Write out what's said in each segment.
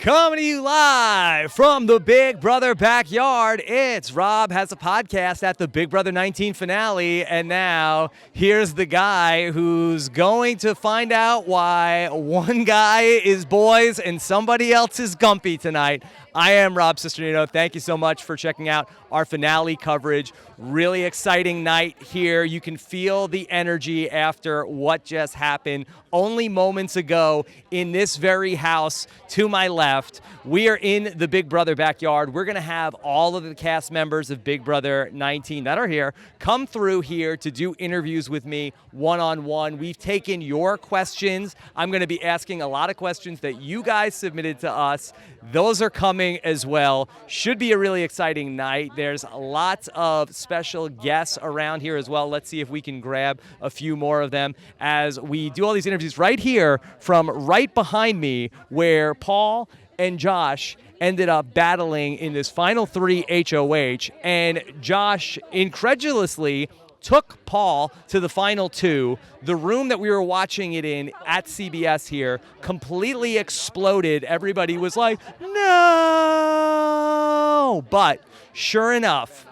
Coming to you live from the Big Brother backyard, it's Rob Has a Podcast at the Big Brother 19 finale, and now here's the guy who's going to find out why one guy is boys and somebody else is gumpy tonight. I am Rob Cesternino. Thank you so much for checking out our finale coverage. Really exciting night here. You can feel the energy after what just happened only moments ago in this very house to my left. We are in the Big Brother backyard. We're going to have all of the cast members of Big Brother 19 that are here come through here to do interviews with me one-on-one. We've taken your questions. I'm going to be asking a lot of questions that you guys submitted to us. Those are coming as well. Should be a really exciting night. There's lots of special guests around here as well. Let's see if we can grab a few more of them as we do all these interviews right here from right behind me, where Paul and Josh ended up battling in this final 3 HOH, and Josh incredulously took Paul to the final 2. The room that we were watching it in at CBS here completely exploded. Everybody was like, no! But sure enough,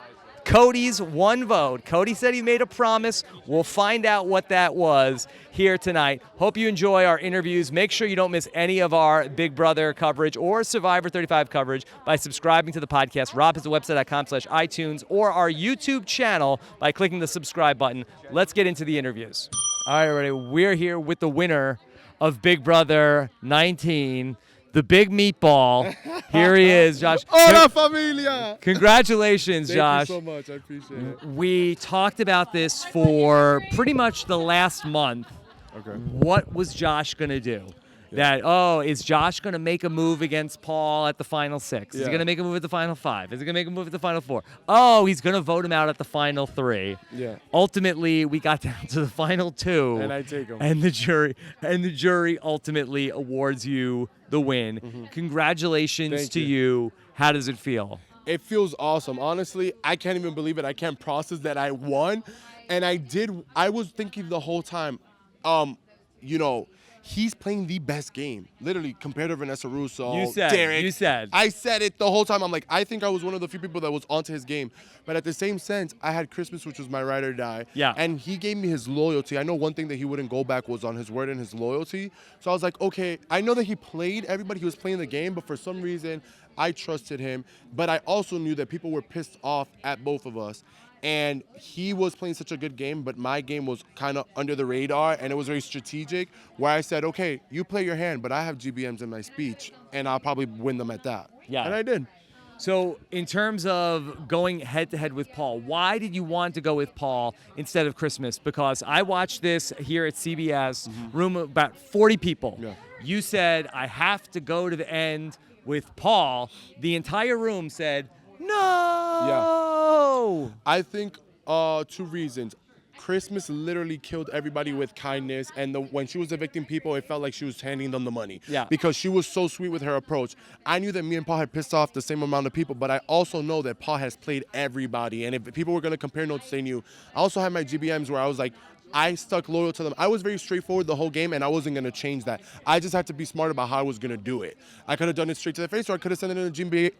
Cody's one vote. Cody said he made a promise. We'll find out what that was here tonight. Hope you enjoy our interviews. Make sure you don't miss any of our Big Brother coverage or Survivor 35 coverage by subscribing to the podcast, robhasawebsite.com/iTunes, or our YouTube channel by clicking the subscribe button. Let's get into the interviews. All right, everybody. We're here with the winner of Big Brother 19, the big meatball. Here he is, Josh. Hola, familia! Congratulations, Josh. Thank you so much. I appreciate it. We talked about this for pretty much the last month. Okay. What was Josh going to do? Is Josh going to make a move against Paul at the final 6? Is he going to make a move at the final 5? Is he going to make a move at the final 4? Oh, he's going to vote him out at the final 3. Yeah. Ultimately, we got down to the final 2. And I take him. And the jury ultimately awards you the win. Mm-hmm. Congratulations Thank to you. How does it feel? It feels awesome. Honestly, I can't even believe it. I can't process that I won. And I was thinking the whole time, he's playing the best game, literally, compared to Vanessa Russo, Derek. You said. I said it the whole time. I'm like, I think I was one of the few people that was onto his game. But at the same sense, I had Christmas, which was my ride or die. Yeah. And he gave me his loyalty. I know one thing that he wouldn't go back was on his word and his loyalty. So I was like, okay, I know that he played everybody. He was playing the game, but for some reason, I trusted him. But I also knew that people were pissed off at both of us. And he was playing such a good game, but my game was kind of under the radar, and it was very strategic, where I said, okay, you play your hand, but I have GBMs in my speech, and I'll probably win them at that. Yeah. And I did. So in terms of going head-to-head with Paul, why did you want to go with Paul instead of Christmas? Because I watched this here at CBS, room of about 40 people. Yeah. You said, I have to go to the end with Paul. The entire room said, no! Yeah. I think 2 reasons. Christmas literally killed everybody with kindness, and when she was evicting people, it felt like she was handing them the money. Yeah. Because she was so sweet with her approach. I knew that me and Paul had pissed off the same amount of people, but I also know that Paul has played everybody, and if people were going to compare notes, they knew. I also had my GBMs where I was like, I stuck loyal to them. I was very straightforward the whole game, and I wasn't going to change that. I just had to be smart about how I was going to do it. I could have done it straight to their face, or I could have sent it in a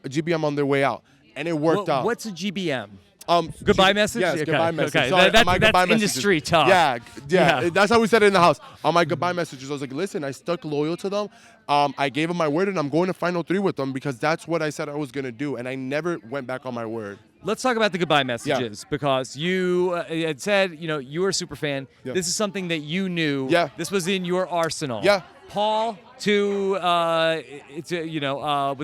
GBM on their way out, and it worked out. What's a GBM? Goodbye message? Yes, okay. goodbye message. Okay. Sorry, That's goodbye industry messages. talk. Yeah. That's how we said it in the house. On my goodbye messages, I was like, listen, I stuck loyal to them. I gave them my word, and I'm going to final 3 with them because that's what I said I was going to do, and I never went back on my word. Let's talk about the goodbye messages because you had said, you were a super fan. Yeah. This is something that you knew. Yeah. This was in your arsenal. Yeah. Paul, with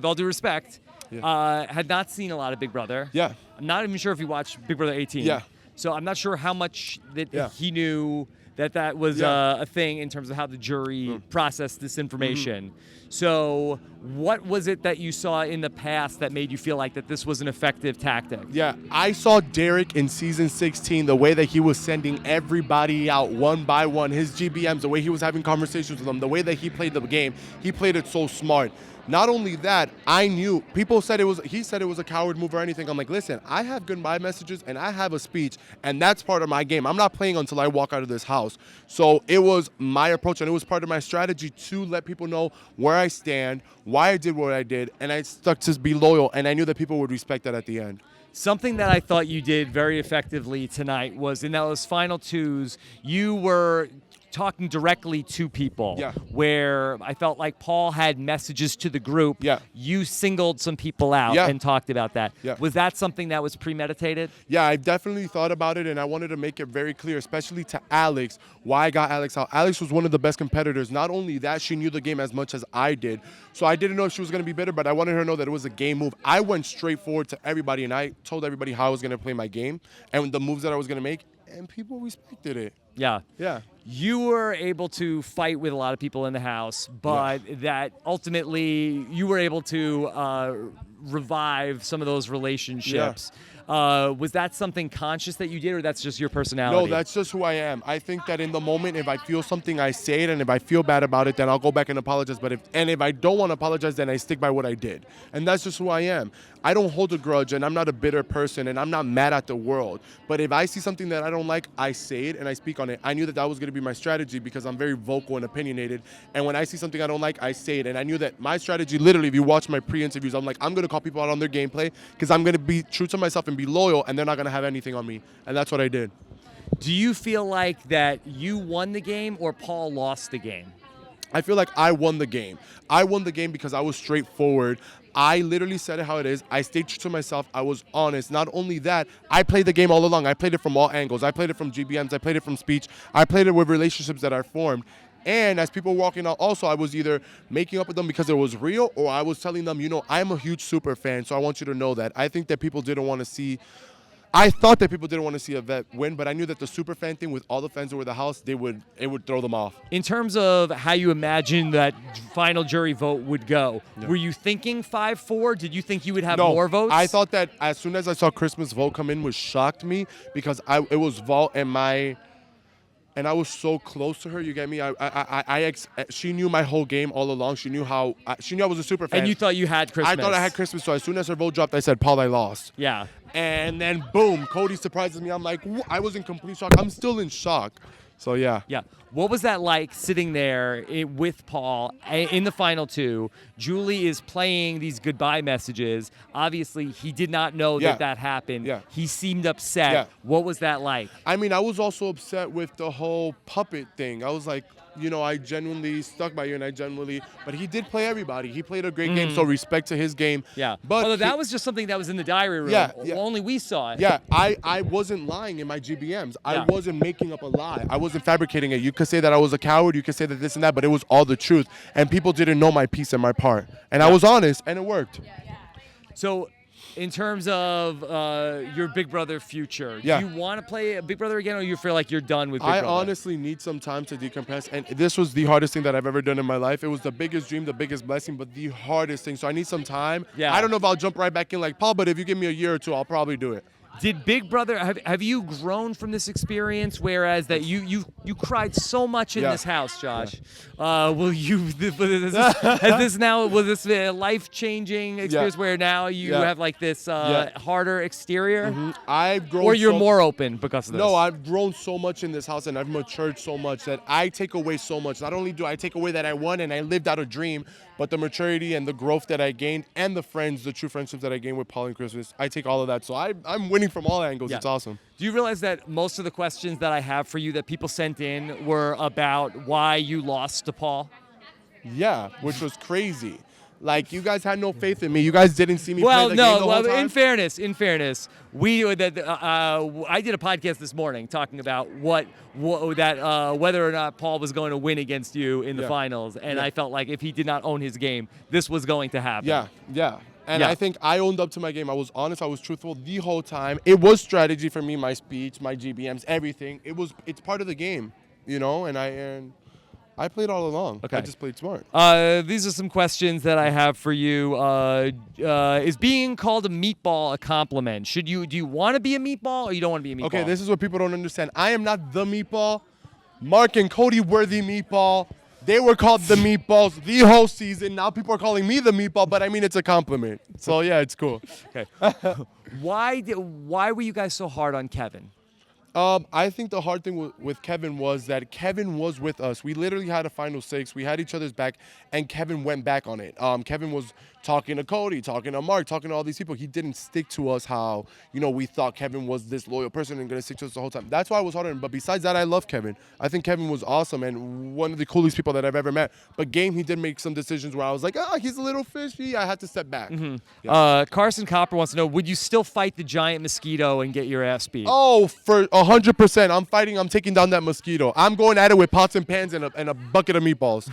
all due respect, had not seen a lot of Big Brother. Yeah. I'm not even sure if he watched Big Brother 18. Yeah. So I'm not sure how much that he knew that was a thing in terms of how the jury processed this information. So what was it that you saw in the past that made you feel like that this was an effective tactic? Yeah, I saw Derek in season 16, the way that he was sending everybody out one by one, his GBMs, the way he was having conversations with them, the way that he played the game, he played it so smart. Not only that, I knew people said he said it was a coward move or anything. I'm like, listen, I have goodbye messages and I have a speech, and that's part of my game. I'm not playing until I walk out of this house. So it was my approach, and it was part of my strategy to let people know where I stand, why I did what I did, and I stuck to be loyal, and I knew that people would respect that at the end. Something that I thought you did very effectively tonight was in those final twos, you were talking directly to people. Yeah. Where I felt like Paul had messages to the group. Yeah. You singled some people out Yeah. and talked about that. Yeah. Was that something that was premeditated? Yeah, I definitely thought about it, and I wanted to make it very clear, especially to Alex, why I got Alex out. Alex was one of the best competitors. Not only that, she knew the game as much as I did. So I didn't know if she was going to be bitter, but I wanted her to know that it was a game move. I went straight forward to everybody, and I told everybody how I was going to play my game and the moves that I was going to make, and people respected it. Yeah. Yeah. You were able to fight with a lot of people in the house, but that ultimately you were able to revive some of those relationships. Was that something conscious that you did, or that's just your personality? No, that's just who I am. I think that in the moment, if I feel something, I say it, and if I feel bad about it, then I'll go back and apologize. But if I don't want to apologize, then I stick by what I did. And that's just who I am. I don't hold a grudge, and I'm not a bitter person, and I'm not mad at the world. But if I see something that I don't like, I say it and I speak on it. I knew that was going to be my strategy because I'm very vocal and opinionated. And when I see something I don't like, I say it. And I knew that my strategy, literally, if you watch my pre-interviews, I'm like, I'm going to call people out on their gameplay because I'm going to be true to myself and be loyal, and they're not going to have anything on me. And that's what I did. Do you feel like that you won the game or Paul lost the game? I feel like I won the game. I won the game because I was straightforward. I literally said it how it is. I stayed true to myself. I was honest. Not only that, I played the game all along. I played it from all angles. I played it from GBMs. I played it from speech. I played it with relationships that are formed. And as people were walking out, also, I was either making up with them because it was real, or I was telling them, I'm a huge Super fan, so I want you to know that. I think that people didn't want to see I thought that people didn't want to see a vet win, but I knew that the super fan thing with all the fans that were in the house, it would throw them off. In terms of how you imagined that final jury vote would go, were you thinking 5-4? Did you think you would have more votes? I thought that as soon as I saw Christmas vote come in, which shocked me because it was Vault and I was so close to her. You get me? She knew my whole game all along. She knew I was a super fan. And you thought you had Christmas. I thought I had Christmas. So as soon as her vote dropped, I said, Paul, I lost. Yeah. And then boom, Cody surprises me. I'm like, I was in complete shock. I'm still in shock. So yeah. Yeah. What was that like sitting there with Paul in the final two? Julie is playing these goodbye messages. Obviously, he did not know that happened. Yeah. He seemed upset. Yeah. What was that like? I mean, I was also upset with the whole puppet thing. I was like, I genuinely stuck by you, but he did play everybody. He played a great game, so respect to his game. Yeah. But although that was just something that was in the diary room. Yeah. Only we saw it. Yeah, I wasn't lying in my GBMs. I wasn't making up a lie. I wasn't fabricating it. You could say that I was a coward. You could say that this and that, but it was all the truth. And people didn't know my piece and my part. And I was honest, and it worked. So, in terms of your Big Brother future, do you want to play a Big Brother again, or you feel like you're done with Big Brother? I honestly need some time to decompress, and this was the hardest thing that I've ever done in my life. It was the biggest dream, the biggest blessing, but the hardest thing. So I need some time. Yeah. I don't know if I'll jump right back in like Paul, but if you give me a year or two, I'll probably do it. Did Big Brother have you grown from this experience? Whereas that you cried so much in this house, Josh. Will you? Was this a life-changing experience where now you have like this harder exterior? Mm-hmm. I've grown. Or you're more open because of this? No, I've grown so much in this house and I've matured so much that I take away so much. Not only do I take away that I won and I lived out a dream, but the maturity and the growth that I gained and the true friendships that I gained with Paul and Christmas, I take all of that. So I'm winning from all angles. Yeah. It's awesome. Do you realize that most of the questions that I have for you that people sent in were about why you lost to Paul? Yeah, which was crazy. Like, you guys had no faith in me. You guys didn't see me play the game the whole time. In fairness, I did a podcast this morning talking about whether or not Paul was going to win against you in the finals, and I felt like if he did not own his game, this was going to happen. Yeah. And I think I owned up to my game. I was honest. I was truthful the whole time. It was strategy for me, my speech, my GBMs, everything. It's part of the game, and I played all along. Okay. I just played smart. These are some questions that I have for you. Is being called a meatball a compliment? Do you want to be a meatball or you don't want to be a meatball? Okay, this is what people don't understand. I am not the meatball. Mark and Cody were the meatball. They were called the meatballs the whole season. Now people are calling me the meatball, but I mean, it's a compliment. So, yeah, it's cool. Okay. Why were you guys so hard on Kevin? I think the hard thing with Kevin was that Kevin was with us. We literally had a final six. We had each other's back, and Kevin went back on it. Kevin was talking to Cody, talking to Mark, talking to all these people. He didn't stick to us how, we thought Kevin was this loyal person and going to stick to us the whole time. That's why I was hard on him. But besides that, I love Kevin. I think Kevin was awesome and one of the coolest people that I've ever met. But game, he did make some decisions where I was like, he's a little fishy. I had to step back. Mm-hmm. Yeah. Carson Copper wants to know, would you still fight the giant mosquito and get your ass beat? Oh, for 100%. I'm fighting. I'm taking down that mosquito. I'm going at it with pots and pans and a bucket of meatballs.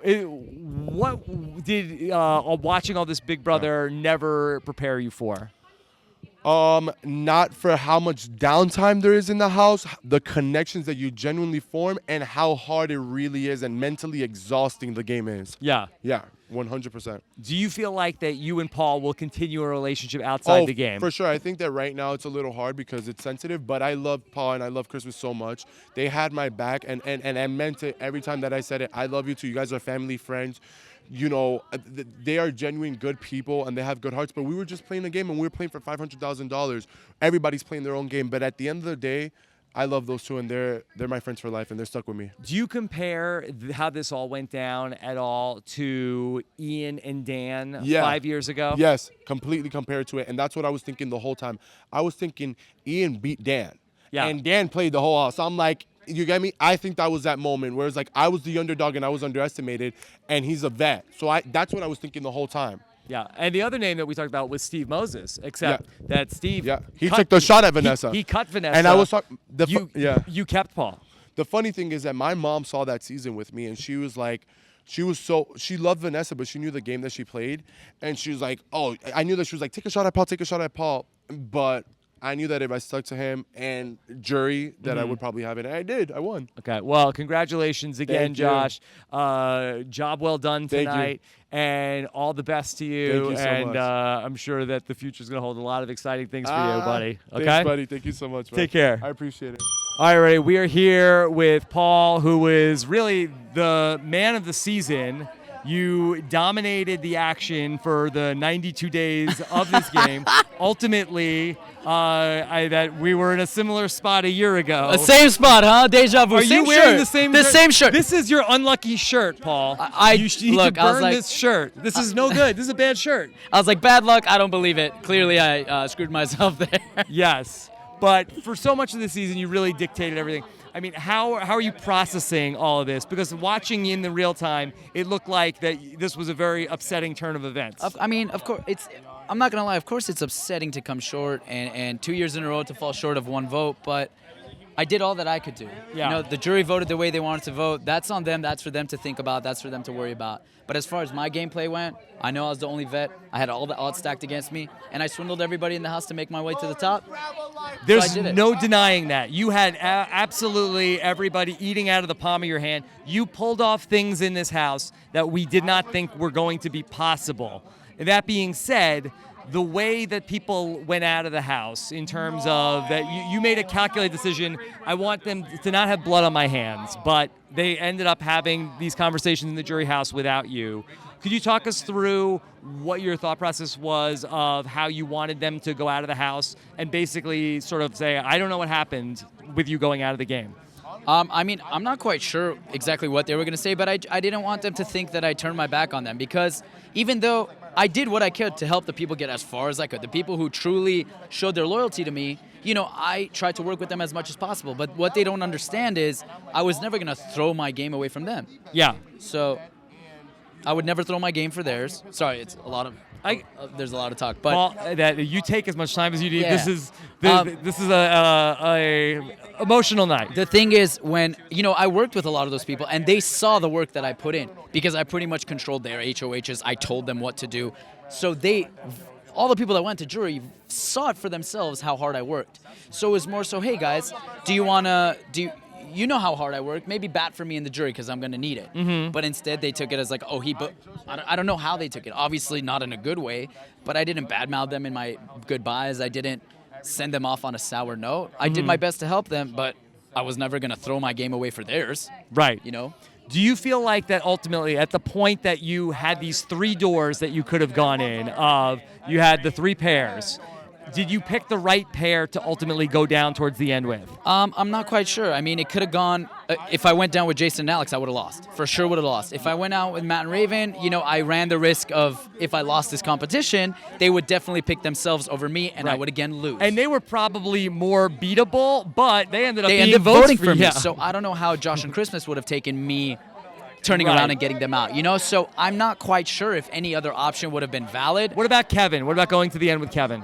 What did watching all this Big Brother never prepare you for? Not for how much downtime there is in the house, the connections that you genuinely form, and how hard it really is and mentally exhausting the game is. Yeah. Yeah, 100%. Do you feel like that you and Paul will continue a relationship outside the game? For sure. I think that right now it's a little hard because it's sensitive, but I love Paul and I love Christmas so much. They had my back, and I meant it every time that I said it. I love you too. You guys are family, friends. They are genuine good people and they have good hearts, but we were just playing a game and we were playing for $500,000. Everybody's playing their own game, but at the end of the day, I love those two and they're my friends for life and they're stuck with me. Do you compare how this all went down at all to Ian and Dan 5 years ago? Yes, completely compared to it, and that's what I was thinking the whole time. I was thinking Ian beat Dan, and Dan played the whole house. I'm like, you get me? I think that was that moment where it's like I was the underdog and I was underestimated, and he's a vet. So that's what I was thinking the whole time. Yeah, and the other name that we talked about was Steve Moses, except that Steve he took the shot at Vanessa. He cut Vanessa. And I was talking. You kept Paul. The funny thing is that my mom saw that season with me, and she was like, she loved Vanessa, but she knew the game that she played, and she was like, I knew that she was like, take a shot at Paul, but I knew that if I stuck to him and jury, that I would probably have it. And I did. I won. Okay. Well, congratulations again, Josh. Job well done tonight. And all the best to you. Thank you so much. I'm sure that the future is going to hold a lot of exciting things for you, buddy. Okay? Thanks, buddy. Thank you so much, man. Take care. I appreciate it. All right, everybody. We are here with Paul, who is really the man of the season. You dominated the action for the 92 days of this game. Ultimately, that we were in a similar spot a year ago. The same spot, huh? Deja vu. Are you wearing the same shirt? Same shirt. This is your unlucky shirt, Paul. You need to burn this shirt. This is no good. This is a bad shirt. I was like, bad luck. I don't believe it. Clearly, I screwed myself there. Yes. But for so much of the season, you really dictated everything. I mean, how are you processing all of this? Because watching in the real time, it looked like that this was a very upsetting turn of events. I mean, of course, I'm not going to lie. Of course, it's upsetting to come short and 2 years in a row to fall short of one vote. But I did all that I could do. Yeah. The jury voted the way they wanted to vote. That's on them. That's for them to think about. That's for them to worry about. But as far as my gameplay went, I know I was the only vet. I had all the odds stacked against me, and I swindled everybody in the house to make my way to the top. There's no denying that. You had absolutely everybody eating out of the palm of your hand. You pulled off things in this house that we did not think were going to be possible. That being said, the way that people went out of the house in terms of that you made a calculated decision, I want them to not have blood on my hands, but they ended up having these conversations in the jury house without you. Could you talk us through what your thought process was of how you wanted them to go out of the house and basically sort of say, I don't know what happened with you going out of the game? I mean, I'm not quite sure exactly what they were going to say, but I didn't want them to think that I turned my back on them, because even though I did what I could to help the people get as far as I could, the people who truly showed their loyalty to me, I tried to work with them as much as possible. But what they don't understand is I was never going to throw my game away from them. Yeah. So I would never throw my game for theirs. Sorry, it's a lot of... there's a lot of talk, but Paul, that you take as much time as you need. Yeah. This is a emotional night. The thing is, when I worked with a lot of those people, and they saw the work that I put in because I pretty much controlled their HOHs. I told them what to do, so all the people that went to jury saw it for themselves how hard I worked. So it was more so, hey guys, you know how hard I work. Maybe bat for me in the jury because I'm going to need it. Mm-hmm. But instead, they took it as like, I don't know how they took it. Obviously, not in a good way. But I didn't badmouth them in my goodbyes. I didn't send them off on a sour note. I did my best to help them, but I was never going to throw my game away for theirs. Right. You know? Do you feel like that ultimately, at the point that you had these 3 doors that you could have gone in, you had the 3 pairs, did you pick the right pair to ultimately go down towards the end with? I'm not quite sure. I mean, it could have gone. If I went down with Jason and Alex, I would have lost. For sure would have lost. If I went out with Matt and Raven, I ran the risk of, if I lost this competition, they would definitely pick themselves over me, and I would again lose. And they were probably more beatable, but they ended up voting for me. Yeah. So I don't know how Josh and Christmas would have taken me turning around and getting them out. So I'm not quite sure if any other option would have been valid. What about Kevin? What about going to the end with Kevin?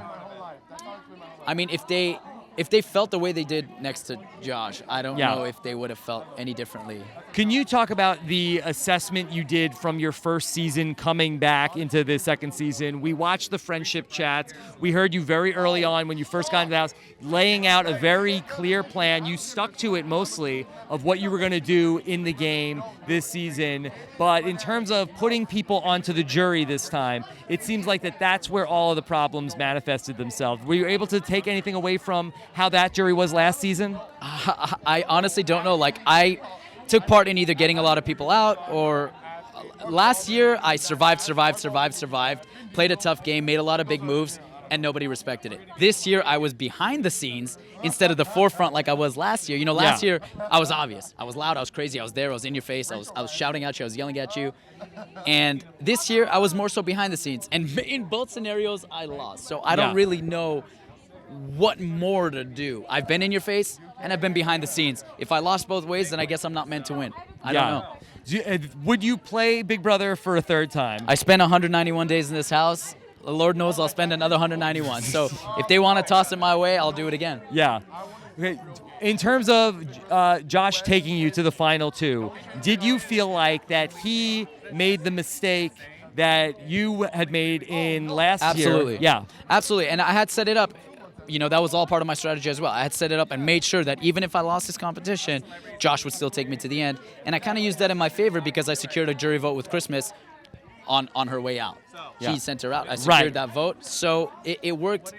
I mean, if they felt the way they did next to Josh, I don't know if they would have felt any differently. Can you talk about the assessment you did from your first season coming back into the second season? We watched the friendship chats. We heard you very early on when you first got into the house laying out a very clear plan. You stuck to it mostly of what you were going to do in the game this season. But in terms of putting people onto the jury this time, it seems like that's where all of the problems manifested themselves. Were you able to take anything away from how that jury was last season? I honestly don't know. I took part in either getting a lot of people out, or last year I survived, played a tough game, made a lot of big moves, and nobody respected it. This year I was behind the scenes instead of the forefront like I was last year. Last year I was obvious. I was loud, I was crazy, I was there, I was in your face, I was shouting at you, I was yelling at you. And this year I was more so behind the scenes. And in both scenarios I lost. So I don't really know what more to do. I've been in your face and I've been behind the scenes. If I lost both ways, then I guess I'm not meant to win. I don't know. Would you play Big Brother for a third time? I spent 191 days in this house. Lord knows I'll spend another 191. So if they want to toss it my way, I'll do it again. Yeah. Okay. In terms of Josh taking you to the final 2, did you feel like that he made the mistake that you had made in last year? Absolutely. Yeah. Absolutely. And I had set it up. That was all part of my strategy as well. I had set it up and made sure that even if I lost this competition, Josh would still take me to the end. And I kind of used that in my favor because I secured a jury vote with Christmas on her way out. Yeah. He sent her out. I secured that vote. So it worked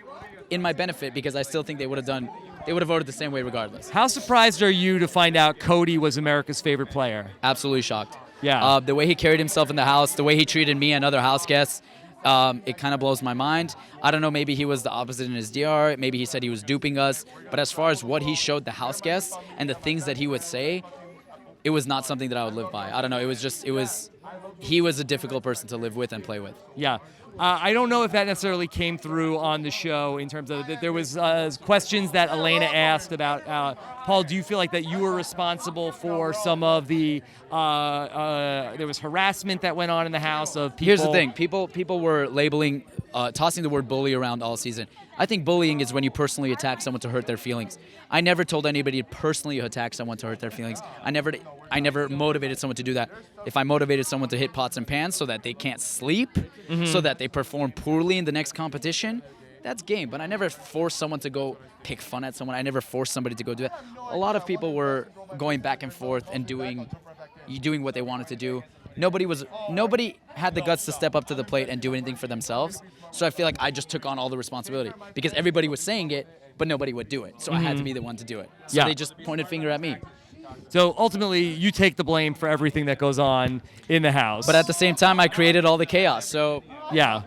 in my benefit because I still think they would have voted the same way regardless. How surprised are you to find out Cody was America's favorite player? Absolutely shocked. Yeah. The way he carried himself in the house, the way he treated me and other house guests, it kind of blows my mind. I don't know, maybe he was the opposite in his DR. Maybe he said he was duping us. But as far as what he showed the house guests and the things that he would say, it was not something that I would live by. I don't know. He was a difficult person to live with and play with. Yeah. I don't know if that necessarily came through on the show in terms of that there was questions that Elena asked about, Paul, do you feel like that you were responsible for some of the, there was harassment that went on in the house of people? Here's the thing. People were labeling, tossing the word bully around all season. I think bullying is when you personally attack someone to hurt their feelings. I never told anybody to personally attack someone to hurt their feelings. I never motivated someone to do that. If I motivated someone to hit pots and pans so that they can't sleep, so that they perform poorly in the next competition, that's game. But I never forced someone to go pick fun at someone. I never forced somebody to go do that. A lot of people were going back and forth and doing what they wanted to do. Nobody had the guts to step up to the plate and do anything for themselves. So I feel like I just took on all the responsibility because everybody was saying it, but nobody would do it. So I had to be the one to do it. So they just pointed finger at me. So ultimately, you take the blame for everything that goes on in the house. But at the same time, I created all the chaos. So yeah.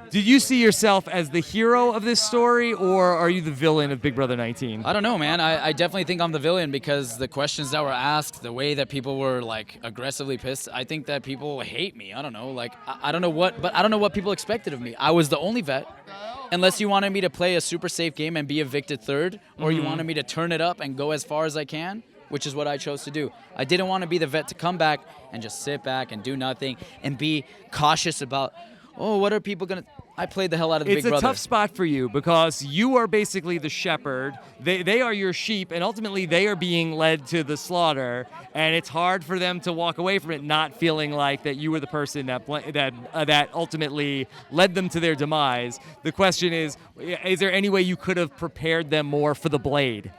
Did you see yourself as the hero of this story, or are you the villain of Big Brother 19? I don't know, man. I definitely think I'm the villain because the questions that were asked, the way that people were aggressively pissed, I think that people hate me. I don't know. I don't know what people expected of me. I was the only vet. Unless you wanted me to play a super safe game and be evicted third, or you wanted me to turn it up and go as far as I can, which is what I chose to do. I didn't want to be the vet to come back and just sit back and do nothing and be cautious about, what are people going to... I played the hell out of the Big Brother. It's a tough spot for you because you are basically the shepherd. They are your sheep, and ultimately they are being led to the slaughter. And it's hard for them to walk away from it not feeling like that you were the person that ultimately led them to their demise. The question is there any way you could have prepared them more for the blade?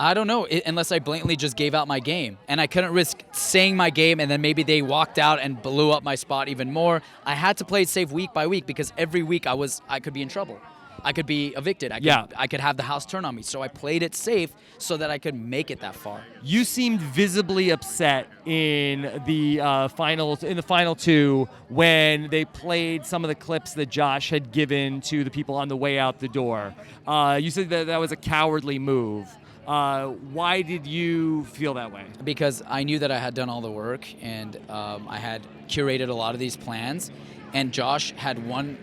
I don't know, unless I blatantly just gave out my game. And I couldn't risk saying my game and then maybe they walked out and blew up my spot even more. I had to play it safe week by week because every week I could be in trouble. I could be evicted. I could have the house turn on me. So I played it safe so that I could make it that far. You seemed visibly upset in the final two when they played some of the clips that Josh had given to the people on the way out the door. You said that was a cowardly move. Why did you feel that way? Because I knew that I had done all the work, and I had curated a lot of these plans, and Josh had one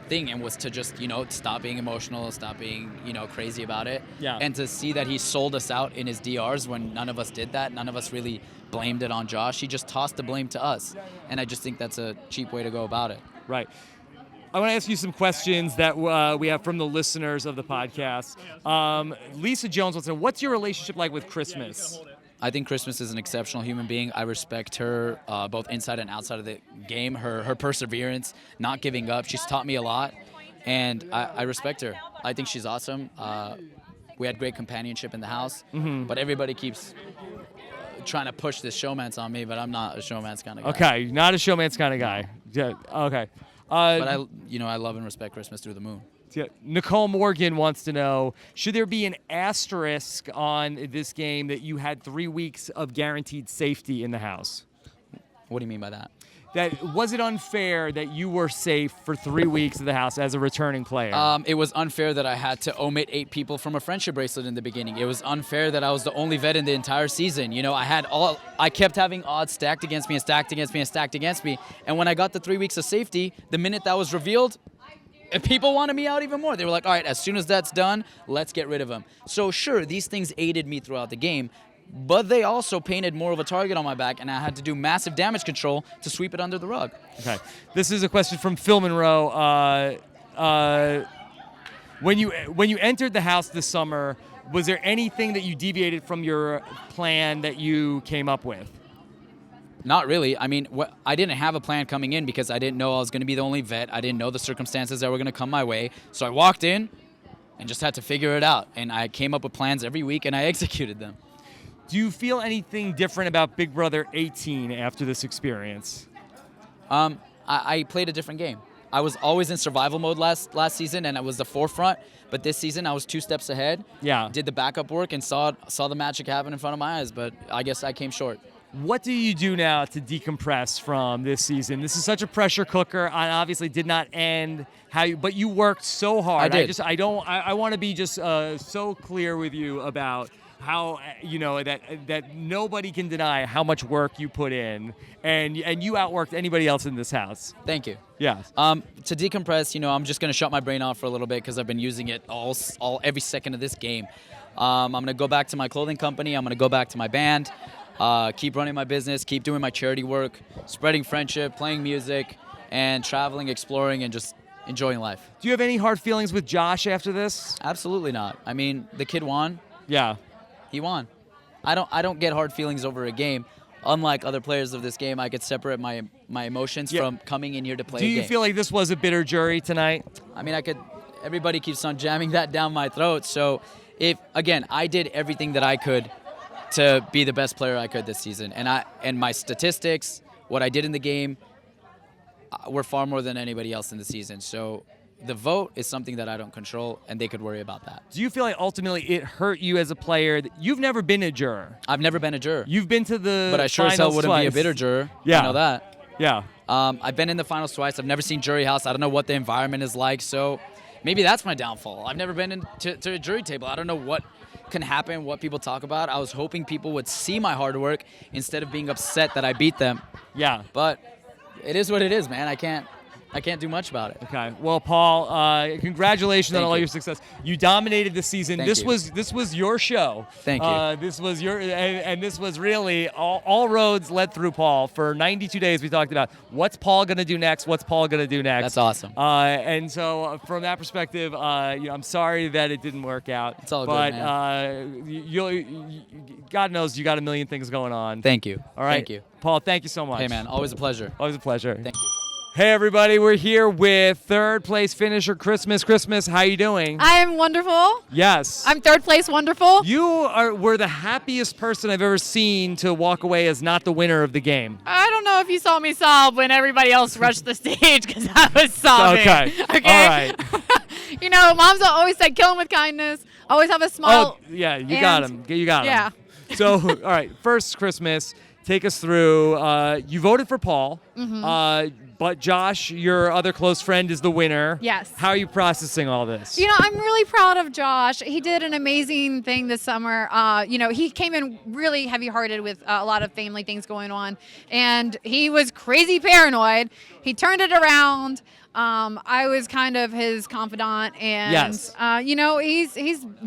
thing, and was to just, stop being emotional, stop being, crazy about it. Yeah. And to see that he sold us out in his DRs when none of us did that, none of us really blamed it on Josh. He just tossed the blame to us. And I just think that's a cheap way to go about it. Right. I want to ask you some questions that we have from the listeners of the podcast. Lisa Jones wants to know, what's your relationship like with Christmas? I think Christmas is an exceptional human being. I respect her both inside and outside of the game, her perseverance, not giving up. She's taught me a lot, and I respect her. I think she's awesome. We had great companionship in the house, but everybody keeps trying to push this showmance on me, but I'm not a showmance kind of guy. Okay, not a showmance kind of guy. Yeah, okay. But I love and respect Christmas through the moon. Yeah. Nicole Morgan wants to know, should there be an asterisk on this game that you had 3 weeks of guaranteed safety in the house? What do you mean by that? Was it unfair that you were safe for 3 weeks of the house as a returning player? It was unfair that I had to omit 8 people from a friendship bracelet in the beginning. It was unfair that I was the only vet in the entire season. I kept having odds stacked against me and stacked against me and stacked against me. And when I got the 3 weeks of safety, the minute that was revealed, people wanted me out even more. They were like, all right, as soon as that's done, let's get rid of him. So sure, these things aided me throughout the game, but they also painted more of a target on my back, and I had to do massive damage control to sweep it under the rug. Okay. This is a question from Phil Monroe. When you entered the house this summer, was there anything that you deviated from your plan that you came up with? Not really. I mean, I didn't have a plan coming in because I didn't know I was going to be the only vet. I didn't know the circumstances that were going to come my way. So I walked in and just had to figure it out. And I came up with plans every week, and I executed them. Do you feel anything different about Big Brother 18 after this experience? I played a different game. I was always in survival mode last season, and I was the forefront. But this season, I was 2 steps ahead. Yeah. Did the backup work and saw the magic happen in front of my eyes. But I guess I came short. What do you do now to decompress from this season? This is such a pressure cooker. I obviously did not end but you worked so hard. I did. I want to be just so clear with you about how that nobody can deny how much work you put in, and you outworked anybody else in this house. Thank you. Yeah. To decompress, I'm just gonna shut my brain off for a little bit because I've been using it every second of this game. I'm gonna go back to my clothing company. I'm gonna go back to my band. Keep running my business, keep doing my charity work, spreading friendship, playing music, and traveling, exploring, and just enjoying life. Do you have any hard feelings with Josh after this? Absolutely not. I mean, the kid won. Yeah. He won. I don't get hard feelings over a game. Unlike other players of this game, I could separate my emotions from coming in here to play a game. Do you feel like this was a bitter jury tonight? I mean, everybody keeps on jamming that down my throat. So I did everything that I could to be the best player I could this season. And my statistics, what I did in the game, were far more than anybody else in the season. So the vote is something that I don't control, and they could worry about that. Do you feel like ultimately it hurt you as a player? You've never been a juror. I've never been a juror. You've been to the But I sure as hell wouldn't be a bitter juror. Yeah. I know that. Yeah. I've been in the finals twice. I've never seen Jury House. I don't know what the environment is like. So maybe that's my downfall. I've never been to a jury table. I don't know what can happen, what people talk about. I was hoping people would see my hard work instead of being upset that I beat them. Yeah. But it is what it is, man. I can't do much about it. Okay. Well, Paul, congratulations on all you. your success. You dominated this season. Thank you. This was your show. Thank you. This was and this was really all roads led through Paul. For 92 days, we talked about what's Paul going to do next. What's Paul going to do next? That's awesome. And so from that perspective, I'm sorry that it didn't work out. It's all good, but, man. God knows you got a million things going on. Thank you. All right. Thank you. Paul, thank you so much. Hey, man. Always a pleasure. Always a pleasure. Thank you. Hey everybody, we're here with third place finisher Christmas. Christmas, how you doing? I am wonderful. Yes. I'm third place wonderful. You were the happiest person I've ever seen to walk away as not the winner of the game. I don't know if you saw me sob when everybody else rushed the stage because I was sobbing. Okay. All right. You know, moms always say, kill him with kindness. Always have a smile. Oh, yeah, you got him. You got him. Yeah. So, all right, first Christmas, take us through. You voted for Paul, but Josh, your other close friend, is the winner. Yes. How are you processing all this? You know, I'm really proud of Josh. He did an amazing thing this summer. You know, he came in really heavy-hearted with a lot of family things going on, and he was crazy paranoid. He turned it around. I was kind of his confidant, and Yes. you know, he's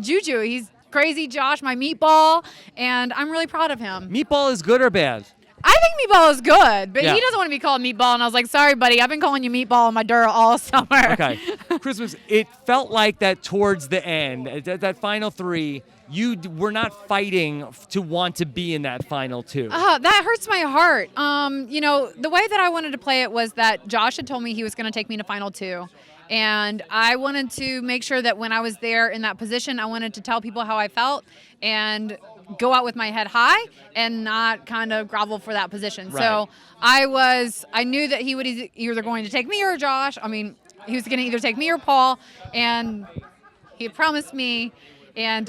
Juju. He's crazy Josh, my meatball, and I'm really proud of him. Meatball is good or bad? I think meatball is good, but Yeah. he doesn't want to be called meatball, and I was like, sorry, buddy, I've been calling you meatball in my Dura all summer. Okay. Christmas, it felt like that towards the end, that final three, you were not fighting to want to be in that final two. That hurts my heart. You know, the way that I wanted to play it was that Josh had told me he was going to take me to final two. And I wanted to make sure that when I was there in that position, I wanted to tell people how I felt and go out with my head high and not kind of grovel for that position. Right. So I knew that he would either going to take me or Josh. I mean, he was going to either take me or Paul, and he had promised me. And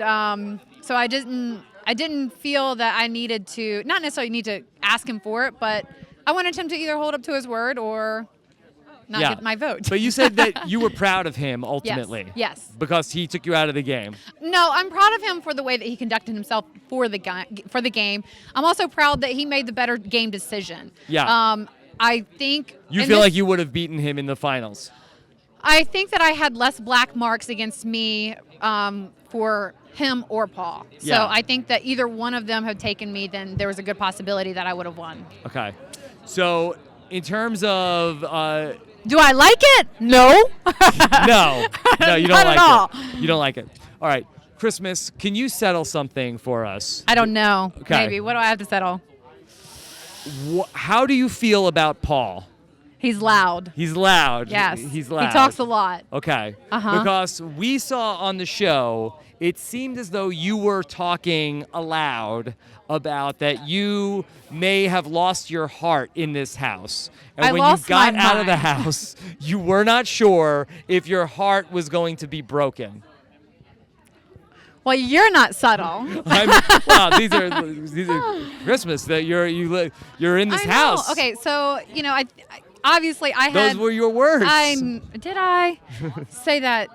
so I didn't feel that I needed to, not necessarily need to ask him for it, but I wanted him to either hold up to his word or not get my vote. But you said that you were proud of him ultimately. Yes. Because he took you out of the game. No, I'm proud of him for the way that he conducted himself for the game. I'm also proud that he made the better game decision. Yeah. I think You feel like you would have beaten him in the finals. I think that I had less black marks against me for him or Paul. Yeah. So I think that either one of them had taken me, then there was a good possibility that I would have won. Okay. So in terms of Do I like it? No. no, you don't Not like at all. it. You don't like it. All right, Christmas, can you settle something for us? I don't know. Okay. Maybe. What do I have to settle? How do you feel about Paul? He's loud. He's loud. Yes. He's loud. He talks a lot. Okay. Uh-huh. Because we saw on the show, it seemed as though you were talking aloud about that you may have lost your heart in this house. And I when lost you got my out of the mind. house, you were not sure if your heart was going to be broken. Well, you're not subtle. Wow, these are Christmas that you're in this I know. house. Okay, so you know, I obviously I Those had. were your words. Did I say that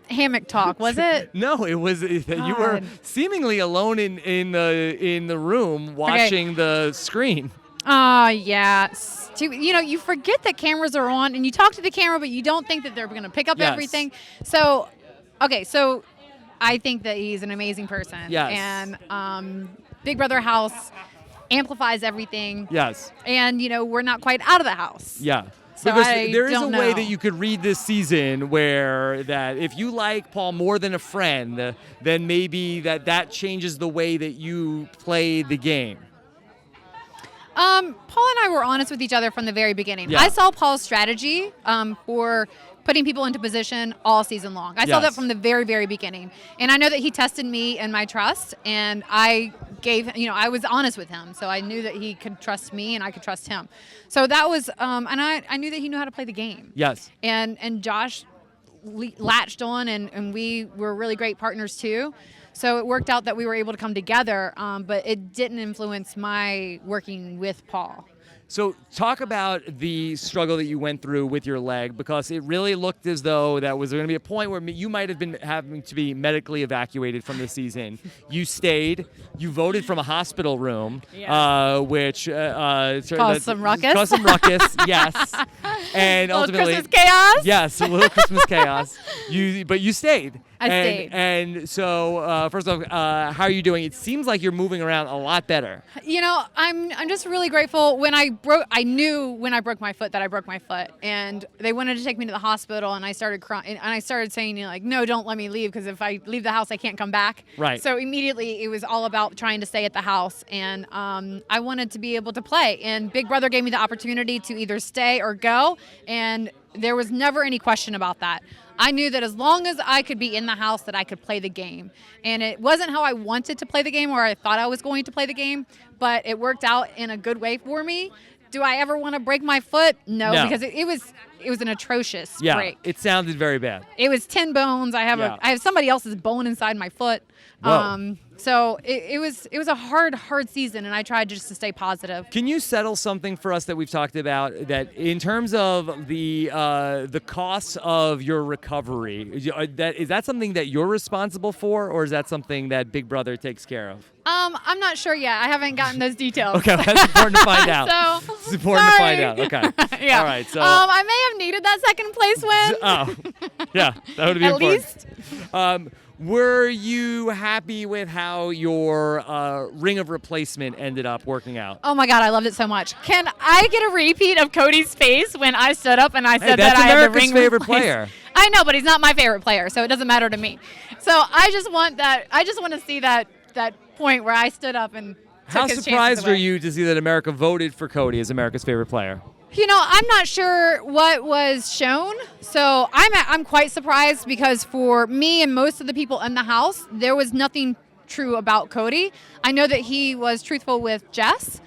hammock talk? Was it? No, it was that you were God. seemingly alone in the room watching the screen. Yeah. You know, you forget that cameras are on, and you talk to the camera, but you don't think that they're going to pick up Yes. everything. So, okay, so I think that he's an amazing person. Yes. And Big Brother House amplifies everything. Yes. And you know, we're not quite out of the house. Yeah. So Because I there is a don't way know. that you could read this season where that if you like Paul more than a friend, then maybe that changes the way that you play the game. Paul and I were honest with each other from the very beginning. Yeah. I saw Paul's strategy for putting people into position all season long. I saw Yes. that from the very, very beginning. And I know that he tested me and my trust, and I was honest with him. So I knew that he could trust me and I could trust him. So that was, and I knew that he knew how to play the game. Yes. And Josh latched on, and we were really great partners too. So it worked out that we were able to come together, but it didn't influence my working with Paul. So talk about the struggle that you went through with your leg, because it really looked as though that was going to be a point where you might have been having to be medically evacuated from the season. You stayed. You voted from a hospital room, which Caused some ruckus. Caused some ruckus, yes. And Little ultimately, Christmas chaos. yes, a little Christmas chaos. But you stayed. I stayed. And so, first off, how are you doing? It seems like you're moving around a lot better. You know, I'm just really grateful. I knew when I broke my foot that I broke my foot, and they wanted to take me to the hospital, and I started crying, and I started saying, you know, like, no, don't let me leave, because if I leave the house, I can't come back. Right. So immediately it was all about trying to stay at the house, and I wanted to be able to play, and Big Brother gave me the opportunity to either stay or go, and there was never any question about that. I knew that as long as I could be in the house, that I could play the game. And it wasn't how I wanted to play the game or I thought I was going to play the game, but it worked out in a good way for me. Do I ever want to break my foot? No, No. because it was an atrocious Yeah, break. it sounded very bad. It was 10 bones. I have somebody else's bone inside my foot. Whoa. So it was a hard season, and I tried just to stay positive. Can you settle something for us that we've talked about, that in terms of the costs of your recovery, is that something that you're responsible for, or is that something that Big Brother takes care of? I'm not sure yet. I haven't gotten those details. Okay, that's important to find out. So, it's important to find out. Okay. Yeah. All right. So. I may have needed that second place win. Oh, yeah, that would be At important. least. Were you happy with how your ring of replacement ended up working out? Oh my God, I loved it so much. Can I get a repeat of Cody's face when I stood up and I said that I had the ring favorite replaced? player. I know, but he's not my favorite player, so it doesn't matter to me. So I just want that. I just want to see that point where I stood up and How took his surprised chances are away. you to see that America voted for Cody as America's favorite player? You know, I'm not sure what was shown, so I'm quite surprised because for me and most of the people in the house, there was nothing true about Cody. I know that he was truthful with Jess,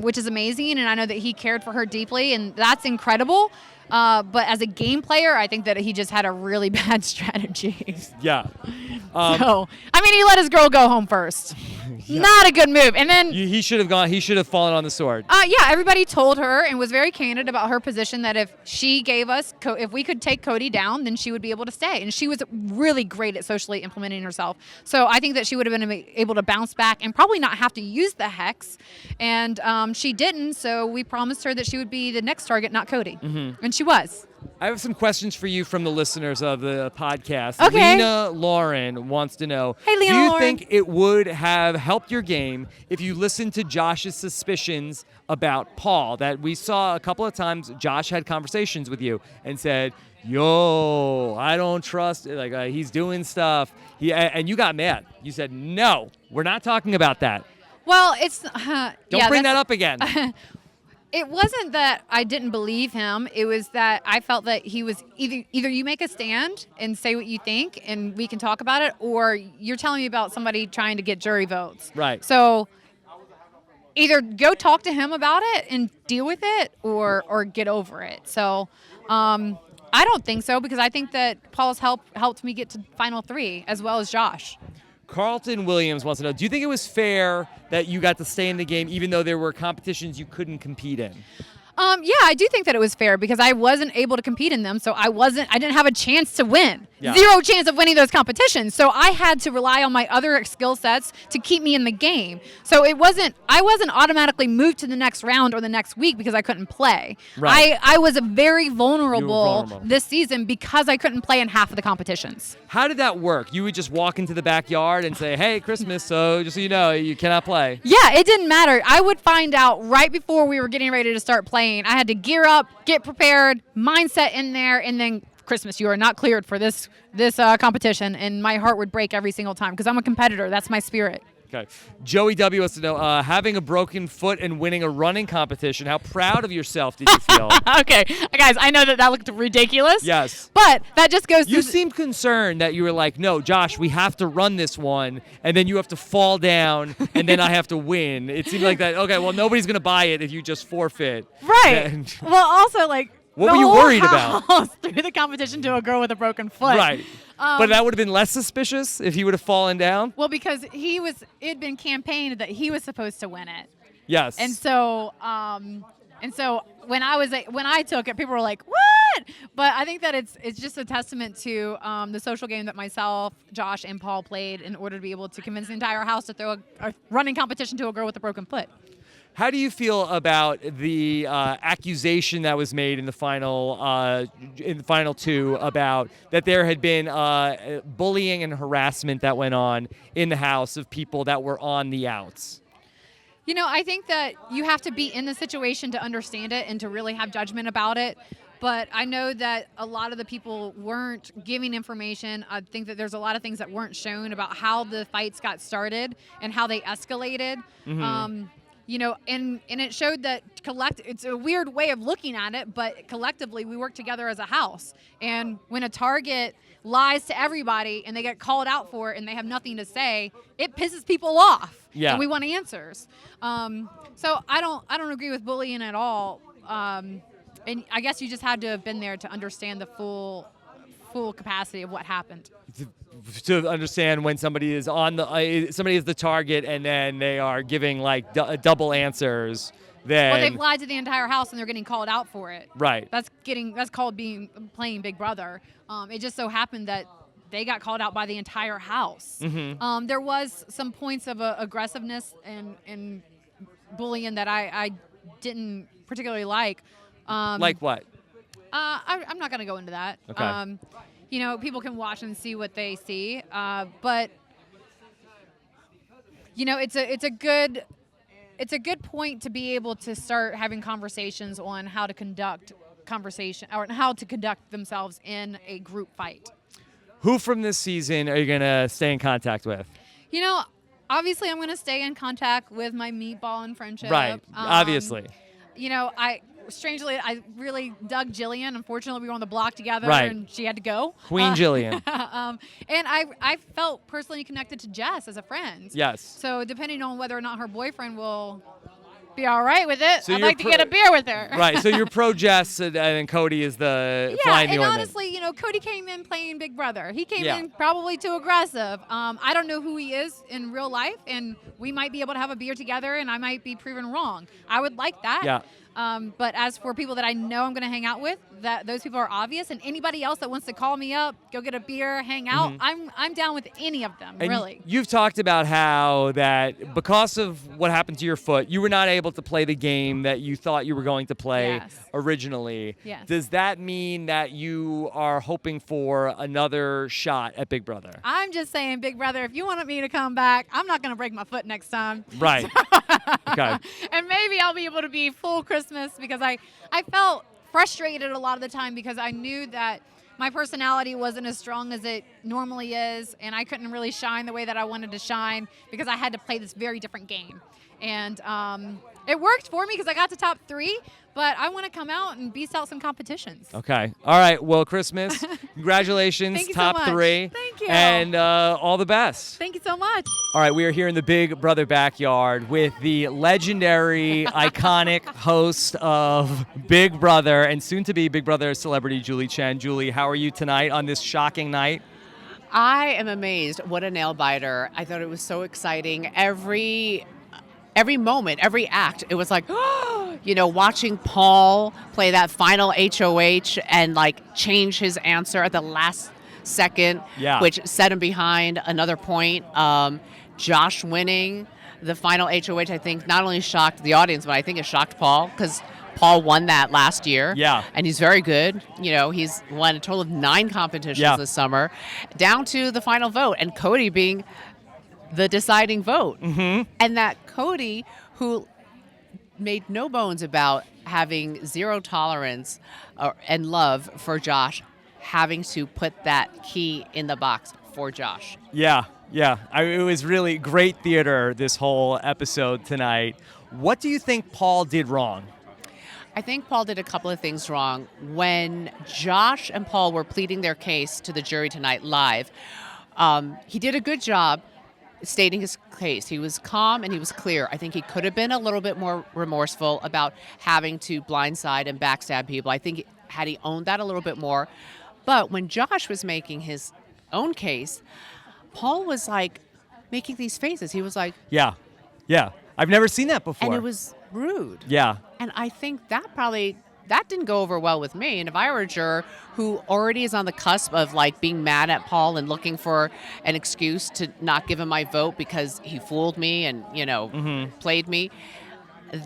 which is amazing, and I know that he cared for her deeply, and that's incredible. But as a game player, I think that he just had a really bad strategy. Yeah. So, I mean, he let his girl go home first. Yeah. Not a good move. And then He should have gone. He should have fallen on the sword. yeah, everybody told her and was very candid about her position that if she gave us, if we could take Cody down, then she would be able to stay. And she was really great at socially implementing herself. So I think that she would have been able to bounce back and probably not have to use the hex. And she didn't. So we promised her that she would be the next target, not Cody. Mm-hmm. And she was. I have some questions for you from the listeners of the podcast. Okay. Lena Lauren wants to know, Hey, Lena do you Lauren. think it would have helped your game if you listened to Josh's suspicions about Paul? That we saw a couple of times Josh had conversations with you and said, yo, I don't trust, he's doing stuff. And you got mad. You said, no, we're not talking about that. Well, it's Don't bring that up again. It wasn't that I didn't believe him. It was that I felt that he was either you make a stand and say what you think and we can talk about it, or you're telling me about somebody trying to get jury votes. Right. So either go talk to him about it and deal with it, or get over it. So I don't think so, because I think that Paul's helped me get to Final 3 as well as Josh. Carlton Williams wants to know, do you think it was fair that you got to stay in the game even though there were competitions you couldn't compete in? Yeah, I do think that it was fair because I wasn't able to compete in them, so I didn't have a chance to win. Yeah. Zero chance of winning those competitions. So I had to rely on my other skill sets to keep me in the game. So I wasn't automatically moved to the next round or the next week because I couldn't play. Right. I was very vulnerable vulnerable. this season because I couldn't play in half of the competitions. How did that work? You would just walk into the backyard and say, hey, Christmas, so just so you know, you cannot play. Yeah, it didn't matter. I would find out right before we were getting ready to start playing. I had to gear up, get prepared, mindset in there, and then Christmas, you are not cleared for this competition, and my heart would break every single time because I'm a competitor. That's my spirit. Okay. Joey W. wants to know, having a broken foot and winning a running competition, how proud of yourself did you feel? Okay, guys, I know that looked ridiculous. Yes. But that just goes You to... seemed concerned that you were like, no, Josh, we have to run this one, and then you have to fall down, and then I have to win. It seemed like that, okay, well, nobody's going to buy it if you just forfeit. Right. And- Well, also, like... What the were you whole worried about? house threw the competition to a girl with a broken foot. Right. But that would have been less suspicious if he would have fallen down? Well, because it'd been campaigned that he was supposed to win it. Yes. And so when I took it, people were like, "What?" But I think that it's just a testament to the social game that myself, Josh, and Paul played in order to be able to convince the entire house to throw a running competition to a girl with a broken foot. How do you feel about the accusation that was made in the final two about that there had been bullying and harassment that went on in the house of people that were on the outs? You know, I think that you have to be in the situation to understand it and to really have judgment about it. But I know that a lot of the people weren't giving information. I think that there's a lot of things that weren't shown about how the fights got started and how they escalated. Mm-hmm. You know, and it showed that it's a weird way of looking at it, but collectively we work together as a house. And when a target lies to everybody and they get called out for it and they have nothing to say, it pisses people off. Yeah. And we want answers. So I don't agree with bullying at all. and I guess you just had to have been there to understand the full capacity of what happened. To understand when somebody is on somebody is the target, and then they are giving like double answers. Then Well, they've lied to the entire house, and they're getting called out for it. right. That's called playing Big Brother. It just so happened that they got called out by the entire house. Mm-hmm. There was some points of aggressiveness and bullying that I didn't particularly like. Like what? I'm not going to go into that. Okay. People can watch and see what they see. But it's a good point to be able to start having conversations on how to conduct themselves in a group fight. Who from this season are you going to stay in contact with? Obviously I'm going to stay in contact with my meatball and friendship. Right. Obviously. I really dug Jillian. Unfortunately, we were on the block together, Right. and she had to go. Queen Jillian. And I felt personally connected to Jess as a friend. Yes. So depending on whether or not her boyfriend will be all right with it, So I'd you're like to get a beer with her. Right. So you're pro Jess, and then Cody is the Yeah, flying the and ointment. honestly, Cody came in playing Big Brother. He came Yeah. in probably too aggressive. I don't know who he is in real life, and we might be able to have a beer together, and I might be proven wrong. I would like that. Yeah. But as for people that I know I'm going to hang out with, those people are obvious. And anybody else that wants to call me up, go get a beer, hang out, I'm down with any of them, And really. you've talked about how that because of what happened to your foot, you were not able to play the game that you thought you were going to play Yes. originally. Yes. Does that mean that you are hoping for another shot at Big Brother? I'm just saying, Big Brother, if you want me to come back, I'm not going to break my foot next time. Right. Okay. And maybe I'll be able to be full Christmas, because I felt frustrated a lot of the time because I knew that my personality wasn't as strong as it normally is, and I couldn't really shine the way that I wanted to shine because I had to play this very different game. And it worked for me because I got to top 3, but I want to come out and beast out some competitions. Okay. All right. Well, Christmas, congratulations. Thank you so top much. 3. Thank you. And all the best. Thank you so much. All right, we are here in the Big Brother backyard with the legendary, iconic host of Big Brother and soon-to-be Big Brother celebrity, Chen. Julie, how are you tonight on this shocking night? I am amazed. What a nail biter. I thought it was so exciting. Every moment, every act, it was like, watching Paul play that final HOH and change his answer at the last second, Yeah. which set him behind another point. Josh winning the final HOH, I think, not only shocked the audience, but I think it shocked Paul, because Paul won that last year. Yeah. And he's very good. He's won a total of 9 competitions this summer, down to the final vote, and Cody being the deciding vote. Mm-hmm. And that Cody, who made no bones about having zero tolerance and love for Josh, having to put that key in the box for Josh. Yeah. It was really great theater, this whole episode tonight. What do you think Paul did wrong? I think Paul did a couple of things wrong. When Josh and Paul were pleading their case to the jury tonight live, he did a good job stating his case. He was calm and he was clear. I think he could have been a little bit more remorseful about having to blindside and backstab people. I think had he owned that a little bit more. But when Josh was making his own case, Paul was making these faces. He was like, Yeah. I've never seen that before. and it was rude. Yeah. And I think that didn't go over well with me. And if I were a juror who already is on the cusp of being mad at Paul and looking for an excuse to not give him my vote because he fooled me and, played me,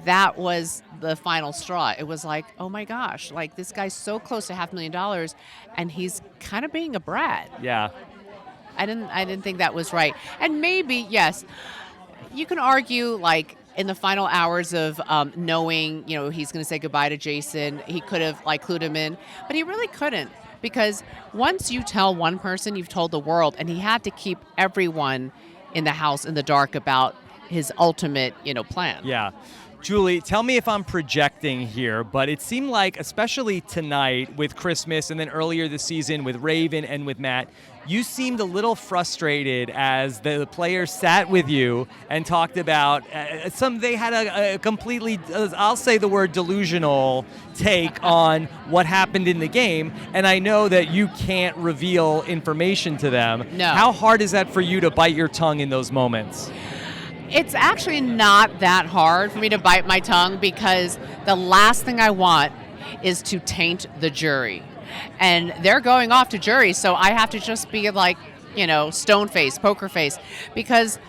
that was the final straw. It was like, oh my gosh, this guy's so close to $500,000 and he's kind of being a brat. Yeah. I didn't think that was right. And maybe, yes, you can argue in the final hours of knowing, he's going to say goodbye to Jason, he could have clued him in, but he really couldn't, because once you tell one person, you've told the world, and he had to keep everyone in the house in the dark about his ultimate, plan. Yeah. Julie, tell me if I'm projecting here, but it seemed like, especially tonight with Christmas and then earlier this season with Raven and with Matt, you seemed a little frustrated as the players sat with you and talked about they had a completely, I'll say the word delusional take on what happened in the game, and I know that you can't reveal information to them. No. How hard is that for you to bite your tongue in those moments? It's actually not that hard for me to bite my tongue because the last thing I want is to taint the jury. And they're going off to jury, so I have to just be like, stone face, poker face, because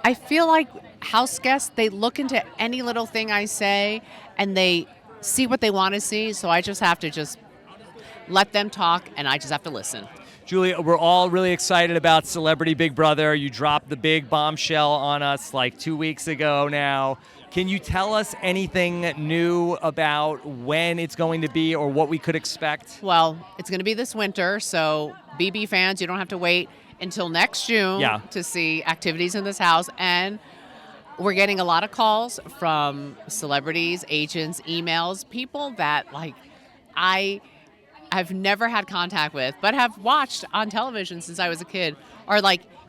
I feel like house guests, they look into any little thing I say and they see what they want to see, so I just have to just let them talk and I just have to listen. Julia, we're all really excited about Celebrity Big Brother. You dropped the big bombshell on us like 2 weeks ago now. Can you tell us anything new about when it's going to be or what we could expect? Well, it's going to be this winter, so BB fans, you don't have to wait until next June to see activities in this house. And we're getting a lot of calls from celebrities, agents, emails, people that I've never had contact with, but have watched on television since I was a kid, or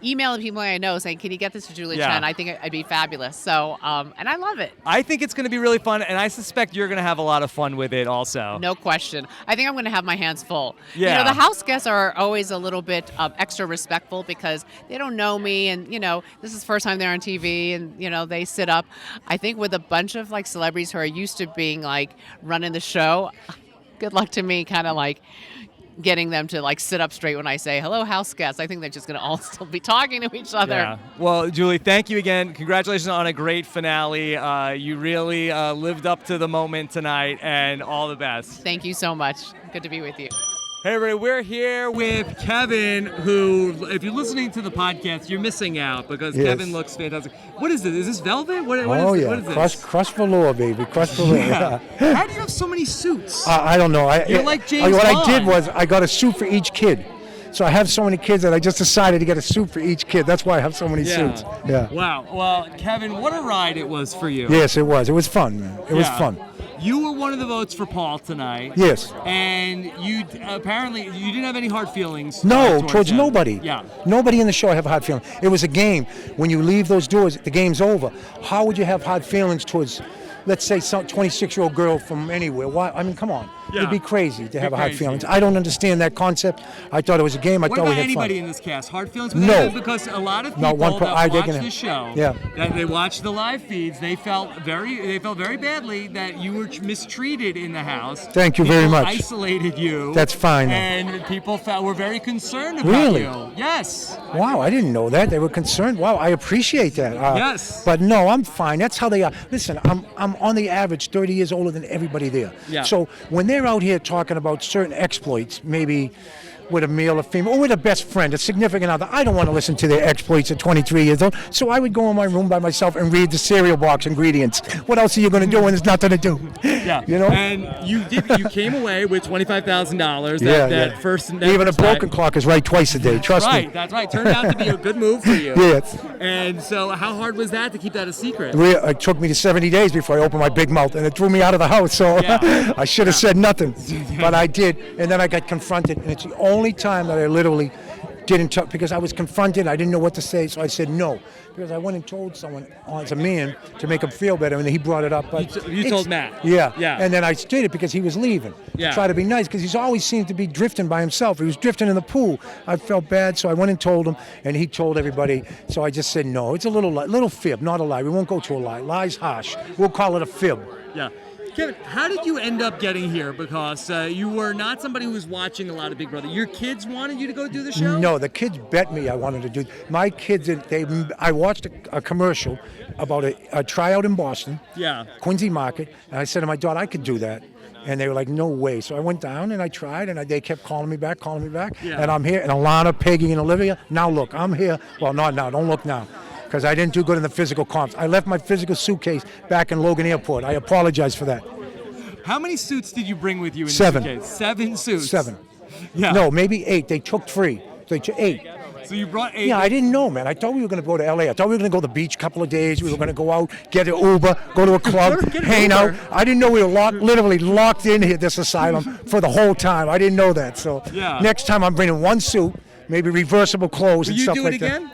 emailing people I know saying, can you get this to Julie Chen? I think it'd be fabulous. So, and I love it. I think it's going to be really fun, and I suspect you're going to have a lot of fun with it also. No question. I think I'm going to have my hands full. Yeah. The house guests are always a little bit extra respectful because they don't know me, and, this is the first time they're on TV, and, they sit up. I think with a bunch of, celebrities who are used to being, running the show, good luck to me kind of getting them to sit up straight when I say, hello, house guests. I think they're just going to all still be talking to each other. Yeah. Well, Julie, thank you again. Congratulations on a great finale. You really lived up to the moment tonight, and all the best. Thank you so much. Good to be with you. Hey, everybody, we're here with Kevin, who, if you're listening to the podcast, you're missing out because Kevin looks fantastic. What is this? Is this velvet? What is this? Crushed velour, baby. Crushed velour. Yeah. How do you have so many suits? I don't know. You're like James What Bond. I did was I got a suit for each kid. So I have so many kids that I just decided to get a suit for each kid. That's why I have so many suits. Yeah. Wow. Well, Kevin, what a ride it was for you. Yes, it was. It was fun, man. It was fun. You were one of the votes for Paul tonight. Yes. And you apparently you didn't have any hard feelings. No, towards him. nobody. Yeah. Nobody in the show have hard feelings. It was a game. When you leave those doors, the game's over. How would you have hard feelings towards, let's say, some 26-year-old girl from anywhere? Why? I mean, come on. Yeah. It'd be crazy to have hard feelings. I don't understand that concept. I thought it was a game. I thought we had fun. What about anybody in this cast? Hard feelings? No. Because a lot of people Not one that watch the the show, that they watch the live feeds, they felt very badly that you were mistreated in the house. Thank you very much. Isolated you. That's fine. And people were very concerned about you. Yes. Wow, I didn't know that. They were concerned. Wow, I appreciate that. Yes. But no, I'm fine. That's how they are. Listen, I'm on the average 30 years older than everybody there. Yeah. So when they're out here talking about certain exploits, maybe with a male or female, or with a best friend, a significant other, I don't want to listen to their exploits at 23 years old. So I would go in my room by myself and read the cereal box ingredients. What else are you going to do when there's nothing to do? Yeah. And you came away with $25,000 that first and even a broken clock is right twice a day. Trust me. That's right. Turned out to be a good move for you. Yes. And so how hard was that to keep that a secret? It took me to 70 days before I opened my big mouth, and it threw me out of the house. So I should have said nothing, but I did. And then I got confronted, and it's the only time that I literally didn't talk, because I was confronted. I didn't know what to say, so I said no. Because I went and told someone as a man to make him feel better, and he brought it up. But you told Matt. Yeah. And then I did it because he was leaving. Yeah. Try to be nice, because he's always seemed to be drifting by himself. He was drifting in the pool. I felt bad, so I went and told him, and he told everybody. So I just said no. It's a little fib, not a lie. We won't go to a lie. Lie's harsh. We'll call it a fib. Yeah. Kevin, how did you end up getting here? Because you were not somebody who was watching a lot of Big Brother. Your kids wanted you to go do the show? No, the kids bet me I wanted to do. My kids, I watched a commercial about a tryout in Boston, Quincy Market, and I said to my daughter, I could do that. And they were like, no way. So I went down and I tried, and they kept calling me back. And I'm here. And Alana, Peggy, and Olivia, now look, I'm here. Well, not now. Don't look now. Because I didn't do good in the physical comps. I left my physical suitcase back in Logan Airport. I apologize for that. How many suits did you bring with you in 7. the suitcase? 7 suits. 7. Yeah. No, maybe 8. They took 3. They took 8. So you brought 8. Yeah, I didn't know, man. I thought we were going to go to L.A. I thought we were going to go to the beach a couple of days. We were going to go out, get an Uber, go to a club, hang out. I didn't know we were literally locked in here, this asylum, for the whole time. I didn't know that. So next time I'm bringing one suit, maybe reversible clothes and stuff like that. Will you do it again?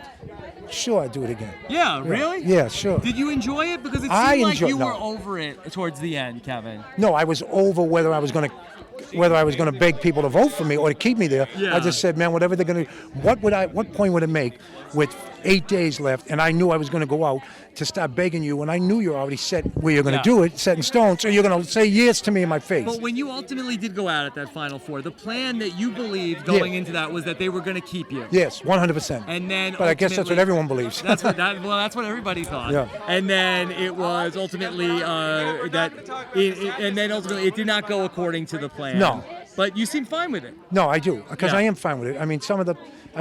Sure, I'd do it again. Yeah, really? Yeah, sure. Did you enjoy it? Because it seemed like you were over it towards the end, Kevin. No, I was over whether I was going to beg people to vote for me or to keep me there. Yeah. I just said, man, whatever they're going to, what point would it make with 8 days left, and I knew I was going to go out to start begging you, and I knew you were already set where you're going to do it, set in stone, so you're going to say yes to me in my face. But when you ultimately did go out at that Final Four, the plan that you believed going into that was that they were going to keep you. Yes, 100%. And then, but I guess that's what everyone believes. That's what everybody thought. Yeah. And then it was ultimately ultimately it did not go according to the plan. No. But you seem fine with it. No, I do, because I am fine with it. I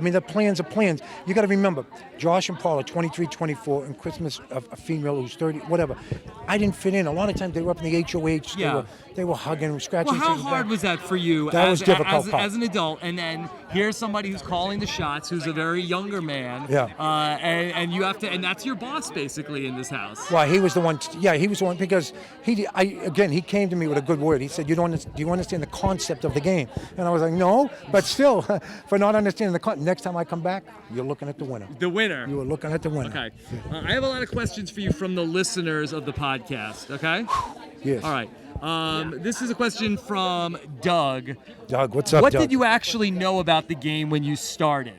mean, the plans are plans. You got to remember, Josh and Paul are 23, 24, and Christmas, a female who's 30, whatever. I didn't fit in. A lot of times they were up in the HOH. Yeah. They were hugging, scratching. Well, how hard was that for you That was difficult, as an adult? And then here's somebody who's calling the shots, who's a very younger man. Yeah. And you have to, and that's your boss basically in this house. Well, he was the one. He was the one because he came to me with a good word. He said, do you understand the concept of the game? And I was like, no, but still, for not understanding the concept, next time I come back, you're looking at the winner. The winner. You were looking at the winner. Okay. I have a lot of questions for you from the listeners of the podcast. Okay. Yes. All right. This is a question from Doug. Doug, what's up, What Doug? did you actually know about the game when you started?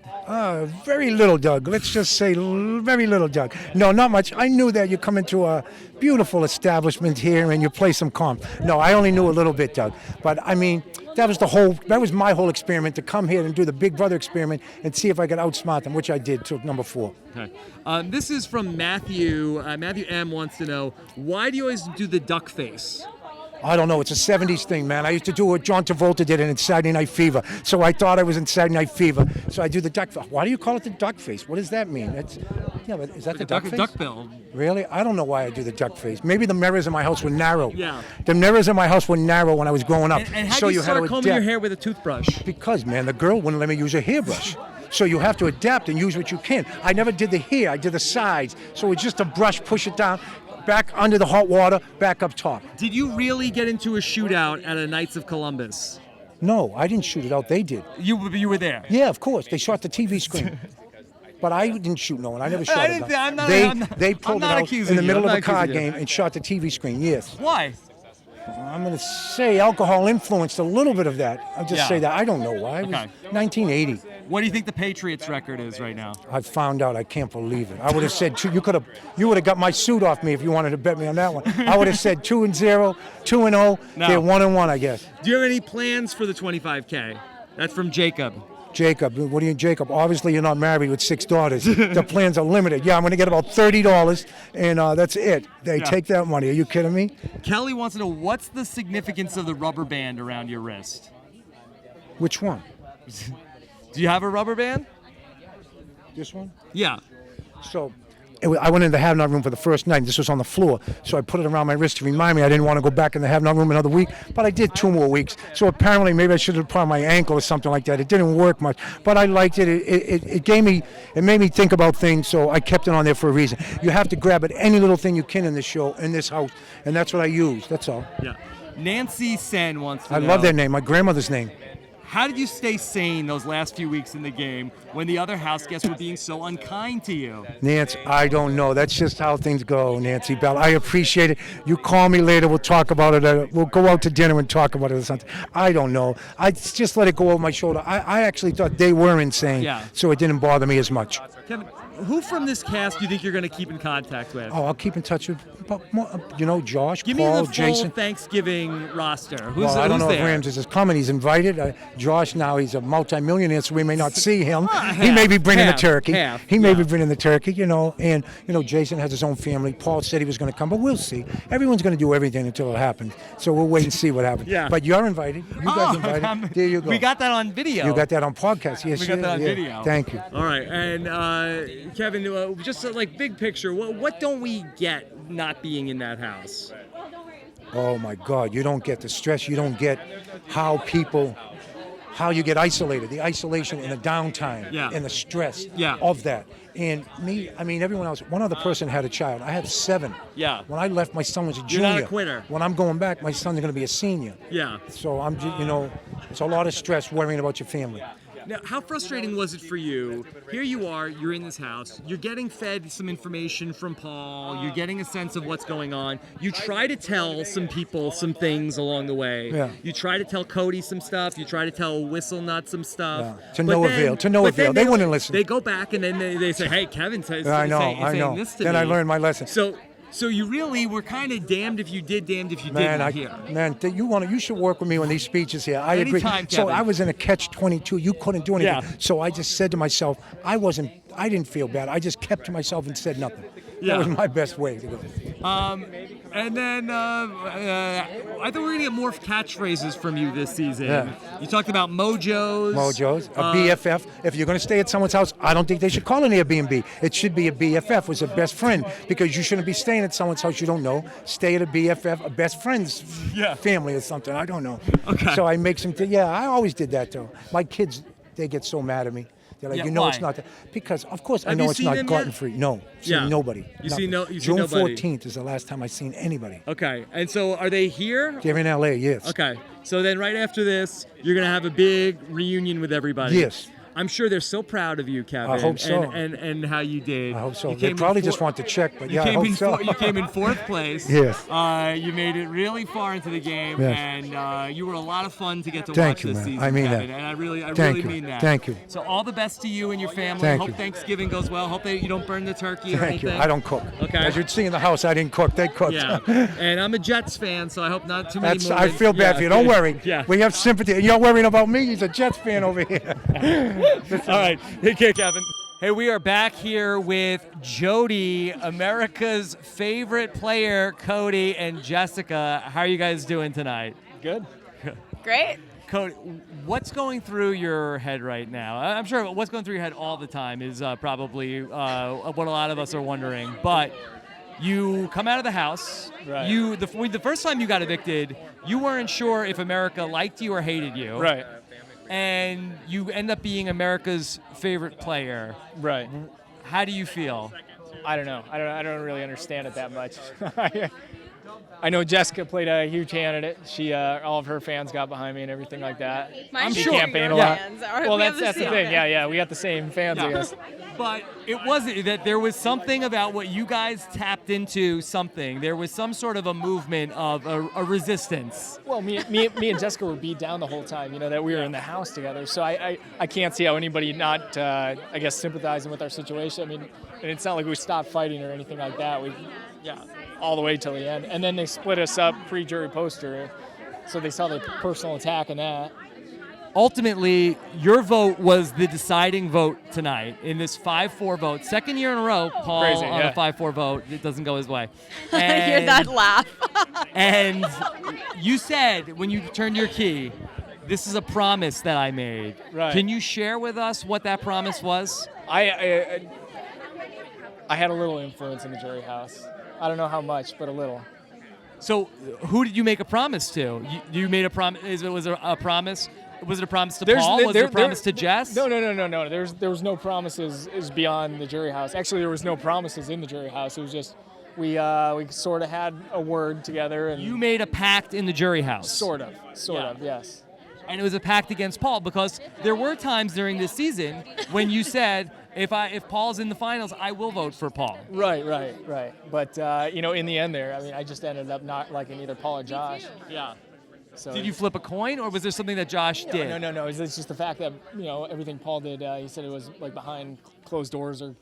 Very little, Doug. Let's just say very little, Doug. No, not much. I knew that you come into a beautiful establishment here and you play some comp. No, I only knew a little bit, Doug. But I mean, that was my whole experiment, to come here and do the Big Brother experiment and see if I could outsmart them, which I did, took number 4. Okay. This is from Matthew. Matthew M wants to know, why do you always do the duck face? I don't know. It's a 70s thing, man. I used to do what John Travolta did in Saturday Night Fever. So I thought I was in Saturday Night Fever. So I do the duck face. Why do you call it the duck face? What does that mean? But is that the duck face? Duck bill. Really? I don't know why I do the duck face. Maybe the mirrors in my house were narrow. Yeah. The mirrors in my house were narrow when I was growing up. And how so do you start had to combing your hair with a toothbrush? Because, man, the girl wouldn't let me use a hairbrush. So you have to adapt and use what you can. I never did the hair. I did the sides. So it's just a brush, push it down, back under the hot water, back up top. Did you really get into a shootout at a Knights of Columbus? No, I didn't shoot it out. They did. You were there? Yeah, of course. They shot the TV screen. But I didn't shoot no one. I never shot it. They pulled it out in the middle of a card game and shot the TV screen, yes. Why? I'm going to say alcohol influenced a little bit of that. I'll just say that. I don't know why. It was 1980. What do you think the Patriots' record is right now? I found out. I can't believe it. I would have said you would have got my suit off me if you wanted to bet me on that one. I would have said 2-0, 2-0. No. They're 1-1, I guess. Do you have any plans for the 25K? That's from Jacob. Jacob, what do you, Jacob? Obviously, you're not married with 6 daughters. The plans are limited. Yeah, I'm going to get about $30, and that's it. They take that money. Are you kidding me? Kelly wants to know, what's the significance of the rubber band around your wrist? Which one? Do you have a rubber band? This one? Yeah. So I went in the have-not room for the first night. This was on the floor. So I put it around my wrist to remind me I didn't want to go back in the have-not room another week. But I did 2 more weeks. So apparently maybe I should have put it on my ankle or something like that. It didn't work much. But I liked it. It made me think about things. So I kept it on there for a reason. You have to grab at any little thing you can in this show, in this house. And that's what I use. That's all. Yeah. Nancy Sen wants to know. I love that name. My grandmother's name. How did you stay sane those last few weeks in the game when the other house guests were being so unkind to you? Nancy, I don't know. That's just how things go, Nancy Bell. I appreciate it. You call me later. We'll talk about it. We'll go out to dinner and talk about it or something. I don't know. I just let it go over my shoulder. I actually thought they were insane, so it didn't bother me as much. Kevin, who from this cast do you think you're going to keep in contact with? Oh, I'll keep in touch with, Josh, Give Paul, me the full Jason. Thanksgiving roster. I don't know there? if Ramses is coming. He's invited. Josh now, he's a multimillionaire, so we may not see him. Half, he may be bringing the turkey. Half, he may be bringing the turkey, and Jason has his own family. Paul said he was going to come, but we'll see. Everyone's going to do everything until it happens, so we'll wait and see what happens. But you're invited. You guys invited. There you go. We got that on video. You got that on podcast. Yes, we got that on video. Thank you. All right, and Kevin, just like big picture, what don't we get not being in that house? Oh my God, you don't get the stress. You don't get how people how you get isolated, the isolation and the downtime and the stress of that. And me, I mean, everyone else, one other person had a child. I had 7. Yeah. When I left, my son was a junior. You're not a quitter. When I'm going back, my son's going to be a senior. Yeah. So I'm, it's a lot of stress worrying about your family. Now, how frustrating was it for you? Here you are, you're in this house, you're getting fed some information from Paul, you're getting a sense of what's going on. You try to tell some people some things along the way. Yeah. You try to tell Cody some stuff, you try to tell Whistlenut some stuff. Yeah. To no avail. They wouldn't listen. They go back and then they say, hey, Kevin says I know. saying this to then me. I learned my lesson. So you really were kind of damned if you did, damned if you didn't here. You should work with me on these speeches here. I agree. Anytime, So Kevin. I was in a catch-22. You couldn't do anything. Yeah. So I just said to myself, I didn't feel bad. I just kept to myself and said nothing. Yeah. That was my best way to go. And then I thought we were going to get more catchphrases from you this season. Yeah. You talked about mojos. A BFF. If you're going to stay at someone's house, I don't think they should call it an Airbnb. It should be a BFF, was a best friend, because you shouldn't be staying at someone's house you don't know. Stay at a BFF, a best friend's family or something. I don't know. Okay. So I make some. I always did that though. My kids, they get so mad at me. They're like, why? It's not that. Because, of course, I Have know you it's seen not them gluten-free. No. Yeah. Nobody. You see June nobody. 14th is the last time I've seen anybody. Okay. And so are they here? They're in L.A., yes. Okay. So then right after this, you're going to have a big reunion with everybody. Yes. I'm sure they're so proud of you, Kevin. I hope so. And how you did. I hope so. You They came probably in just want to check, but you I came hope in so. You came in 4th place. Yes. You made it really far into the game, Yes. and you were a lot of fun to get to Thank watch you, this man. season, I mean Kevin. that. And I really Thank you. mean that. Thank you. So all the best to you and your family. Thank Hope you. Thanksgiving goes well. Hope that you don't burn the turkey or Thank you. anything. I don't cook. Okay. As you'd see in the house, I didn't cook. They cooked. Yeah. And I'm a Jets fan, so I hope not too many more. I feel bad for you. Don't worry. Yeah. We have sympathy. You're worrying about me. He's a Jets fan over here. All right. Hey, Kevin. Hey, we are back here with Jody, America's favorite player, Cody, and Jessica. How are you guys doing tonight? Good. Great. Cody, what's going through your head right now? I'm sure what's going through your head all the time is probably what a lot of us are wondering. But you come out of the house. Right. The first time you got evicted, you weren't sure if America liked you or hated you. Right. And you end up being America's favorite player. Right. How do you feel? I don't know. I don't really understand it that much. I know Jessica played a huge hand in it. She, all of her fans got behind me and everything like that. I'm she sure campaigned a your lot. fans are- Well, we have that's the same thing. fans. Yeah, we got the same fans, I guess. But it wasn't that there was something about what you guys tapped into. Something there was some sort of a movement of a resistance. Well, me and Jessica were beat down the whole time. That we were in the house together. So I can't see how anybody not, I guess, sympathizing with our situation. I mean, and it's not like we stopped fighting or anything like that. All the way till the end. And then they split us up pre-jury poster. So they saw the personal attack in that. Ultimately, your vote was the deciding vote tonight in this 5-4 vote. Second year in a row, Paul Crazy, on yeah. a 5-4 vote. It doesn't go his way. Hear And, that laugh. and you said when you turned your key, this is a promise that I made. Right. Can you share with us what that promise was? I had a little influence in the jury house. I don't know how much, but a little. So, who did you make a promise to? You made a promise. Was it a promise? Was it a promise to Paul? Was it a promise to Jess? No. There was no promises beyond the jury house. Actually, there was no promises in the jury house. It was just we sort of had a word together. And You made a pact in the jury house. Sort of, yes. And it was a pact against Paul because there were times during this season when you said, if Paul's in the finals, I will vote for Paul. Right. But in the end, I just ended up not liking either Paul or Josh. Yeah. So Did you flip a coin, or was there something that Josh did? No. It's just the fact that everything Paul did. He said it was like behind closed doors or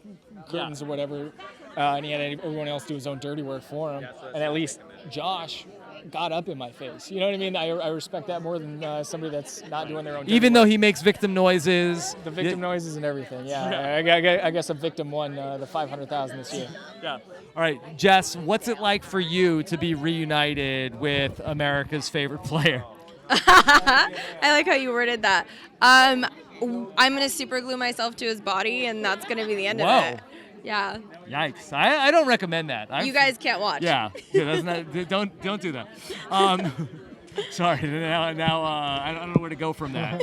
curtains or whatever, and he had everyone else do his own dirty work for him. And at least Josh got up in my face. You know what I mean? I respect that more than somebody that's not doing their own. Even though he makes victim noises. The victim noises and everything. Yeah. I guess a victim won the $500,000 this year. Yeah. All right, Jess, what's it like for you to be reunited with America's favorite player? I like how you worded that. I'm going to super glue myself to his body, and that's going to be the end of it. Yeah. Yikes. I don't recommend that. You guys can't watch. Yeah. That's not, don't do that. Sorry, now I don't know where to go from that,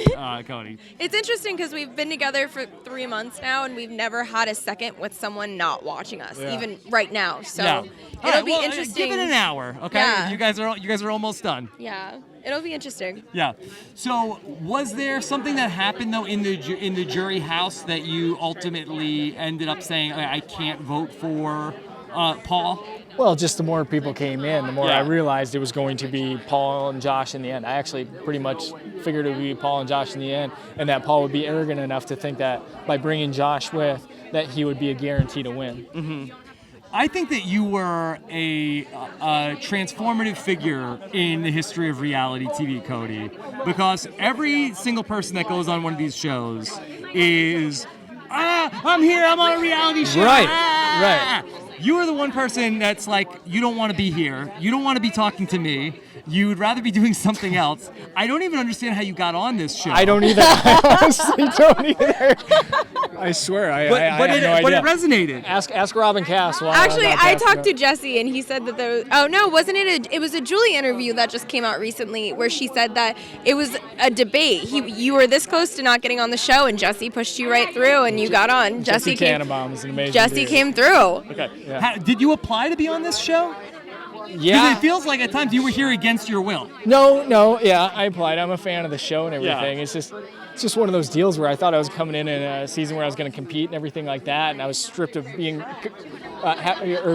Cody. It's interesting because we've been together for 3 months now, and we've never had a second with someone not watching us, even right now. So it'll be interesting. Give it an hour, okay? Yeah. You guys are almost done. Yeah, it'll be interesting. Yeah. So, was there something that happened though in the jury house that you ultimately ended up saying I can't vote for Paul? Well, just the more people came in, the more I realized it was going to be Paul and Josh in the end. I actually pretty much figured it would be Paul and Josh in the end, and that Paul would be arrogant enough to think that by bringing Josh with, that he would be a guarantee to win. Mm-hmm. I think that you were a transformative figure in the history of reality TV, Cody, because every single person that goes on one of these shows is, I'm here, I'm on a reality show. Right. You are the one person that's like, you don't want to be here. You don't want to be talking to me. You would rather be doing something else. I don't even understand how you got on this show. I don't either. I honestly don't either. I swear, I have no idea. But it resonated. Ask Robin Cass. Actually, I talked to Jesse, and he said that there was, it was a Julie interview that just came out recently where she said that it was a debate. You were this close to not getting on the show, and Jesse pushed you right through, and you got on. Jesse Tannenbaum is an amazing Jesse dude. came through. Okay. Yeah. Did you apply to be on this show? Yeah. Because it feels like at times you were here against your will. No, yeah, I applied. I'm a fan of the show and everything. Yeah. It's just one of those deals where I thought I was coming in a season where I was going to compete and everything like that, and I was stripped of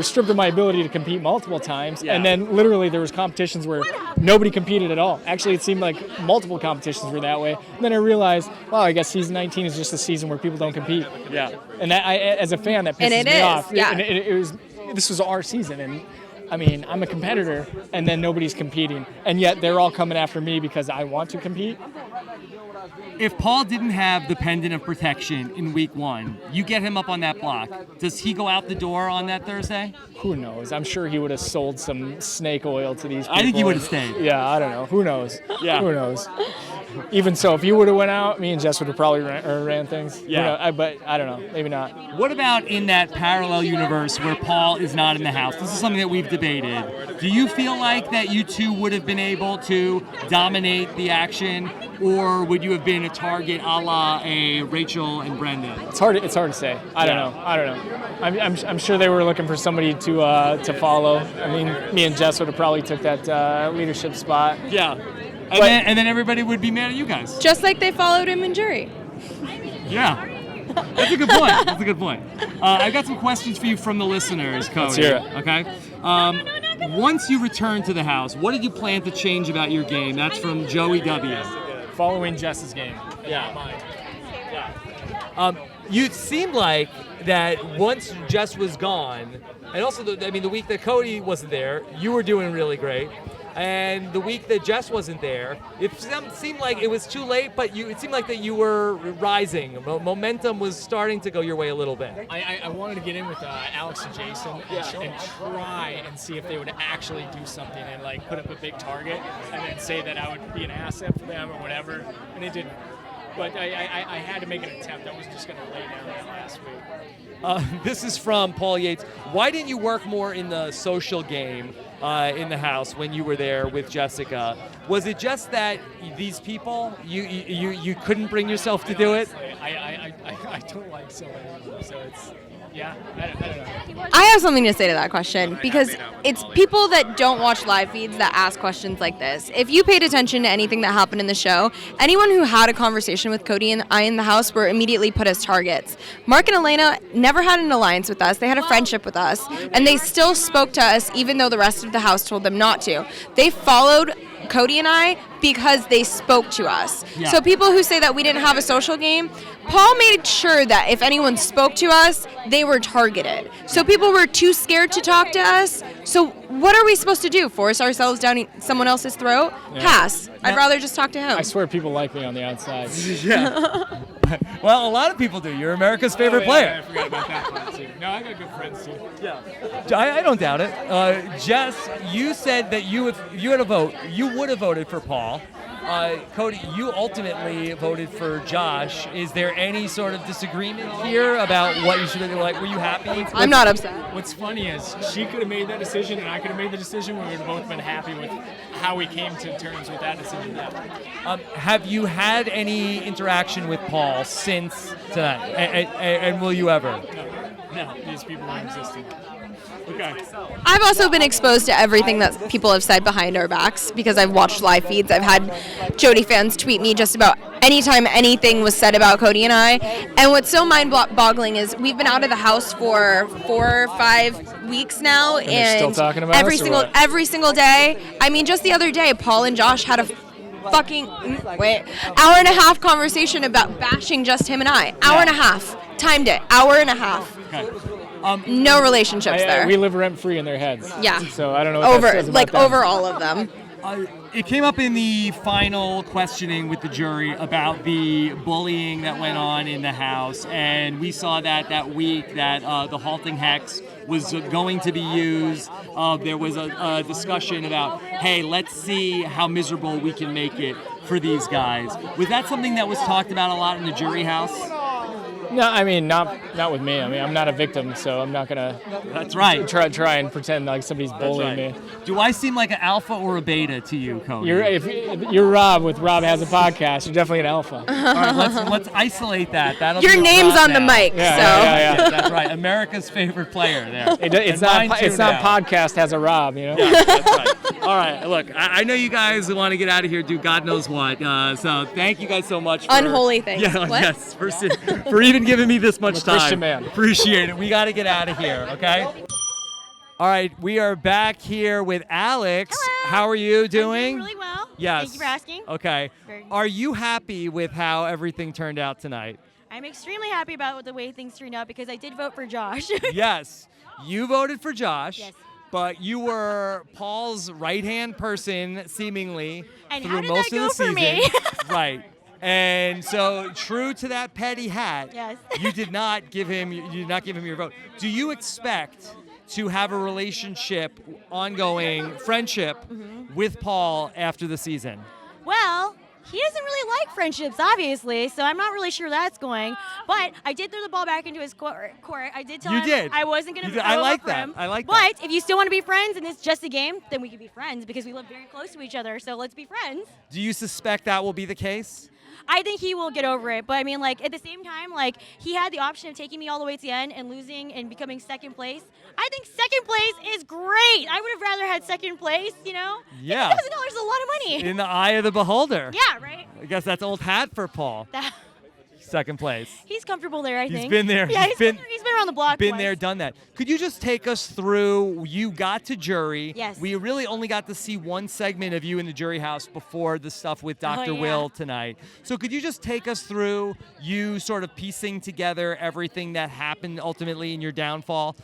stripped of my ability to compete multiple times. Yeah. And then literally there was competitions where nobody competed at all. Actually, it seemed like multiple competitions were that way. And then I realized, wow, I guess season 19 is just a season where people don't compete. Yeah. And that, as a fan, that pisses me off. Yeah. And this was our season, and I mean, I'm a competitor, and then nobody's competing, and yet they're all coming after me because I want to compete. If Paul didn't have the pendant of protection in week 1, you get him up on that block. Does he go out the door on that Thursday? Who knows? I'm sure he would have sold some snake oil to these people. I think he would have stayed. Yeah, I don't know. Who knows? Yeah. Who knows? Even so, if you would have went out, me and Jess would have probably ran things. Yeah. But I don't know. Maybe not. What about in that parallel universe where Paul is not in the house? This is something that we've debated. Do you feel like that you two would have been able to dominate the action, or would you have been a target a la a Rachel and Brendan? It's hard to say. I don't know. I'm sure they were looking for somebody to follow. I mean, me and Jess would have probably took that leadership spot. Yeah. And then everybody would be mad at you guys. Just like they followed him in jury. Yeah. That's a good point. I've got some questions for you from the listeners, Cody. Let's hear it. Okay. Once you return to the house, what did you plan to change about your game? That's from Joey W. Following Jess's game. Yeah. Mine. Yeah. You seemed like that once Jess was gone, and also the week that Cody wasn't there, you were doing really great. And the week that Jess wasn't there, it seemed like it was too late, but it seemed like that you were rising. Momentum was starting to go your way a little bit. I wanted to get in with Alex and Jason and try and see if they would actually do something and like put up a big target and then say that I would be an asset for them or whatever, and it didn't. But I had to make an attempt. I wasn't just going to lay down that last week. This is from Paul Yates. Why didn't you work more in the social game in the house when you were there with Jessica? Was it just that these people, you couldn't bring yourself to do it? I don't like so many of them, so it's, yeah, I don't know. I have something to say to that question because it's people that don't watch live feeds that ask questions like this. If you paid attention to anything that happened in the show, anyone who had a conversation with Cody and I in the house were immediately put as targets. Mark and Elena never had an alliance with us. They had a friendship with us, and they still spoke to us even though the rest of the house told them not to. They followed Cody and I because they spoke to us. Yeah. So people who say that we didn't have a social game, Paul made sure that if anyone spoke to us, they were targeted. So people were too scared to talk to us. So what are we supposed to do? Force ourselves down someone else's throat? Yeah. Pass. I'd rather just talk to him. I swear people like me on the outside. Yeah. Well, a lot of people do. You're America's favorite player. I forgot about that part too. No, I got good friends too. Yeah. I don't doubt it. Jess, you said that if you had a vote, you would have voted for Paul. Cody, you ultimately voted for Josh. Is there any sort of disagreement here about what you should have done? Like, were you happy? I'm not upset. What's funny is she could have made that decision and I could have made the decision. We would have both been happy with how we came to terms with that decision yet. Have you had any interaction with Paul since tonight? And will you ever? No, these people aren't existing. Okay. I've also been exposed to everything that people have said behind our backs because I've watched live feeds. I've had Jody fans tweet me just about anytime anything was said about Cody and I. And what's so mind-boggling is we've been out of the house for 4 or 5 weeks now, and still talking about every us, or single what? every single day. I mean, just the other day, Paul and Josh had a hour and a half conversation about bashing just him and I. Hour and a half. Timed it. Hour and a half. Okay. No relationships there. We live rent-free in their heads. Yeah. So I don't know what that says about them. over all of them. It came up in the final questioning with the jury about the bullying that went on in the house, and we saw that week that the halting hex was going to be used. There was a discussion about, hey, let's see how miserable we can make it for these guys. Was that something that was talked about a lot in the jury house? No, I mean, not with me. I mean, I'm not a victim, so I'm not gonna. That's right. Try and pretend like somebody's bullying me. Do I seem like an alpha or a beta to you, Cody? If you're Rob with Rob Has a Podcast, you're definitely an alpha. All right, let's isolate that. That'll Your be name's Rob on the now. mic, Yeah. That's right. America's favorite player there. It's not Podcast Has a Rob, you know. Yeah, that's right. All right, look, I know you guys want to get out of here, do God knows what. So thank you guys so much. For, Unholy things. Yeah, What? yes, for even giving me this much time. Christian man. Appreciate it. We got to get out of here, okay? All right, we are back here with Alex. Hello. How are you doing? I'm doing really well. Yes. Thank you for asking. Okay. Very good. Are you happy with how everything turned out tonight? I'm extremely happy about the way things turned out because I did vote for Josh. Yes. You voted for Josh. Yes. But you were Paul's right-hand person, seemingly, And through how did most that of go the for season. me? Right. And so, true to that petty hat, Yes. you did not give him your vote. Do you expect to have a relationship, ongoing friendship with Paul after the season? Well, he doesn't really like friendships, obviously, so I'm not really sure that's going. But I did throw the ball back into his court. I did tell You him did. I wasn't going to I vote like for that. him. I like but that. if you still want to be friends and it's just a game, then we can be friends because we live very close to each other, so let's be friends. Do you suspect that will be the case? I think he will get over it, but I mean, like, at the same time, like, he had the option of taking me all the way to the end and losing and becoming second place. I think second place is great. I would have rather had second place, you know? Yeah. $50,000 is a lot of money. In the eye of the beholder. Yeah, right? I guess that's old hat for Paul. Second place. He's comfortable there, I think. He's been there. Yeah, he's been around the block Been twice. there, done that. Could you just take us through, you got to jury. Yes. We really only got to see one segment of you in the jury house before the stuff with Dr. yeah. Will tonight. So could you just take us through you sort of piecing together everything that happened ultimately in your downfall?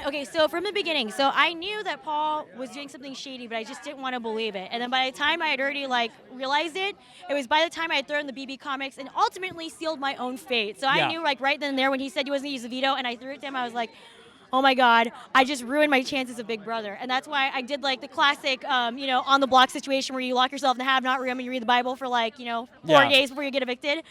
Okay, so from the beginning, so I knew that Paul was doing something shady, but I just didn't want to believe it. And then by the time I had already realized it, it was by the time I had thrown the BB comics and ultimately sealed my own fate. So I knew right then and there when he said he wasn't going to use the veto and I threw it to him, I was like, oh my God, I just ruined my chances of Big Brother. And that's why I did the classic, on the block situation where you lock yourself in the have-not room and you read the Bible for 4 days before you get evicted.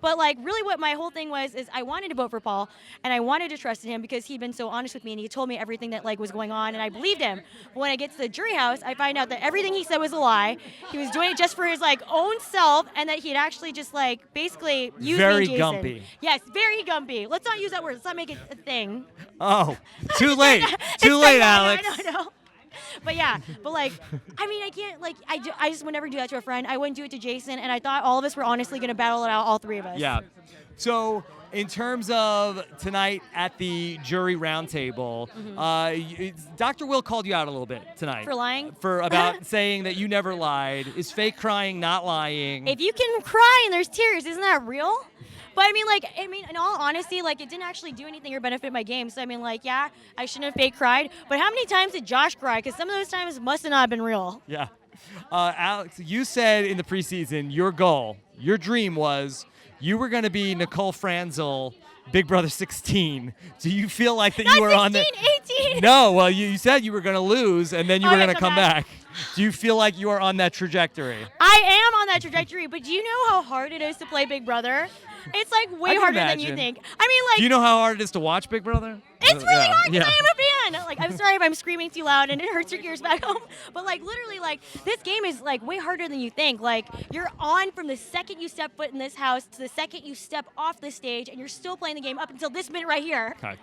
But really what my whole thing was is I wanted to vote for Paul and I wanted to trust in him because he'd been so honest with me and he told me everything that was going on and I believed him. But when I get to the jury house, I find out that everything he said was a lie. He was doing it just for his own self and that he had actually just basically used Very me and Jason. gumpy. Yes, very gumpy. Let's not use that word. Let's not make it a thing. Oh, too late. Too late, Alex. I know. But yeah, I can't, I just would never do that to a friend. I wouldn't do it to Jason, and I thought all of us were honestly going to battle it out, all three of us. Yeah. So in terms of tonight at the jury roundtable, Dr. Will called you out a little bit tonight. For lying? For about saying that you never lied. Is fake crying not lying? If you can cry and there's tears, isn't that real? But in all honesty, it didn't actually do anything or benefit my game. So yeah, I shouldn't have fake cried. But how many times did Josh cry? Because some of those times must have not been real. Yeah. Alex, you said in the preseason your goal, your dream was you were going to be Nicole Franzel, Big Brother 16. Do you feel like that you were 16, on the 18. No, well you said you were going to lose and then you were going to come back. Do you feel like you are on that trajectory? I am on that trajectory, but do you know how hard it is to play Big Brother? It's way harder than you think. Do you know how hard it is to watch Big Brother? It's really hard because I am a fan. Like, I'm sorry if I'm screaming too loud and it hurts your ears back home. But like, literally, like, this game is like way harder than you think. Like, you're on from the second you step foot in this house to the second you step off the stage, and you're still playing the game up until this minute right here. Okay.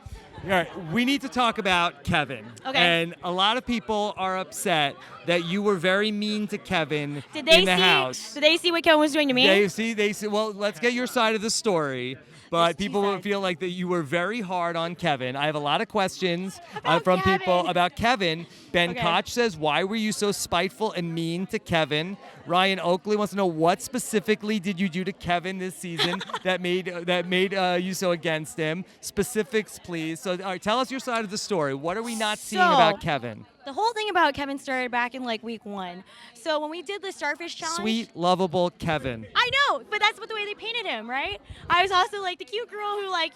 All right, we need to talk about Kevin. Okay. And a lot of people are upset that you were very mean to Kevin Did they in the house. Did they see what Kevin was doing to me? They see. Well, let's get your side of the story. But people will feel like that you were very hard on Kevin. I have a lot of questions from people about Kevin. Ben Koch says, why were you so spiteful and mean to Kevin? Ryan Oakley wants to know, what specifically did you do to Kevin this season that made you so against him? Specifics, please. So, all right, tell us your side of the story. What are we not seeing about Kevin? The whole thing about Kevin started back in like week 1. So when we did the Starfish Challenge. Sweet, lovable Kevin. I know, but that's what the way they painted him, right? I was also like the cute girl who like,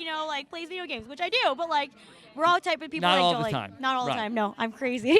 plays video games, which I do, but like we're all type of people not like all don't the like time. not all the time. No, I'm crazy.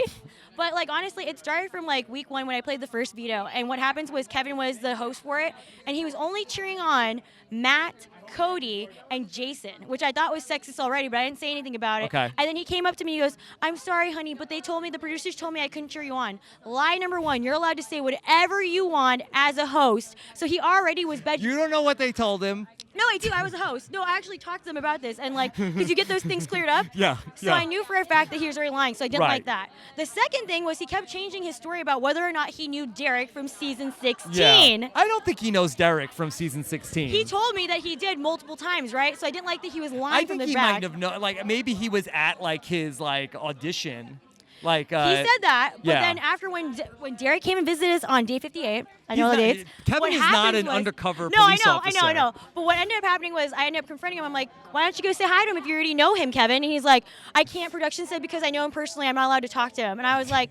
But like honestly, it started from like week 1 when I played the first veto, and what happens was Kevin was the host for it, and he was only cheering on Matt, Cody, and Jason, which I thought was sexist already, but I didn't say anything about it. Okay. And then he came up to me, he goes, I'm sorry, honey, but the producers told me I couldn't cheer you on. Lie number 1, you're allowed to say whatever you want as a host. So he already was You don't know what they told him. No, I do. I was a host. No, I actually talked to them about this, and like, did you get those things cleared up? Yeah. So I knew for a fact that he was already lying, so I didn't Right. like that. The second thing was he kept changing his story about whether or not he knew Derek from season 16. Yeah. I don't think he knows Derek from season 16. He told me that he did multiple times, right? So I didn't like that he was lying I from think the he back. might have known. Like maybe he was at like his like audition. Like he said that, but yeah. then after when Derek came and visited us on day 58, I know the dates. Kevin what is not happens an was- undercover No, police officer. I know. But what ended up happening was I ended up confronting him. I'm like, why don't you go say hi to him if you already know him, Kevin? And he's like, I can't. Production said because I know him personally, I'm not allowed to talk to him. And I was like,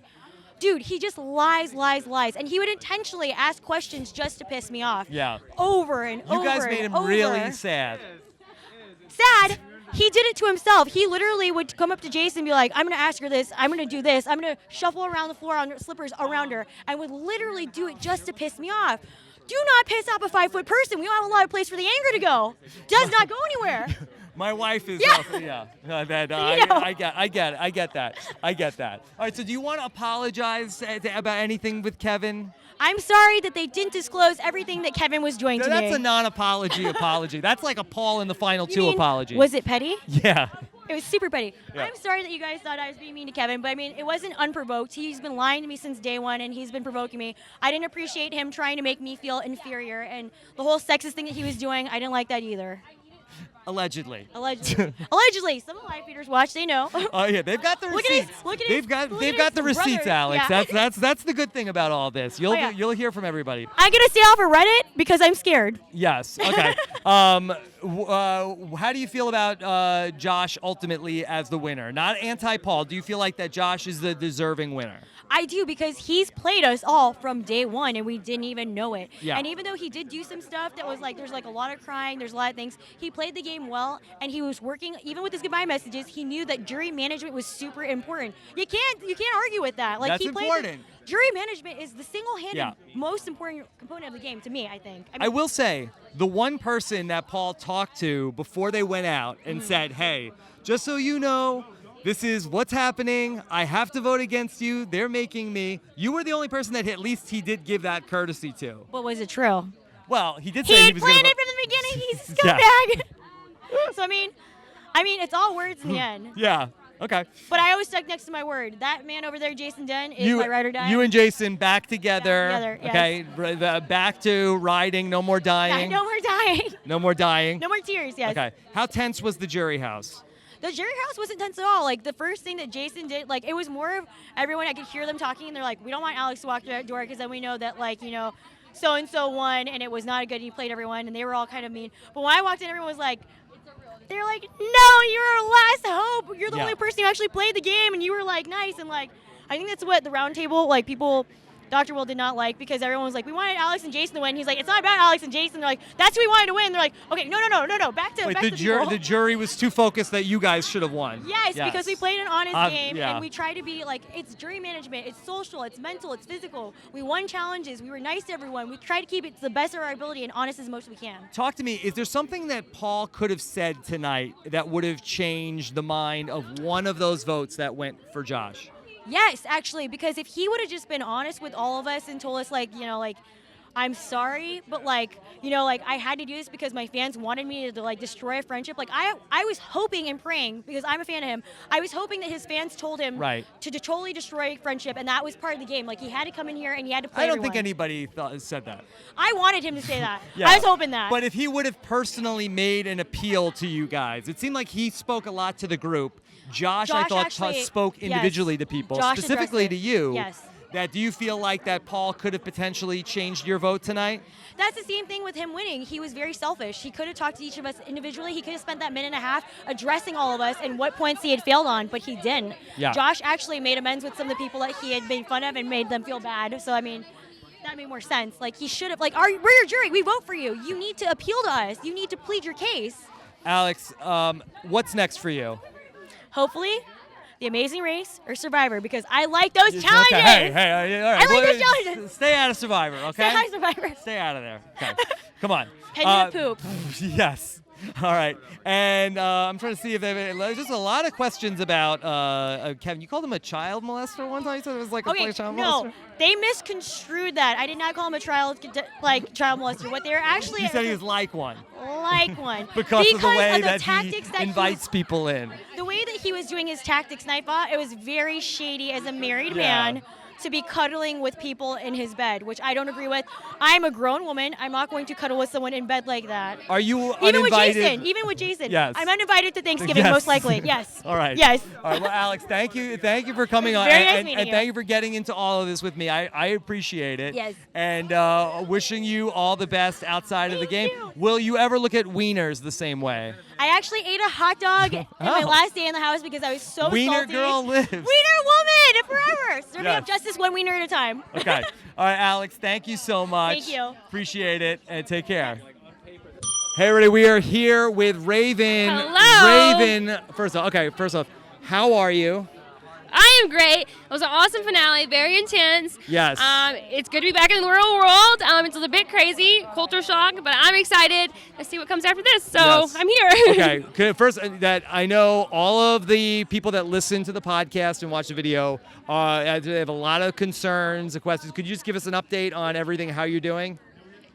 dude, he just lies. And he would intentionally ask questions just to piss me off. Yeah. Over and over. You guys made him really sad. Sad. He did it to himself. He literally would come up to Jason and be like, I'm going to ask her this. I'm going to do this. I'm going to shuffle around the floor on slippers around her. And would literally do it just to piss me off. Do not piss off a 5-foot person. We don't have a lot of place for the anger to go. Does not go anywhere. My wife is Yeah. also, yeah. I get that. All right, so do you want to apologize about anything with Kevin? I'm sorry that they didn't disclose everything that Kevin was doing No, to that's me. a non-apology apology. That's like a Paul in the final You 2 mean, apology. Was it petty? Yeah. It was super petty. Yeah. I'm sorry that you guys thought I was being mean to Kevin, but I mean, it wasn't unprovoked. He's been lying to me since day 1, and he's been provoking me. I didn't appreciate him trying to make me feel inferior, and the whole sexist thing that he was doing, I didn't like that either. Allegedly. Allegedly. Some of the live feeders watch, they know. Oh yeah, they've got the Look at his- receipts. look at They've his- got look they've at got his the receipts, brother. Alex. Yeah. That's the good thing about all this. You'll yeah. you'll hear from everybody. I'm going to stay off of Reddit because I'm scared. Yes. Okay. How do you feel about Josh ultimately as the winner? Not anti-Paul. Do you feel like that Josh is the deserving winner? I do, because he's played us all from day 1 and we didn't even know it. Yeah. And even though he did do some stuff that was like, there's like a lot of crying, there's a lot of things, he played the game well, and he was working, even with his goodbye messages, he knew that jury management was super important. You can't argue with that. Like, That's he played important. Jury management is the single-handed Yeah. most important component of the game to me, I think. I will say, the one person that Paul talked to before they went out and said, hey, just so you know, this is what's happening. I have to vote against you. They're making me. You were the only person that at least he did give that courtesy to. But was it true? Well, he did He say he had was planned going it from the beginning. He's a Yeah. scumbag. So, I mean, it's all words in the end. Yeah. Okay. But I always stuck next to my word. That man over there, Jason Dent, is my ride or die. You and Jason back together. Together, yes. Okay. Back to riding. No more dying. Yeah, no more dying. No more dying. No more tears, yes. Okay. How tense was the jury house? The jury house wasn't tense at all. Like, the first thing that Jason did, like, it was more of everyone, I could hear them talking, and they're like, we don't want Alex to walk through that door because then we know that, like, so-and-so won, and it was not good, and he played everyone, and they were all kind of mean. But when I walked in, everyone was like, they're like, no, you're our last hope. You're the only person who actually played the game, and you were, like, nice. And, like, I think that's what the round table, like, people Dr. Will did not like, because everyone was like, we wanted Alex and Jason to win. He's like, it's not about Alex and Jason. They're like, that's who we wanted to win. They're like, okay, no, back to Wait, back the to people. the jury was too focused that you guys should have won. Yes, because we played an honest game, yeah. and we tried to be like, it's jury management, it's social, it's mental, it's physical. We won challenges, we were nice to everyone. We tried to keep it to the best of our ability and honest as much as we can. Talk to me. Is there something that Paul could have said tonight that would have changed the mind of one of those votes that went for Josh? Yes, actually, because if he would have just been honest with all of us and told us, like, you know, like, I'm sorry, but like, you know, like, I had to do this because my fans wanted me to like destroy a friendship. Like, I was hoping and praying, because I'm a fan of him, I was hoping that his fans told him to totally destroy friendship, and that was part of the game. Like, he had to come in here and he had to play I don't everyone. think anybody said that. I wanted him to say that. Yeah. I was hoping that. But if he would have personally made an appeal to you guys, it seemed like he spoke a lot to the group. Josh I thought actually, spoke individually to people, Josh specifically to you. Yes. Do you feel like that Paul could have potentially changed your vote tonight? That's the same thing with him winning. He was very selfish. He could have talked to each of us individually. He could have spent that minute and a half addressing all of us and what points he had failed on, but he didn't. Yeah. Josh actually made amends with some of the people that he had made fun of and made them feel bad. So, I mean, that made more sense. Like, he should have, like, we're your jury. We vote for you. You need to appeal to us. You need to plead your case. Alex, what's next for you? Hopefully, The Amazing Race or Survivor, because I like those challenges. Okay, hey, all right. I like those challenges. Stay out of Survivor, okay? Stay out of Survivor. Stay out of there. Okay. Come on. Head to the poop. Yes. All right. And I'm trying to see if there's just a lot of questions about Kevin. You called him a child molester one time? You said it was like a child molester? No. They misconstrued that. I did not call him a child molester. What they were actually... You said he was like one. Like one. because of the way of the that tactics he that invites people in. The way that he was doing his tactics, Nightbot, it was very shady as a married man to be cuddling with people in his bed, which I don't agree with. I'm a grown woman. I'm not going to cuddle with someone in bed like that. Are you Even uninvited? Even with Jason. Yes. I'm uninvited to Thanksgiving, Yes. most likely. Yes. All right. Yes. All right. Well, Alex, thank you for coming on. Very nice and meeting you. thank you for getting into all of this with me. I appreciate it. Yes. And wishing you all the best outside of the game. you. Will you ever look at wieners the same way? I actually ate a hot dog in my last day in the house because I was so Wiener salty. girl lives. Wiener woman forever. Serving Yes. up justice one wiener at a time. Okay. All right, Alex, thank you so much. Thank you. Appreciate it, and take care. Hey, everybody, we are here with Raven. Hello. Raven, first off, how are you? I am great. It was an awesome finale, very intense. Yes. It's good to be back in the real world. It's a bit crazy, culture shock, but I'm excited to see what comes after this. So Yes. I'm here. Okay. Good. First, that I know all of the people that listen to the podcast and watch the video, they have a lot of concerns and questions. Could you just give us an update on everything, how you're doing?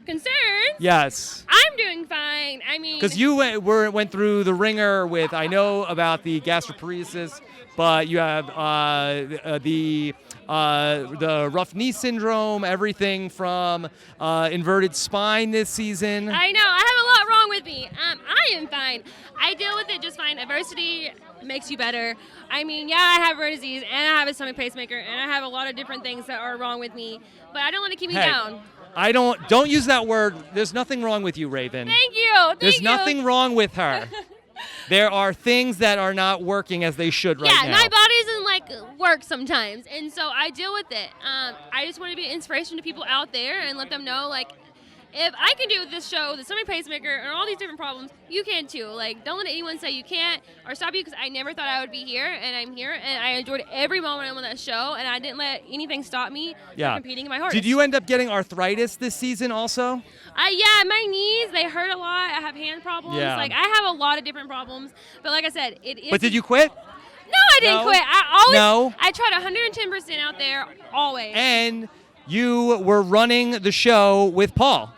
Concerns? Yes. I'm doing fine. I mean, Because you went through the ringer with, I know about the gastroparesis, but you have the rough knee syndrome, everything from inverted spine this season. I know. I have a lot wrong with me. I am fine. I deal with it just fine. Adversity makes you better. I mean, yeah, I have rare disease, and I have a stomach pacemaker, and I have a lot of different things that are wrong with me, but I don't let it keep me down. I don't use that word. There's nothing wrong with you, Raven. Thank you. There's nothing wrong with her. There are things that are not working as they should right now. Yeah, my body doesn't like work sometimes, and so I deal with it. I just want to be an inspiration to people out there and let them know, like, if I can do this show, the stomach pacemaker, and all these different problems, you can too. Like, don't let anyone say you can't or stop you, because I never thought I would be here, and I'm here, and I enjoyed every moment I'm on that show, and I didn't let anything stop me from competing in my hardest. Did you end up getting arthritis this season also? Yeah, my knees, they hurt a lot. I have hand problems. Yeah. Like, I have a lot of different problems, but like I said, it is. But did you quit? No, I didn't No? quit. I tried 110% out there, always. And you were running the show with Paul.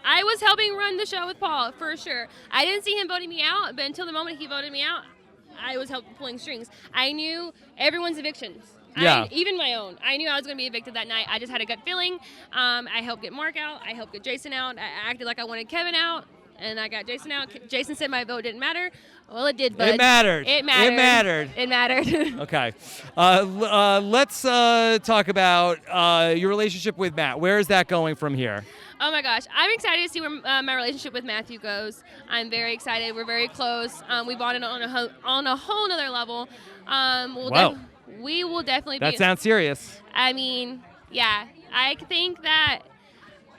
I was helping run the show with Paul, for sure. I didn't see him voting me out, but until the moment he voted me out, I was pulling strings. I knew everyone's evictions. Yeah. Even my own. I knew I was going to be evicted that night. I just had a gut feeling. I helped get Mark out. I helped get Jason out. I acted like I wanted Kevin out, and I got Jason out. Jason said my vote didn't matter. Well, it did, bud. It mattered. It mattered. It mattered. It mattered. Okay. Let's talk about your relationship with Matt. Where is that going from here? Oh my gosh, I'm excited to see where my relationship with Matthew goes. I'm very excited. We're very close. We bonded on a whole nother level. Wow. We will definitely be. That sounds serious. I mean, yeah, I think that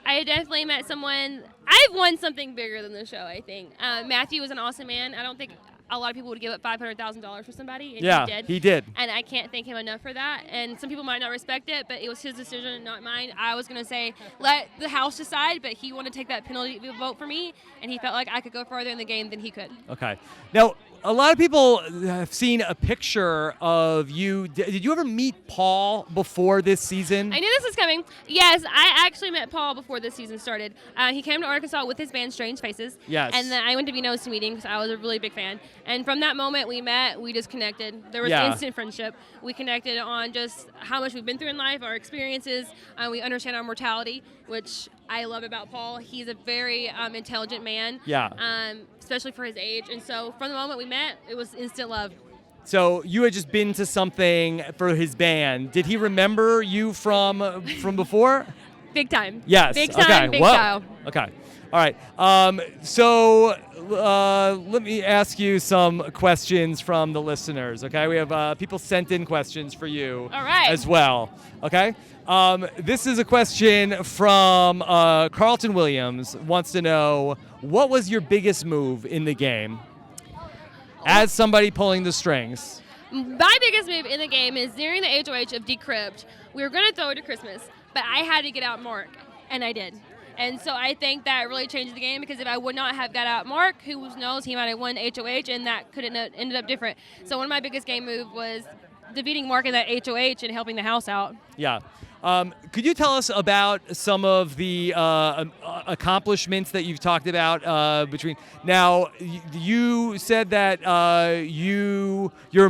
I definitely met someone. I've won something bigger than the show, I think. Matthew was an awesome man. I don't think a lot of people would give up $500,000 for somebody, and Yeah, he did. he did. And I can't thank him enough for that. And some people might not respect it, but it was his decision, not mine. I was going to say, let the House decide, but he wanted to take that penalty vote for me, and he felt like I could go farther in the game than he could. Okay. Now, a lot of people have seen a picture of you. Did you ever meet Paul before this season? I knew this was coming. Yes, I actually met Paul before this season started. He came to Arkansas with his band Strange Faces. Yes. And then I went to B19 meeting because I was a really big fan. And from that moment we met, we just connected. There was instant friendship. We connected on just how much we've been through in life, our experiences. We understand our mortality, which I love about Paul. He's a very intelligent man. Yeah. Especially for his age. And so from the moment we met, it was instant love. So you had just been to something for his band. Did he remember you from before? Big time. Yes. Big time, okay. big Well, style. Okay. All right. So let me ask you some questions from the listeners. Okay. We have people sent in questions for you. All right. As well. Okay. This is a question from Carlton Williams. Wants to know, what was your biggest move in the game? As somebody pulling the strings. My biggest move in the game is during the HOH of Decrypt. We were going to throw it to Christmas, but I had to get out Mark, and I did. And so I think that really changed the game, because if I would not have got out Mark, who knows, he might have won HOH, and that could have ended up different. So one of my biggest game moves was defeating Mark in that HOH and helping the house out. Yeah. Could you tell us about some of the accomplishments that you've talked about between now? You said that you were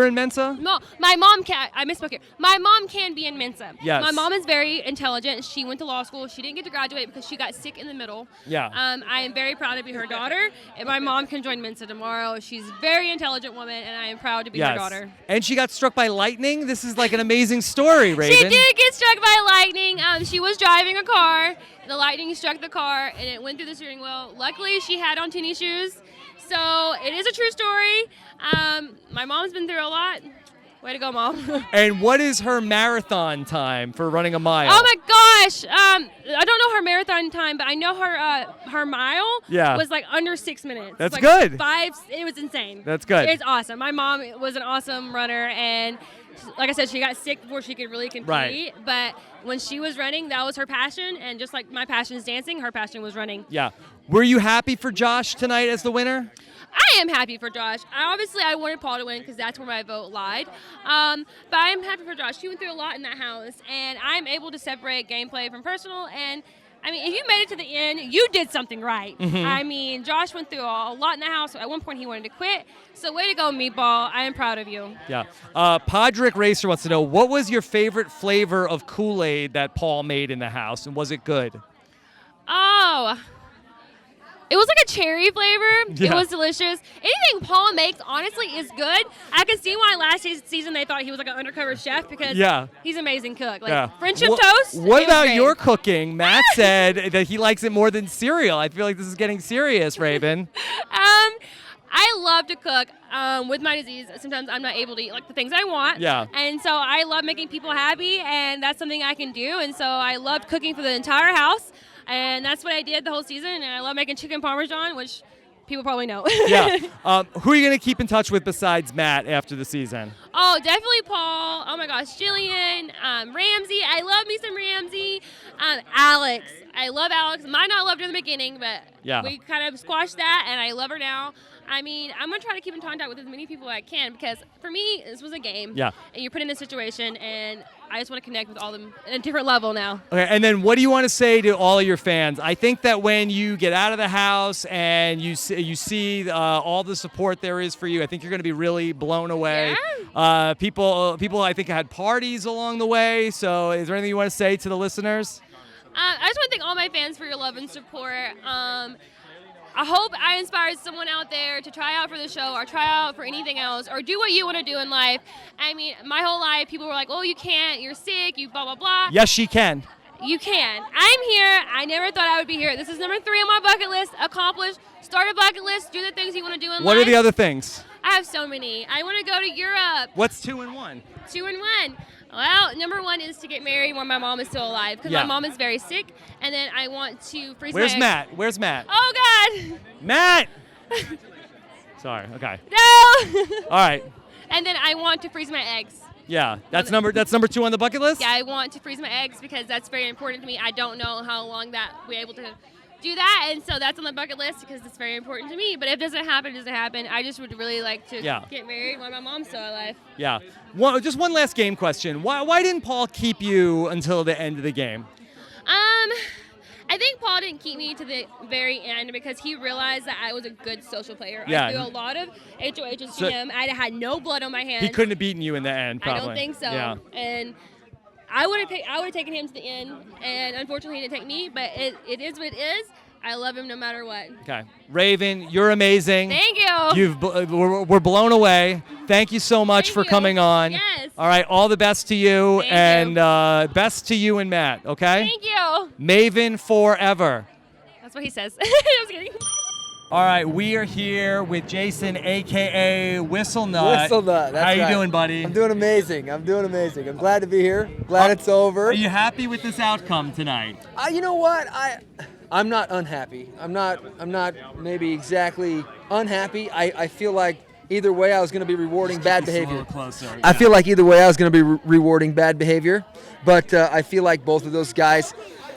in Mensa. No, my mom can. I misspoke here. My mom can be in Mensa. Yes. My mom is very intelligent. She went to law school. She didn't get to graduate because she got sick in the middle. Yeah. I am very proud to be her daughter, and my mom can join Mensa tomorrow. She's a very intelligent woman, and I am proud to be her daughter. And she got struck by lightning. This is like an amazing story, Raven. She did get struck by lightning. She was driving a car. The lightning struck the car, and it went through the steering wheel. Luckily, she had on tennis shoes. So it is a true story. My mom's been through a lot. Way to go, Mom. And what is her marathon time for running a mile? Oh, my gosh. I don't know her marathon time, but I know her mile was like under 6 minutes. That's like good. It was insane. That's good. It's awesome. My mom was an awesome runner, and like I said, she got sick before she could really compete. Right. But when she was running, that was her passion. And just like my passion is dancing, her passion was running. Yeah. Were you happy for Josh tonight as the winner? I am happy for Josh. I wanted Paul to win because that's where my vote lied. But I am happy for Josh. She went through a lot in that house, and I'm able to separate gameplay from personal. And I mean, if you made it to the end, you did something right. Mm-hmm. I mean, Josh went through a lot in the house. At one point, he wanted to quit. So way to go, Meatball. I am proud of you. Yeah. Podrick Racer wants to know, what was your favorite flavor of Kool-Aid that Paul made in the house, and was it good? Oh, it was like a cherry flavor. Yeah. It was delicious. Anything Paul makes, honestly, is good. I can see why last season they thought he was like an undercover chef, because he's an amazing cook. Like friendship toast. What about great. your cooking? Matt said that he likes it more than cereal. I feel like this is getting serious, Raven. I love to cook. With my disease, sometimes I'm not able to eat like the things I want. Yeah. And so I love making people happy, and that's something I can do. And so I loved cooking for the entire house. And that's what I did the whole season. And I love making chicken parmesan, which people probably know. Yeah. Who are you going to keep in touch with besides Matt after the season? Oh, definitely Paul. Oh, my gosh. Jillian, Ramsey. I love me some Ramsey. Alex. I love Alex. Might not loved her in the beginning, but we kind of squashed that, and I love her now. I mean, I'm going to try to keep in contact with as many people as I can, because for me, this was a game. Yeah. And you're put in a situation, and I just want to connect with all of them at a different level now. Okay, and then what do you want to say to all of your fans? I think that when you get out of the house and you see all the support there is for you, I think you're going to be really blown away. Yeah. People, I think, had parties along the way. So is there anything you want to say to the listeners? I just want to thank all my fans for your love and support. I hope I inspired someone out there to try out for the show, or try out for anything else, or do what you want to do in life. I mean, my whole life, people were like, oh, you can't, you're sick, you blah, blah, blah. Yes, she can. You can. I'm here. I never thought I would be here. This is number 3 on my bucket list. Accomplish. Start a bucket list. Do the things you want to do in life. What are the other things? I have so many. I want to go to Europe. What's 2 and 1? 2 and 1. Well, number one is to get married when my mom is still alive, because my mom is very sick, and then I want to freeze my eggs. Where's Matt? Oh, God. Matt! Sorry, okay. No! All right. And then I want to freeze my eggs. Yeah, that's number 2 on the bucket list? Yeah, I want to freeze my eggs because that's very important to me. I don't know how long that we're able to do that, and so that's on the bucket list because it's very important to me. But if it doesn't happen, it doesn't happen. I just would really like to get married when my mom's still alive. Yeah. Just one last game question. Why didn't Paul keep you until the end of the game? I think Paul didn't keep me to the very end because he realized that I was a good social player. Yeah. I threw a lot of HOHs to him. I had no blood on my hands. He couldn't have beaten you in the end, probably. I don't think so. Yeah. And I would have taken him to the end, and unfortunately he didn't take me, but it is what it is. I love him no matter what. Okay. Raven, you're amazing. Thank you. We're blown away. Thank you so much for coming on. Yes. All right. All the best to you. Thank and best to you and Matt, okay? Thank you. Maven forever. That's what he says. I was kidding. All right, we are here with Jason, a.k.a. Whistle Nut. Whistle Nut, that's How you right. doing, buddy? I'm doing amazing. I'm glad to be here. Glad it's over. Are you happy with this outcome tonight? You know what? I'm not unhappy. I'm not maybe exactly unhappy. I feel like either way I was going to be rewarding bad behavior. A little closer. I feel like either way I was going to be rewarding bad behavior, but I feel like both of those guys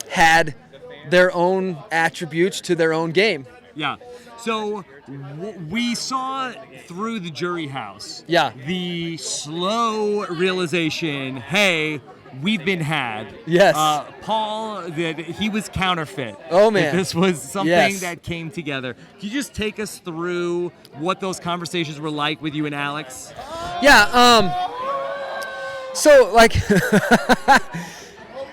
had their own attributes to their own game. Yeah. So we saw through the jury house the slow realization, hey, we've been had. Yes. Paul, that he was counterfeit. Oh, man. That this was something that came together. Can you just take us through what those conversations were like with you and Alex? Yeah. So like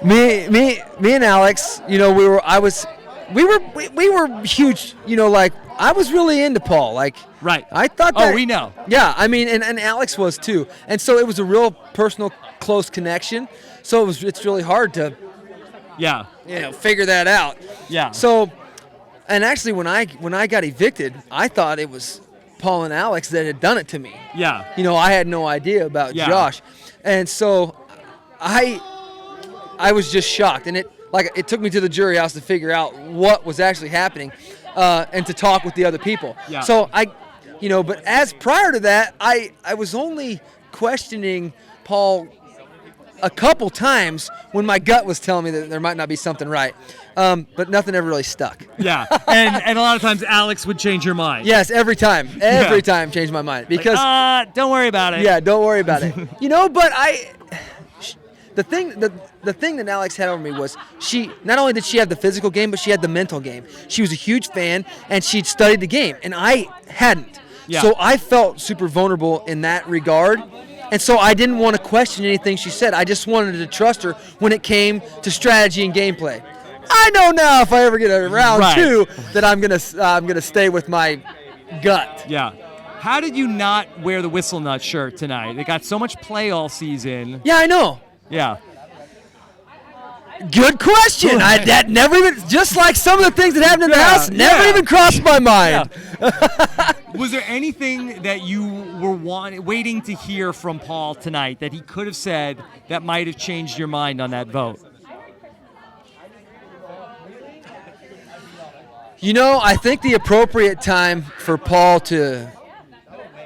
me and Alex, you know, we were huge, you know, like I was really into Paul. Like, right. I thought that. Oh, we know. Yeah, I mean, and Alex was too. And so it was a real personal, close connection. So it's really hard to, figure that out. Yeah. So, and actually, when I got evicted, I thought it was Paul and Alex that had done it to me. Yeah. You know, I had no idea about Josh, and so I was just shocked, and it took me to the jury house to figure out what was actually happening, and to talk with the other people. Yeah. So but as prior to that, I was only questioning Paul a couple times when my gut was telling me that there might not be something right, but nothing ever really stuck. Yeah, and a lot of times Alex would change your mind. Yes, every time changed my mind because don't worry about it. Yeah, don't worry about it. But the thing that Alex had over me was she not only did she have the physical game, but she had the mental game. She was a huge fan and she'd studied the game, and I hadn't. Yeah. So I felt super vulnerable in that regard. And so I didn't want to question anything she said. I just wanted to trust her when it came to strategy and gameplay. I know now if I ever get a round two that I'm gonna stay with my gut. Yeah. How did you not wear the Whistle Nut shirt tonight? It got so much play all season. Yeah, I know. Yeah. Good question. That never even, just like some of the things that happened in the house, never even crossed my mind. Yeah. Was there anything that you were waiting to hear from Paul tonight that he could have said that might have changed your mind on that vote? I think the appropriate time for Paul to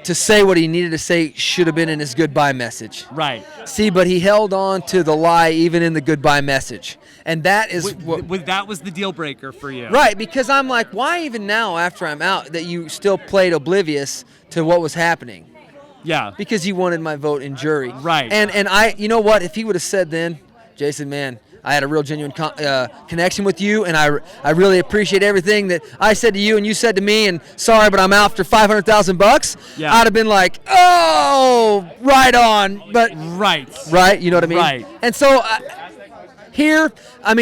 say what he needed to say should have been in his goodbye message. Right. See, but he held on to the lie even in the goodbye message. And that is that was the deal breaker for you. Right, because I'm like, why even now after I'm out that you still played oblivious to what was happening? Yeah. Because you wanted my vote in jury. Right. And I, you know what, if he would have said then, Jason, man, I had a real genuine connection with you, and I really appreciate everything that I said to you and you said to me, and sorry, but I'm out for $500,000. Yeah. I'd have been like, oh, right on. But right, you know what I mean? Right. And so here, he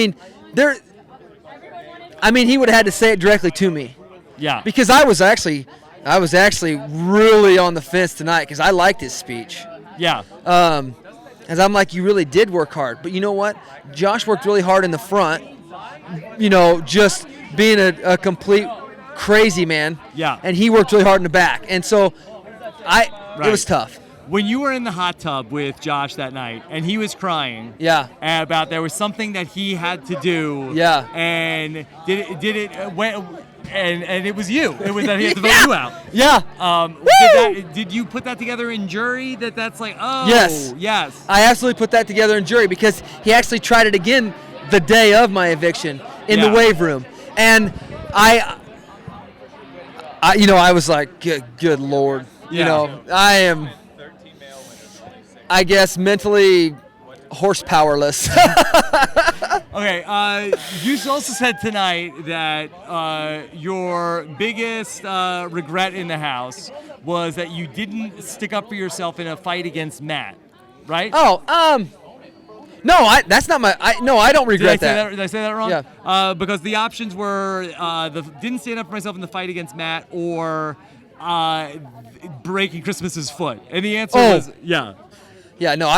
would have had to say it directly to me. Yeah. Because I was actually really on the fence tonight because I liked his speech. Yeah. As I'm like, you really did work hard. But you know what? Josh worked really hard in the front, just being a complete crazy man. Yeah. And he worked really hard in the back. And so it was tough. when you were in the hot tub with Josh that night, and he was crying. Yeah. About there was something that he had to do. Yeah. And and it was you. It was that he had to vote you out. Yeah. Did you put that together in jury? That's like, oh. Yes. I absolutely put that together in jury because he actually tried it again the day of my eviction in the wave room, and I was like, good Lord. I am, I guess, mentally horsepowerless. Okay, you also said tonight that your biggest regret in the house was that you didn't stick up for yourself in a fight against Matt, right? No, that's not my. I don't regret that. Did I say that wrong? Yeah. Because the options were didn't stand up for myself in the fight against Matt, or breaking Christmas's foot, and the answer was yeah. Yeah. No.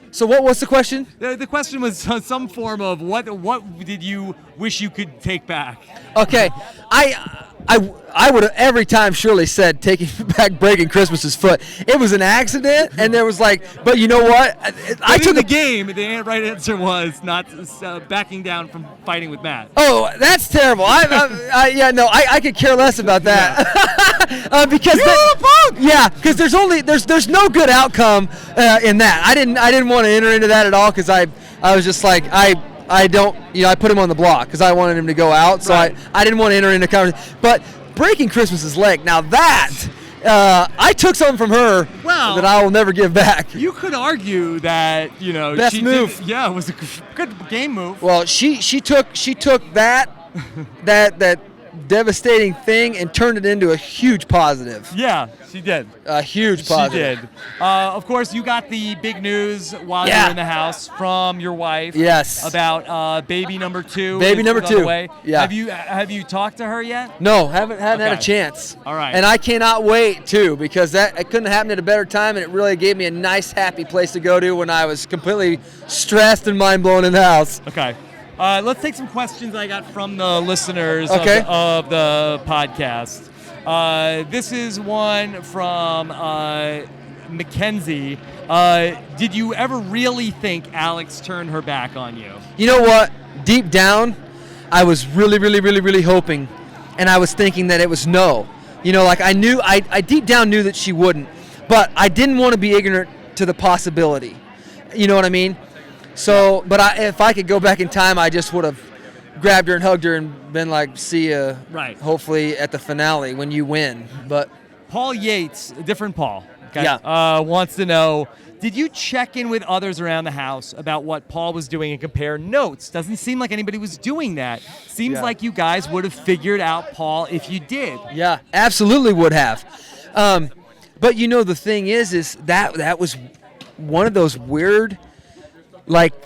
So what's the question? The question was some form of what did you wish you could take back? Okay, I would have every time surely said taking back breaking Christmas's foot. It was an accident, and there was but you know what? I took the game. The right answer was not backing down from fighting with Matt. Oh, that's terrible. I could care less about that because there's no good outcome in that. I didn't want to enter into that at all because I was just like I don't, I put him on the block because I wanted him to go out, so I didn't want to enter into conversation. But breaking Christmas's leg, now that, I took something from her that I will never give back. You could argue that, best move. It was a good game move. Well, she took that devastating thing and turned it into a huge positive. Yeah, she did. A huge positive. She did. Of course, you got the big news while you were in the house from your wife. Yes. About baby number 2. Baby number 2. Yeah. Have you talked to her yet? No, hadn't had a chance. All right. And I cannot wait too because it couldn't have happened at a better time, and it really gave me a nice, happy place to go to when I was completely stressed and mind blown in the house. Okay. Let's take some questions I got from the listeners of the podcast. This is one from Mackenzie. Did you ever really think Alex turned her back on you? You know what? Deep down, I was really, really, really, really hoping, and I was thinking that it was no. I deep down knew that she wouldn't, but I didn't want to be ignorant to the possibility. You know what I mean? So, but if I could go back in time, I just would have grabbed her and hugged her and been like, see ya, hopefully at the finale when you win. But Paul Yates, a different Paul, wants to know, did you check in with others around the house about what Paul was doing and compare notes? Doesn't seem like anybody was doing that. Seems like you guys would have figured out Paul if you did. Yeah, absolutely would have. But the thing is that was one of those weird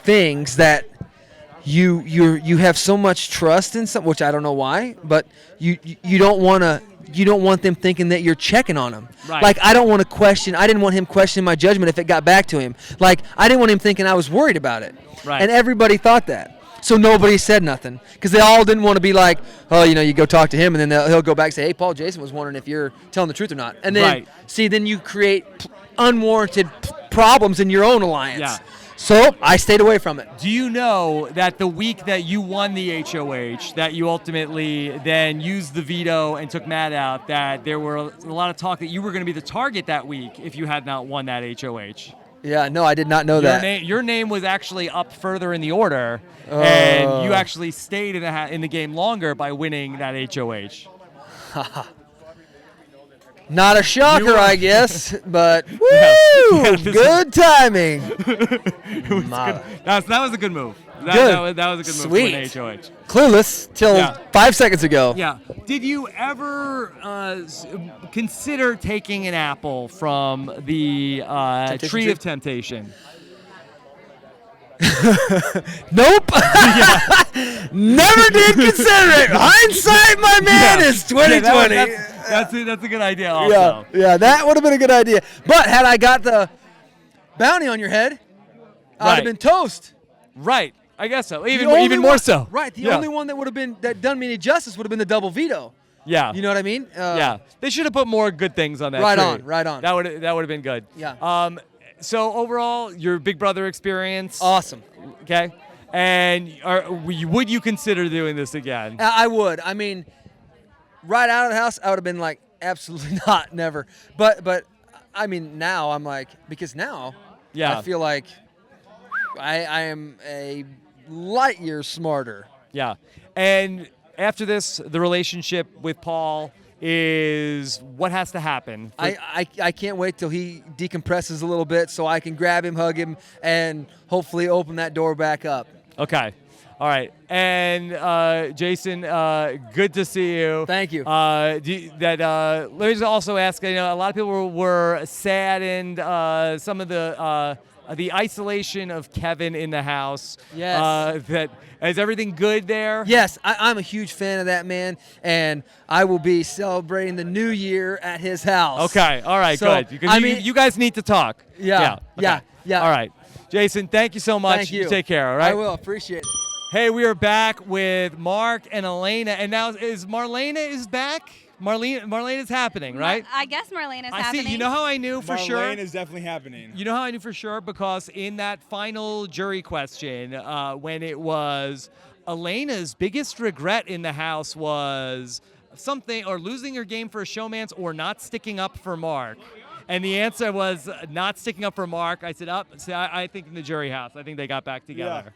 things that you have so much trust in some, which I don't know why, but you don't want them thinking that you're checking on them. Right. I don't want to question. I didn't want him questioning my judgment if it got back to him. I didn't want him thinking I was worried about it. Right. And everybody thought that. So nobody said nothing because they all didn't want to be like, oh, you go talk to him, and then he'll go back and say, hey, Paul, Jason was wondering if you're telling the truth or not. And then then you create unwarranted problems in your own alliance. Yeah. So I stayed away from it. Do you know that the week that you won the HOH, that you ultimately then used the veto and took Matt out, that there were a lot of talk that you were going to be the target that week if you had not won that HOH? Yeah, no, I did not know that. Your name was actually up further in the order, and you actually stayed in the game longer by winning that HOH. Not a shocker, I guess, but woo, good timing. That was a good move. That was a good move. Sweet. For an HOH. Clueless till 5 seconds ago. Yeah. Did you ever consider taking an apple from the Tree of Temptation? Nope. Never did consider it. Hindsight, my man, is 2020. That's a good idea also. Yeah, that would have been a good idea. But had I got the bounty on your head, I would have been toast. Right. I guess so. Even more so. Right. The only one that would have been that done me any justice would have been the double veto. Yeah. You know what I mean? Yeah. They should have put more good things on that Right tree. on, right on. That would have been good. Yeah. So overall, your Big Brother experience. Awesome. Okay. And would you consider doing this again? I would. I mean, right out of the house, I would have been like, absolutely not, never. But I mean, now I'm like, because now I feel like I am a light year smarter. Yeah. And after this, the relationship with Paul is what has to happen. I can't wait till he decompresses a little bit so I can grab him, hug him, and hopefully open that door back up. Okay. All right. And Jason, good to see you. Thank you. Let me just also ask, a lot of people were saddened, some of the isolation of Kevin in the house. Yes. Is everything good there? Yes, I'm a huge fan of that man, and I will be celebrating the new year at his house. Okay, all right, So, good. Because you guys need to talk. Yeah. All right. Jason, thank you so much. Thank you. Take care, all right? I will. Appreciate it. Hey, we are back with Mark and Elena, and now Marlena is back? Marlena's happening, right? I guess Marlena's I happening. see. You know how I knew for sure? Marlene is definitely happening. You know how I knew for sure? Because in that final jury question, when it was Elena's biggest regret in the house was something, or losing her game for a showman's, or not sticking up for Mark. And the answer was not sticking up for Mark. I said, I think in the jury house. I think they got back together. Yeah.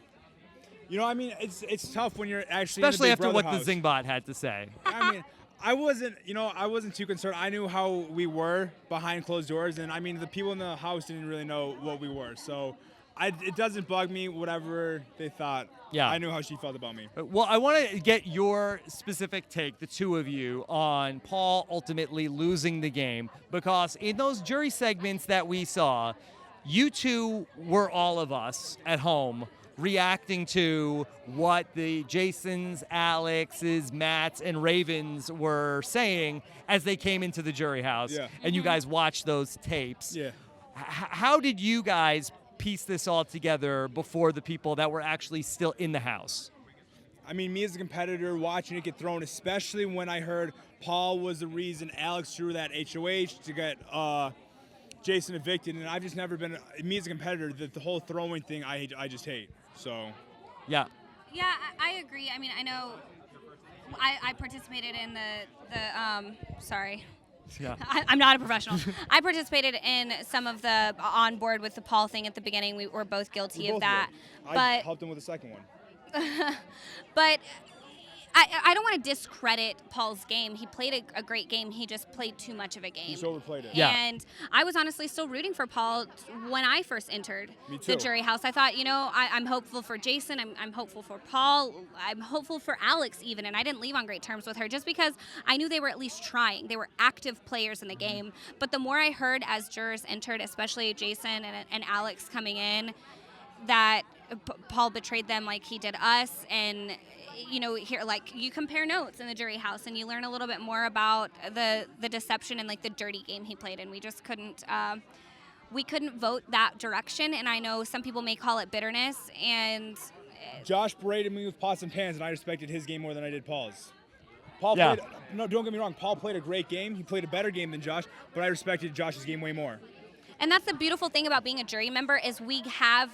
You know, I mean, it's tough when you're actually Especially in the Big after Brother what house. the Zingbot had to say. I mean, I wasn't too concerned. I knew how we were behind closed doors, and I mean, the people in the house didn't really know what we were. So it doesn't bug me, whatever they thought. Yeah. I knew how she felt about me. Well, I want to get your specific take, the two of you, on Paul ultimately losing the game, because in those jury segments that we saw, you two were all of us at home reacting to what the Jasons, Alexes, Matts, and Ravens were saying as they came into the jury house. Yeah. And you guys watched those tapes. Yeah. How did you guys piece this all together before the people that were actually still in the house? I mean, me as a competitor watching it get thrown, especially when I heard Paul was the reason Alex threw that HOH to get Jason evicted, and I've just never been, me as a competitor, the whole throwing thing I just hate. So, yeah. Yeah, I agree. I mean, I know I participated in sorry. Yeah. I'm not a professional. I participated in some of the on board with the Paul thing at the beginning. We were both guilty of that. I helped him with the second one. But I don't want to discredit Paul's game. He played a great game. He just played too much of a game. He just overplayed it. Yeah. And I was honestly still rooting for Paul when I first entered Me too. the jury house. I thought, I'm hopeful for Jason. I'm hopeful for Paul. I'm hopeful for Alex even. And I didn't leave on great terms with her just because I knew they were at least trying. They were active players in the game. But the more I heard as jurors entered, especially Jason and Alex coming in, that Paul betrayed them like he did us. And here, like, you compare notes in the jury house and you learn a little bit more about the deception and like the dirty game he played, and we just couldn't vote that direction. And I know some people may call it bitterness, and Josh berated me with pots and pans, and I respected his game more than I did Paul's. Paul Yeah. played, no, don't get me wrong, Paul played a great game. He played a better game than Josh, but I respected Josh's game way more. And that's the beautiful thing about being a jury member is we get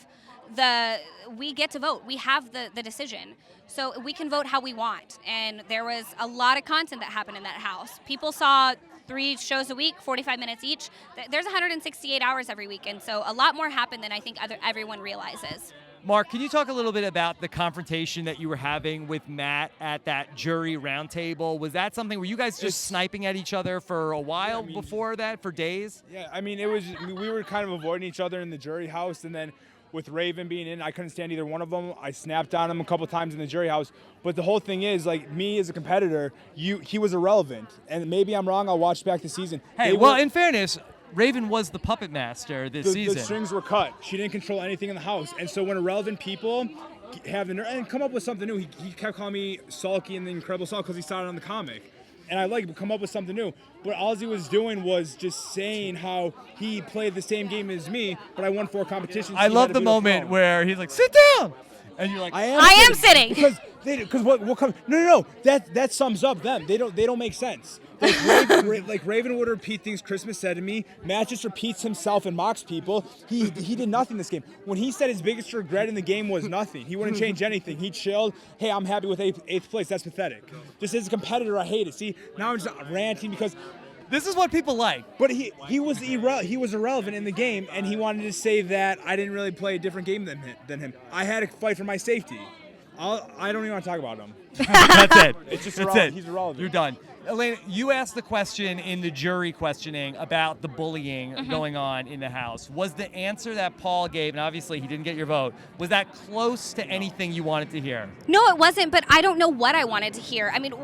to vote. We have the decision. So we can vote how we want. And there was a lot of content that happened in that house. People saw 3 shows a week, 45 minutes each. There's 168 hours every weekend. So a lot more happened than I think everyone realizes. Mark, can you talk a little bit about the confrontation that you were having with Matt at that jury roundtable? Was that something, were you guys just sniping at each other for a while before that, for days? Yeah, I mean, we were kind of avoiding each other in the jury house, and then with Raven being in, I couldn't stand either one of them. I snapped on him a couple times in the jury house. But the whole thing is, like, me as a competitor, he was irrelevant. And maybe I'm wrong. I'll watch back the season. Hey, well, in fairness, Raven was the puppet master this season. The strings were cut. She didn't control anything in the house. And so when irrelevant people have the nerve and come up with something new, he kept calling me Sulky and the Incredible Sulk because he saw it on the comic. And I like to come up with something new. But all he was doing was just saying how he played the same game as me, but I won 4 competitions. I love the moment where he's like, sit down! And you're like, I am sitting. Because what comes? No. That sums up them. They don't make sense. Like Raven would repeat things Christmas said to me. Matt just repeats himself and mocks people. He did nothing this game. When he said his biggest regret in the game was nothing, he wouldn't change anything. He chilled. Hey, I'm happy with eighth place. That's pathetic. Just as a competitor, I hate it. See, now I'm just ranting because. This is what people like. But he was irrelevant in the game, and he wanted to say that I didn't really play a different game than him. I had to fight for my safety. I don't even want to talk about him. That's it. It's just That's it. He's irrelevant. You're done. Elena, you asked the question in the jury questioning about the bullying going on in the house. Was the answer that Paul gave, and obviously he didn't get your vote, was that close to anything you wanted to hear? No, it wasn't, but I don't know what I wanted to hear. I mean,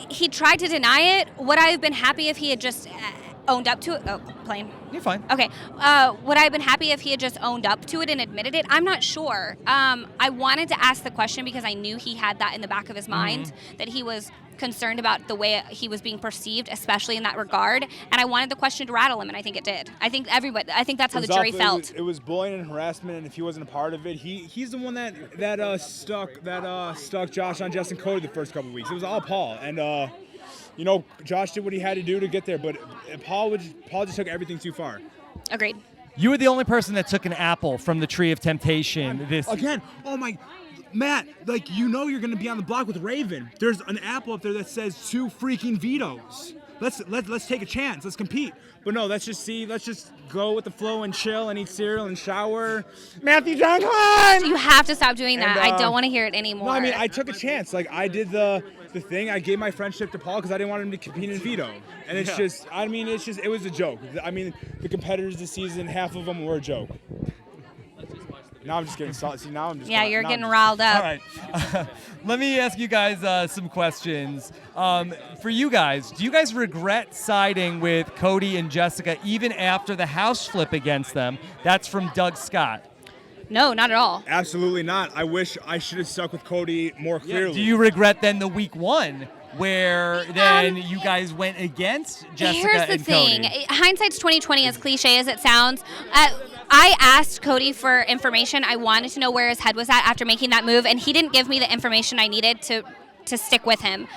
he tried to deny it. Would I have been happy if he had just owned up to it? Oh, plane. You're fine. Okay. Would I have been happy if he had just owned up to it and admitted it? I'm not sure. I wanted to ask the question because I knew he had that in the back of his mind, that he was concerned about the way he was being perceived, especially in that regard. And I wanted the question to rattle him, and I think it did. I think that's how the jury felt. It was bullying and harassment, and if he wasn't a part of it, he's the one that stuck Josh on Jess and Cody the first couple of weeks. It was all Paul, and Josh did what he had to do to get there, but Paul just took everything too far. Agreed. You were the only person that took an apple from the Tree of Temptation. Again, oh my, Matt, you're going to be on the block with Raven. There's an apple up there that says 2 freaking vetoes. Let's take a chance. Let's compete. But no, let's just go with the flow and chill and eat cereal and shower. Matthew John Klein! You have to stop doing that. I don't want to hear it anymore. No, I mean, I took a chance. I did the thing. I gave my friendship to Paul because I didn't want him to compete in veto. And it was a joke. I mean, the competitors this season, half of them were a joke. Now I'm just getting salty. See, now I'm just you're getting riled up. All right. Let me ask you guys some questions. For you guys, do you guys regret siding with Cody and Jessica even after the house flip against them? That's from Doug Scott. No, not at all. Absolutely not. I wish I should have stuck with Cody more clearly. Yeah. Do you regret then the week 1 where then you guys went against Jessica and Cody? Here's the thing. Hindsight's 20/20, as cliche as it sounds. I asked Cody for information. I wanted to know where his head was at after making that move, and he didn't give me the information I needed to stick with him.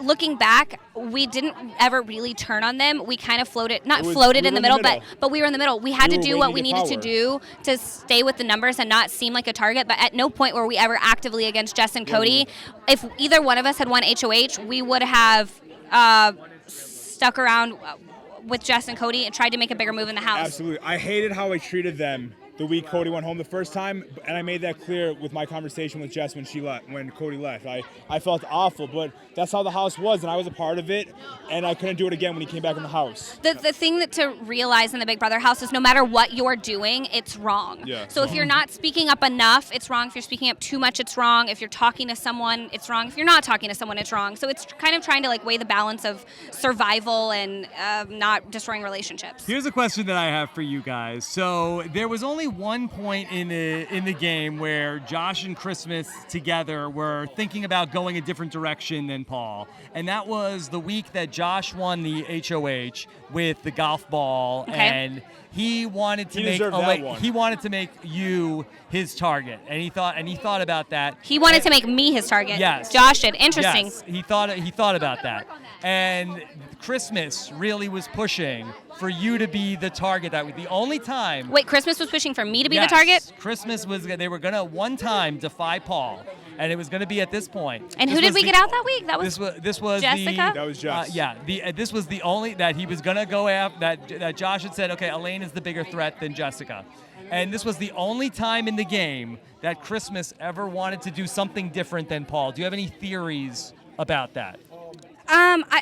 Looking back, we didn't ever really turn on them. We kind of floated in the middle, but we were in the middle. We had to do what we needed to do to stay with the numbers and not seem like a target, but at no point were we ever actively against Jess and Cody. If either one of us had won HOH, we would have stuck around with Jess and Cody and tried to make a bigger move in the house. Absolutely. I hated how I treated them the week Cody went home the first time, and I made that clear with my conversation with Jess when Cody left. I felt awful, but that's how the house was, and I was a part of it, and I couldn't do it again when he came back in the house. The thing that to realize in the Big Brother house is no matter what you're doing, it's wrong. Yeah. So if you're not speaking up enough, it's wrong. If you're speaking up too much, it's wrong. If you're talking to someone, it's wrong. If you're not talking to someone, it's wrong. So it's kind of trying to weigh the balance of survival and not destroying relationships. Here's a question that I have for you guys. So there was only one point in the game where Josh and Christmas together were thinking about going a different direction than Paul, and that was the week that Josh won the HOH with the golf ball, and he wanted to make you his target, and he thought about that. He wanted to make me his target. Yes, Josh did. Interesting. Yes, he thought about that, and Christmas really was pushing for you to be the target. That was the only time. Wait, Christmas was pushing for me to be the target? Christmas they were gonna one time defy Paul, and it was gonna be at this point. And who did we get out that week? That was this was Jessica. That was Jess. This was the only that he was gonna go after. That Josh had said, okay, Elena's the bigger threat than Jessica, and this was the only time in the game that Christmas ever wanted to do something different than Paul. Do you have any theories about that?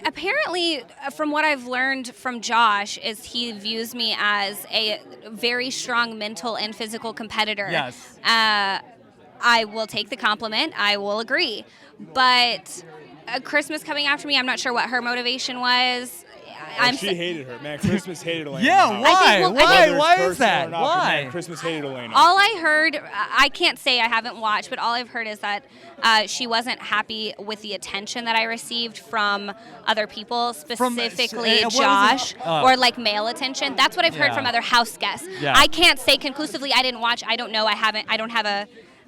Apparently, from what I've learned from Josh, is he views me as a very strong mental and physical competitor. Yes. I will take the compliment. I will agree. But Christmas coming after me, I'm not sure what her motivation was. She hated her. Man, Christmas hated Elena. Yeah, why? Why is that? Why? Man, Christmas hated Elena. All I heard, I can't say I haven't watched, but all I've heard is that she wasn't happy with the attention that I received from other people, specifically Josh, or male attention. That's what I've heard from other house guests. Yeah. I can't say conclusively. I didn't watch. I don't know. I don't have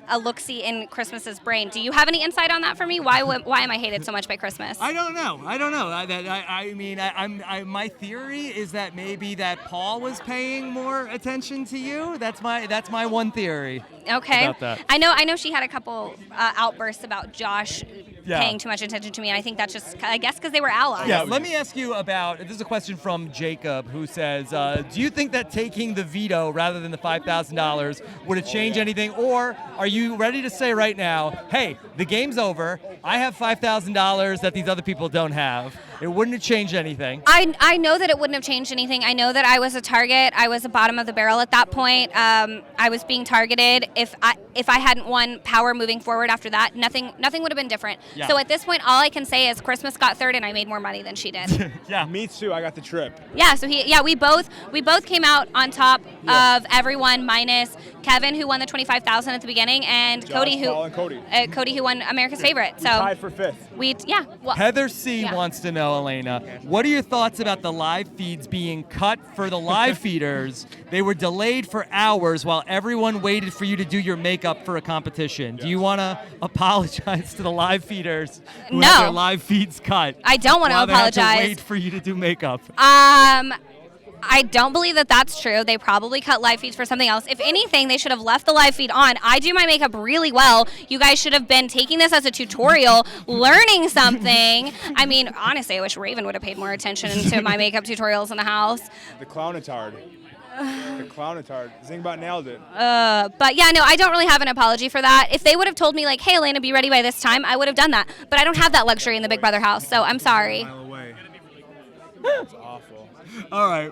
a look-see in Christmas's brain. Do you have any insight on that for me? Why am I hated so much by Christmas? I don't know. My theory is that maybe that Paul was paying more attention to you. That's my one theory. Okay. About that. I know she had a couple outbursts about Josh paying too much attention to me, and I think that's just, I guess, because they were allies. Yeah, let me ask you about, this is a question from Jacob, who says, do you think that taking the veto rather than the $5,000 would have changed anything, or are you ready to say right now, hey, the game's over, I have $5,000 that these other people don't have. It wouldn't have changed anything. I know that it wouldn't have changed anything. I know that I was a target. I was the bottom of the barrel at that point. I was being targeted. If I hadn't won power moving forward after that, nothing would have been different. Yeah. So at this point, all I can say is Christmas got third, and I made more money than she did. Yeah, me too. I got the trip. Yeah. So we both came out on top of everyone minus Kevin, who won the $25,000 at the beginning, and Josh, Cody, Paul, and Cody. Cody, who won America's Favorite. So tied for fifth. Heather C. wants to know, Elena, what are your thoughts about the live feeds being cut for the live feeders? They were delayed for hours while everyone waited for you to do your makeup for a competition. Do you want to apologize to the live feeders who had their live feeds cut? I don't want to apologize. They had to wait for you to do makeup. I don't believe that that's true. They probably cut live feeds for something else. If anything, they should have left the live feed on. I do my makeup really well. You guys should have been taking this as a tutorial, learning something. I mean, honestly, I wish Raven would have paid more attention to my makeup tutorials in the house. The clownatard. The clownatard. Zingbot nailed it. But yeah, no, I don't really have an apology for that. If they would have told me, like, hey, Elena, be ready by this time, I would have done that. But I don't have that luxury in the Big Brother house, so I'm sorry. That's awful. All right.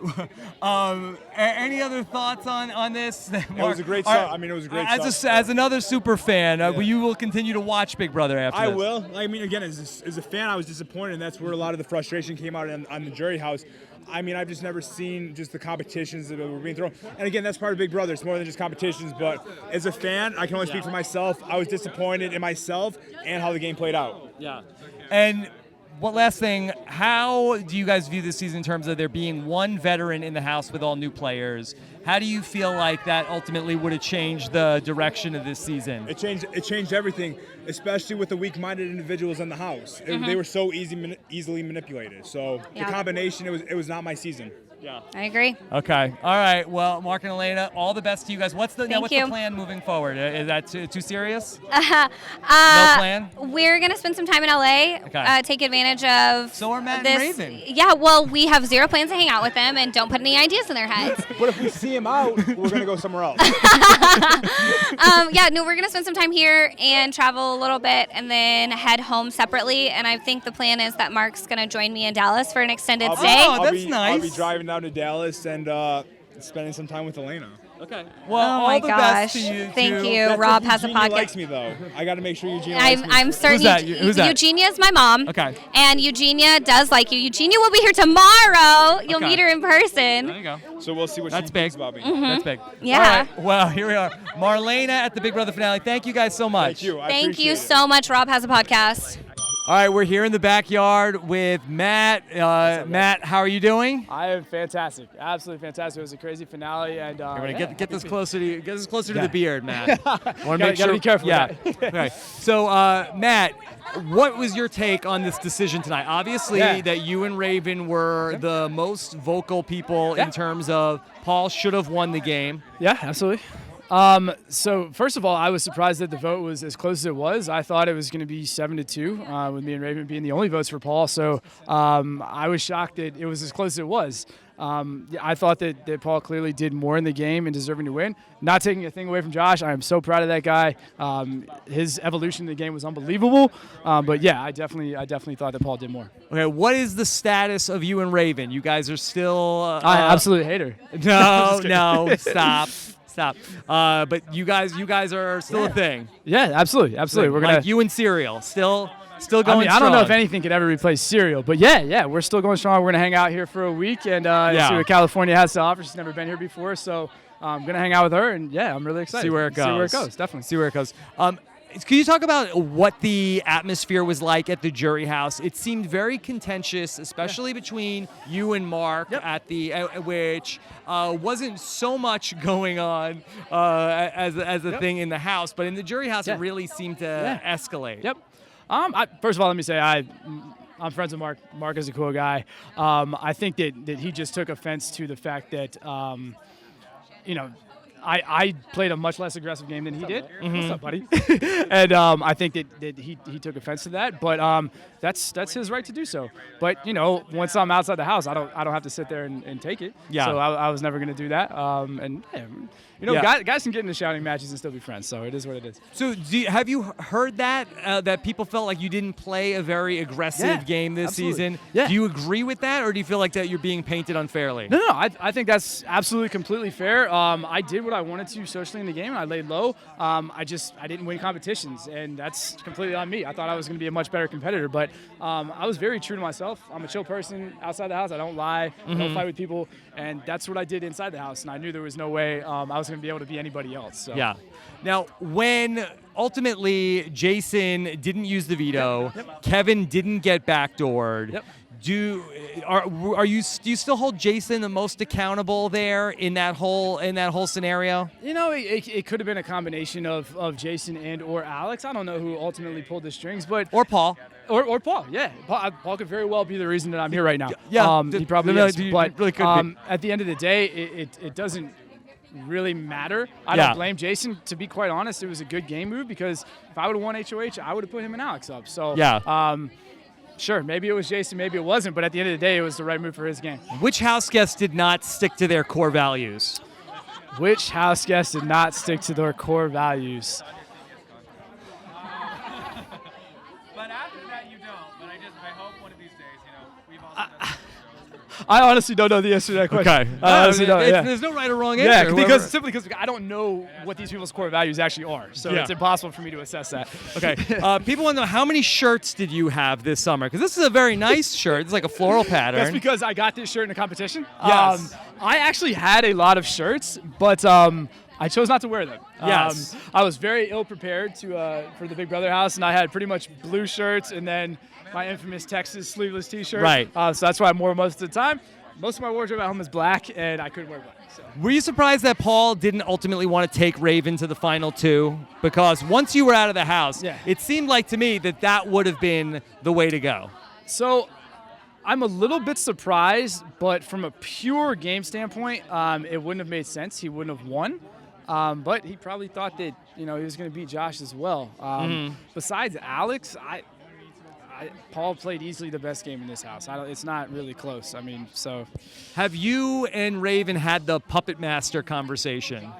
Any other thoughts on this? It was a great song. I mean, it was a great song. As another super fan, you will continue to watch Big Brother after I this. will. I mean, again, as a fan, I was disappointed, and that's where a lot of the frustration came out on the jury house. I mean, I've just never seen just the competitions that were being thrown. And again, that's part of Big Brother. It's more than just competitions. But as a fan, I can only speak for myself. I was disappointed in myself and how the game played out. Yeah. And what last thing, how do you guys view this season in terms of there being one veteran in the house with all new players? How do you feel like that ultimately would have changed the direction of this season? It changed everything, especially with the weak-minded individuals in the house. They were so easily manipulated. So the combination, it was not my season. Yeah. I agree. Okay. All right. Well, Mark and Elena, all the best to you guys. What's the Thank you. plan moving forward? Is that too serious? No plan? We're going to spend some time in LA, take advantage of So are Matt this. and Raven. Yeah, well, we have zero plans to hang out with them and don't put any ideas in their heads. But if we see him out, we're going to go somewhere else. We're going to spend some time here and travel a little bit and then head home separately. And I think the plan is that Mark's going to join me in Dallas for an extended stay. Oh, that's nice. I'll be driving down to Dallas and spending some time with Elena. Okay. Well, all the best to you. Thank you. Rob has a podcast. Likes me though. I got to make sure Eugenia likes me. I'm certain. Who's that? Eugenia is my mom. Okay. And Eugenia does like you. Eugenia will be here tomorrow. You'll meet her in person. There you go. So we'll see what she thinks about me. That's big. Yeah. All right. Well, here we are. Marlena at the Big Brother finale. Thank you guys so much. Thank you. Thank you so much. Rob has a podcast. All right, we're here in the backyard with Matt. Matt, how are you doing? I am fantastic, absolutely fantastic. It was a crazy finale, and get this closer to you. Get this closer to the beard, Matt. Want to be careful. Yeah. Okay. So, Matt, what was your take on this decision tonight? Obviously, that you and Raven were the most vocal people in terms of Paul should have won the game. Yeah, absolutely. So first of all, I was surprised that the vote was as close as it was. I thought it was going to be 7-2, with me and Raven being the only votes for Paul. So I was shocked that it was as close as it was. I thought that Paul clearly did more in the game and deserving to win. Not taking a thing away from Josh. I am so proud of that guy. His evolution in the game was unbelievable. But yeah, I definitely thought that Paul did more. Okay, what is the status of you and Raven? You guys are still... I absolutely hate her. No, stop. But you guys are still a thing. Yeah, absolutely. We're gonna you and Cereal still going. I don't know if anything could ever replace Cereal, but yeah, we're still going strong. We're gonna hang out here for a week and see what California has to offer. She's never been here before, so I'm gonna hang out with her, and I'm really excited. See where it goes. Definitely. See where it goes. Can you talk about what the atmosphere was like at the jury house? It seemed very contentious, especially between you and Mark at the which wasn't so much going on as a thing in the house, but in the jury house it really seemed to escalate. Yep. First of all, let me say I'm friends with Mark. Mark is a cool guy. I think that he just took offense to the fact that I played a much less aggressive game than he did. What's up, buddy? And I think that he took offense to that, but that's his right to do so. But once I'm outside the house, I don't have to sit there and take it. Yeah. So I was never going to do that. Guys can get into shouting matches and still be friends. So it is what it is. So have you heard that people felt like you didn't play a very aggressive game this season? Yeah. Do you agree with that, or do you feel like that you're being painted unfairly? No. I think that's absolutely completely fair. I did what I wanted to socially in the game, and I laid low. I didn't win competitions, and that's completely on me. I thought I was going to be a much better competitor, but I was very true to myself. I'm a chill person outside the house. I don't lie. I don't fight with people, and that's what I did inside the house. And I knew there was no way I was going to be able to be anybody else. So. Yeah. Now, when ultimately Jason didn't use the veto, Kevin didn't get backdoored. Do you still hold Jason the most accountable there in that whole scenario? It could have been a combination of Jason and or Alex. I don't know who ultimately pulled the strings, but or Paul. Or Paul, yeah. Paul could very well be the reason that I'm here right now. Yeah, he probably is. But really could be. At the end of the day, it doesn't really matter. I don't blame Jason. To be quite honest, it was a good game move because if I would have won HOH, I would have put him and Alex up. So sure, maybe it was Jason, maybe it wasn't, but at the end of the day, it was the right move for his game. Which house guest did not stick to their core values? Which house guest did not stick to their core values? But after that, you don't. But I hope one of these days, we've all. I honestly don't know the answer to that question. Okay. I honestly don't, There's no right or wrong answer. Yeah, simply because I don't know what these people's core values actually are. So it's impossible for me to assess that. Okay. People want to know, how many shirts did you have this summer? Because this is a very nice shirt. It's like a floral pattern. That's because I got this shirt in a competition. Yes. I actually had a lot of shirts, but I chose not to wear them. Yes. I was very ill prepared for the Big Brother house, and I had pretty much blue shirts and then my infamous Texas sleeveless T-shirt. Right. So that's why I wore most of the time. Most of my wardrobe at home is black, and I couldn't wear black. So. Were you surprised that Paul didn't ultimately want to take Raven to the final two? Because once you were out of the house, it seemed like to me that would have been the way to go. So I'm a little bit surprised, but from a pure game standpoint, it wouldn't have made sense. He wouldn't have won. But he probably thought that he was going to beat Josh as well. Besides Alex, Paul played easily the best game in this house. It's not really close. So. Have you and Raven had the puppet master conversation?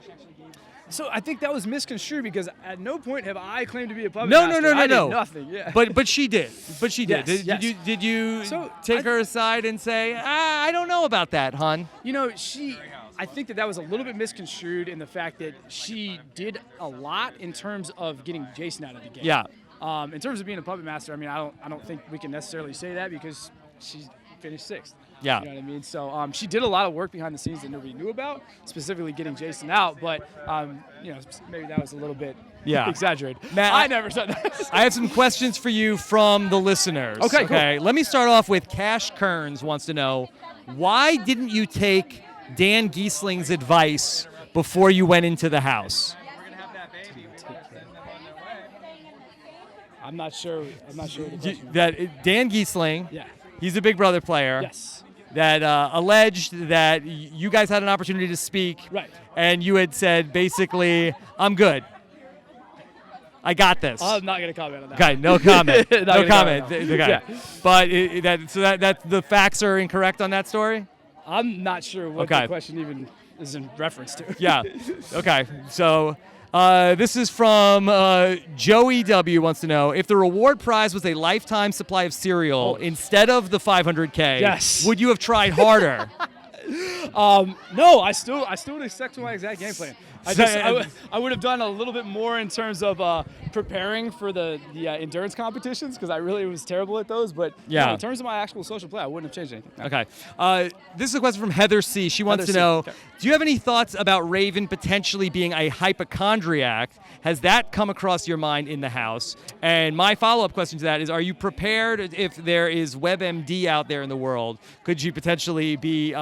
So I think that was misconstrued because at no point have I claimed to be a puppet master. No. I did nothing. Yeah. But she did. Yes. Did you take her aside and say, I don't know about that, hon? I think that was a little bit misconstrued in the fact that she did a lot in terms of getting Jason out of the game. Yeah. In terms of being a puppet master, I don't think we can necessarily say that because she finished 6th. Yeah. You know what I mean? So she did a lot of work behind the scenes that nobody knew about, specifically getting Jason out. But maybe that was a little bit exaggerated. Matt, I never said that. I have some questions for you from the listeners. Okay. Cool. Let me start off with Cash Kearns wants to know, why didn't you take Dan Giesling's advice before you went into the house? I'm not sure. That Dan Giesling, Yeah. he's a Big Brother player. Yes. That alleged that you guys had an opportunity to speak. Right. And you had said, basically, I'm good. I got this. I'm not going to comment on that. Okay, no comment. No comment. Okay. Yeah. But that the facts are incorrect on that story? I'm not sure what the question even is in reference to. Yeah. Okay. So this is from Joey W. wants to know, if the reward prize was a lifetime supply of cereal instead of the $500K, yes, would you have tried harder? No, I still would stick to my exact game plan. I would have done a little bit more in terms of preparing for the endurance competitions because I really was terrible at those. But Yeah. no, in terms of my actual social play, I wouldn't have changed anything. No. Okay. This is a question from Heather C. She wants Heather to C. know, Okay. do you have any thoughts about Raven potentially being a hypochondriac? Has that come across your mind in the house? And my follow-up question to that is, are you prepared if there is WebMD out there in the world? Could you potentially be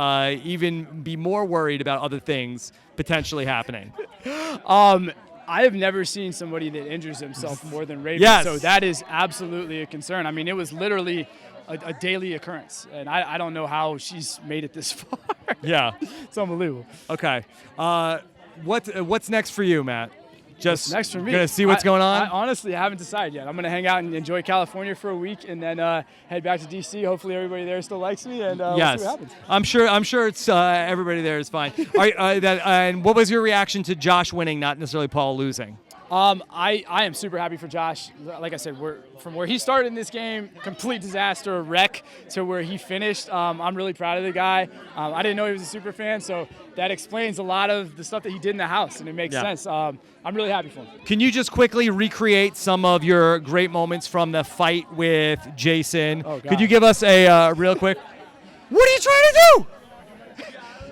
even be more worried about other things potentially happening? I have never seen somebody that injures himself more than Raven. Yes. So that is absolutely a concern. I mean, it was literally a daily occurrence. And I don't know how she's made it this far. Yeah. It's unbelievable. Okay. What's next for you, Matt? Just next for me. Gonna see what's going on? I honestly haven't decided yet. I'm gonna hang out and enjoy California for a week, and then head back to DC. Hopefully, everybody there still likes me, and we'll Yes, see what happens. I'm sure it's everybody there is fine. And what was your reaction to Josh winning, not necessarily Paul losing? I am super happy for Josh. Like I said, from where he started in this game, complete disaster, wreck, to where he finished. I'm really proud of the guy. I didn't know he was a super fan, so that explains a lot of the stuff that he did in the house, and it makes sense. I'm really happy for him. Can you just quickly recreate some of your great moments from the fight with Jason? Oh, God. Could you give us a real quick? What are you trying to do?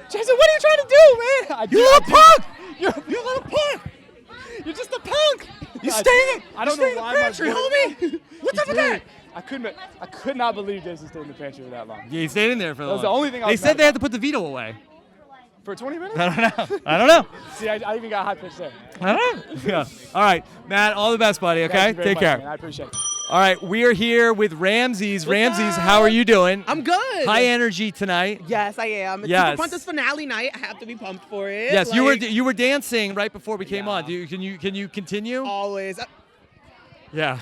Jason, what are you trying to do, man? You little punk! You little punk! You're just a punk. You staying? I don't you staying know why in the pantry, my homie. What's up with that? I could not believe Jason stayed in the pantry for that long. Yeah, he stayed in there for That was the only thing I They was said mad they had about. to put the veto away. For 20 minutes? I don't know. See, I even got a high pitch there. I don't know. Yeah. All right, Matt. All the best, buddy. Okay. Thank you very Take much, care. man. I appreciate it. All right, we are here with Ramses. Ramses, how are you doing? I'm good. High energy tonight. Yes, I am. It's Yes. Super Punters finale night. I have to be pumped for it. Yes, you were dancing right before we came on. Can you continue? Always. Yeah.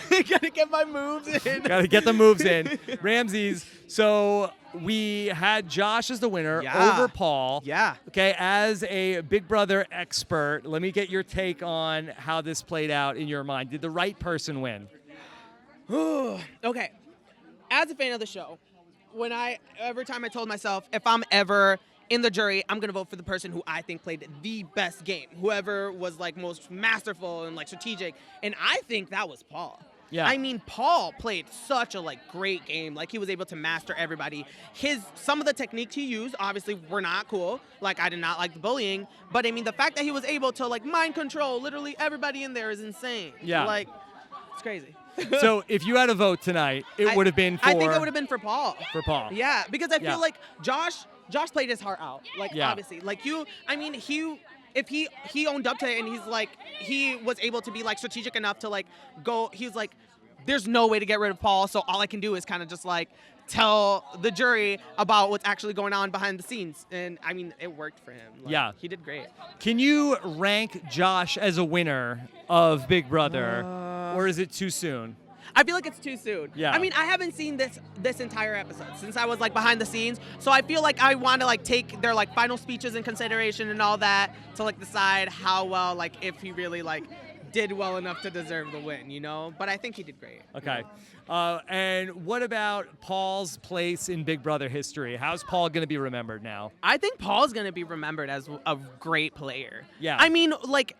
Gotta get my moves in. Got to get the moves in. Ramses, so we had Josh as the winner over Paul. Yeah. Okay, as a Big Brother expert, let me get your take on how this played out in your mind. Did the right person win? Okay. As a fan of the show, every time I told myself, if I'm ever in the jury, I'm gonna vote for the person who I think played the best game, whoever was like most masterful and like strategic, and I think that was Paul. Yeah. I mean, Paul played such a great game. Like, he was able to master everybody. Some of the techniques he used obviously were not cool. Like, I did not like the bullying, but I mean, the fact that he was able to mind control literally everybody in there is insane. Yeah. Like, it's crazy. So if you had a vote tonight, it would have been for... I think it would have been for Paul. For Paul. Yeah, because I feel like Josh played his heart out. Like, Yeah. obviously. Like, if he owned up to it, and he was able to be strategic enough to go, he was like, there's no way to get rid of Paul, so all I can do is kind of just tell the jury about what's actually going on behind the scenes. And I mean, it worked for him. Yeah. He did great. Can you rank Josh as a winner of Big Brother, or is it too soon? I feel like it's too soon. Yeah. I mean, I haven't seen this entire episode since I was behind the scenes, so I feel like I want to take their final speeches in consideration and all that to decide how well if he really did well enough to deserve the win, But I think he did great. Okay. And what about Paul's place in Big Brother history? How's Paul going to be remembered now? I think Paul's going to be remembered as a great player. Yeah. I mean,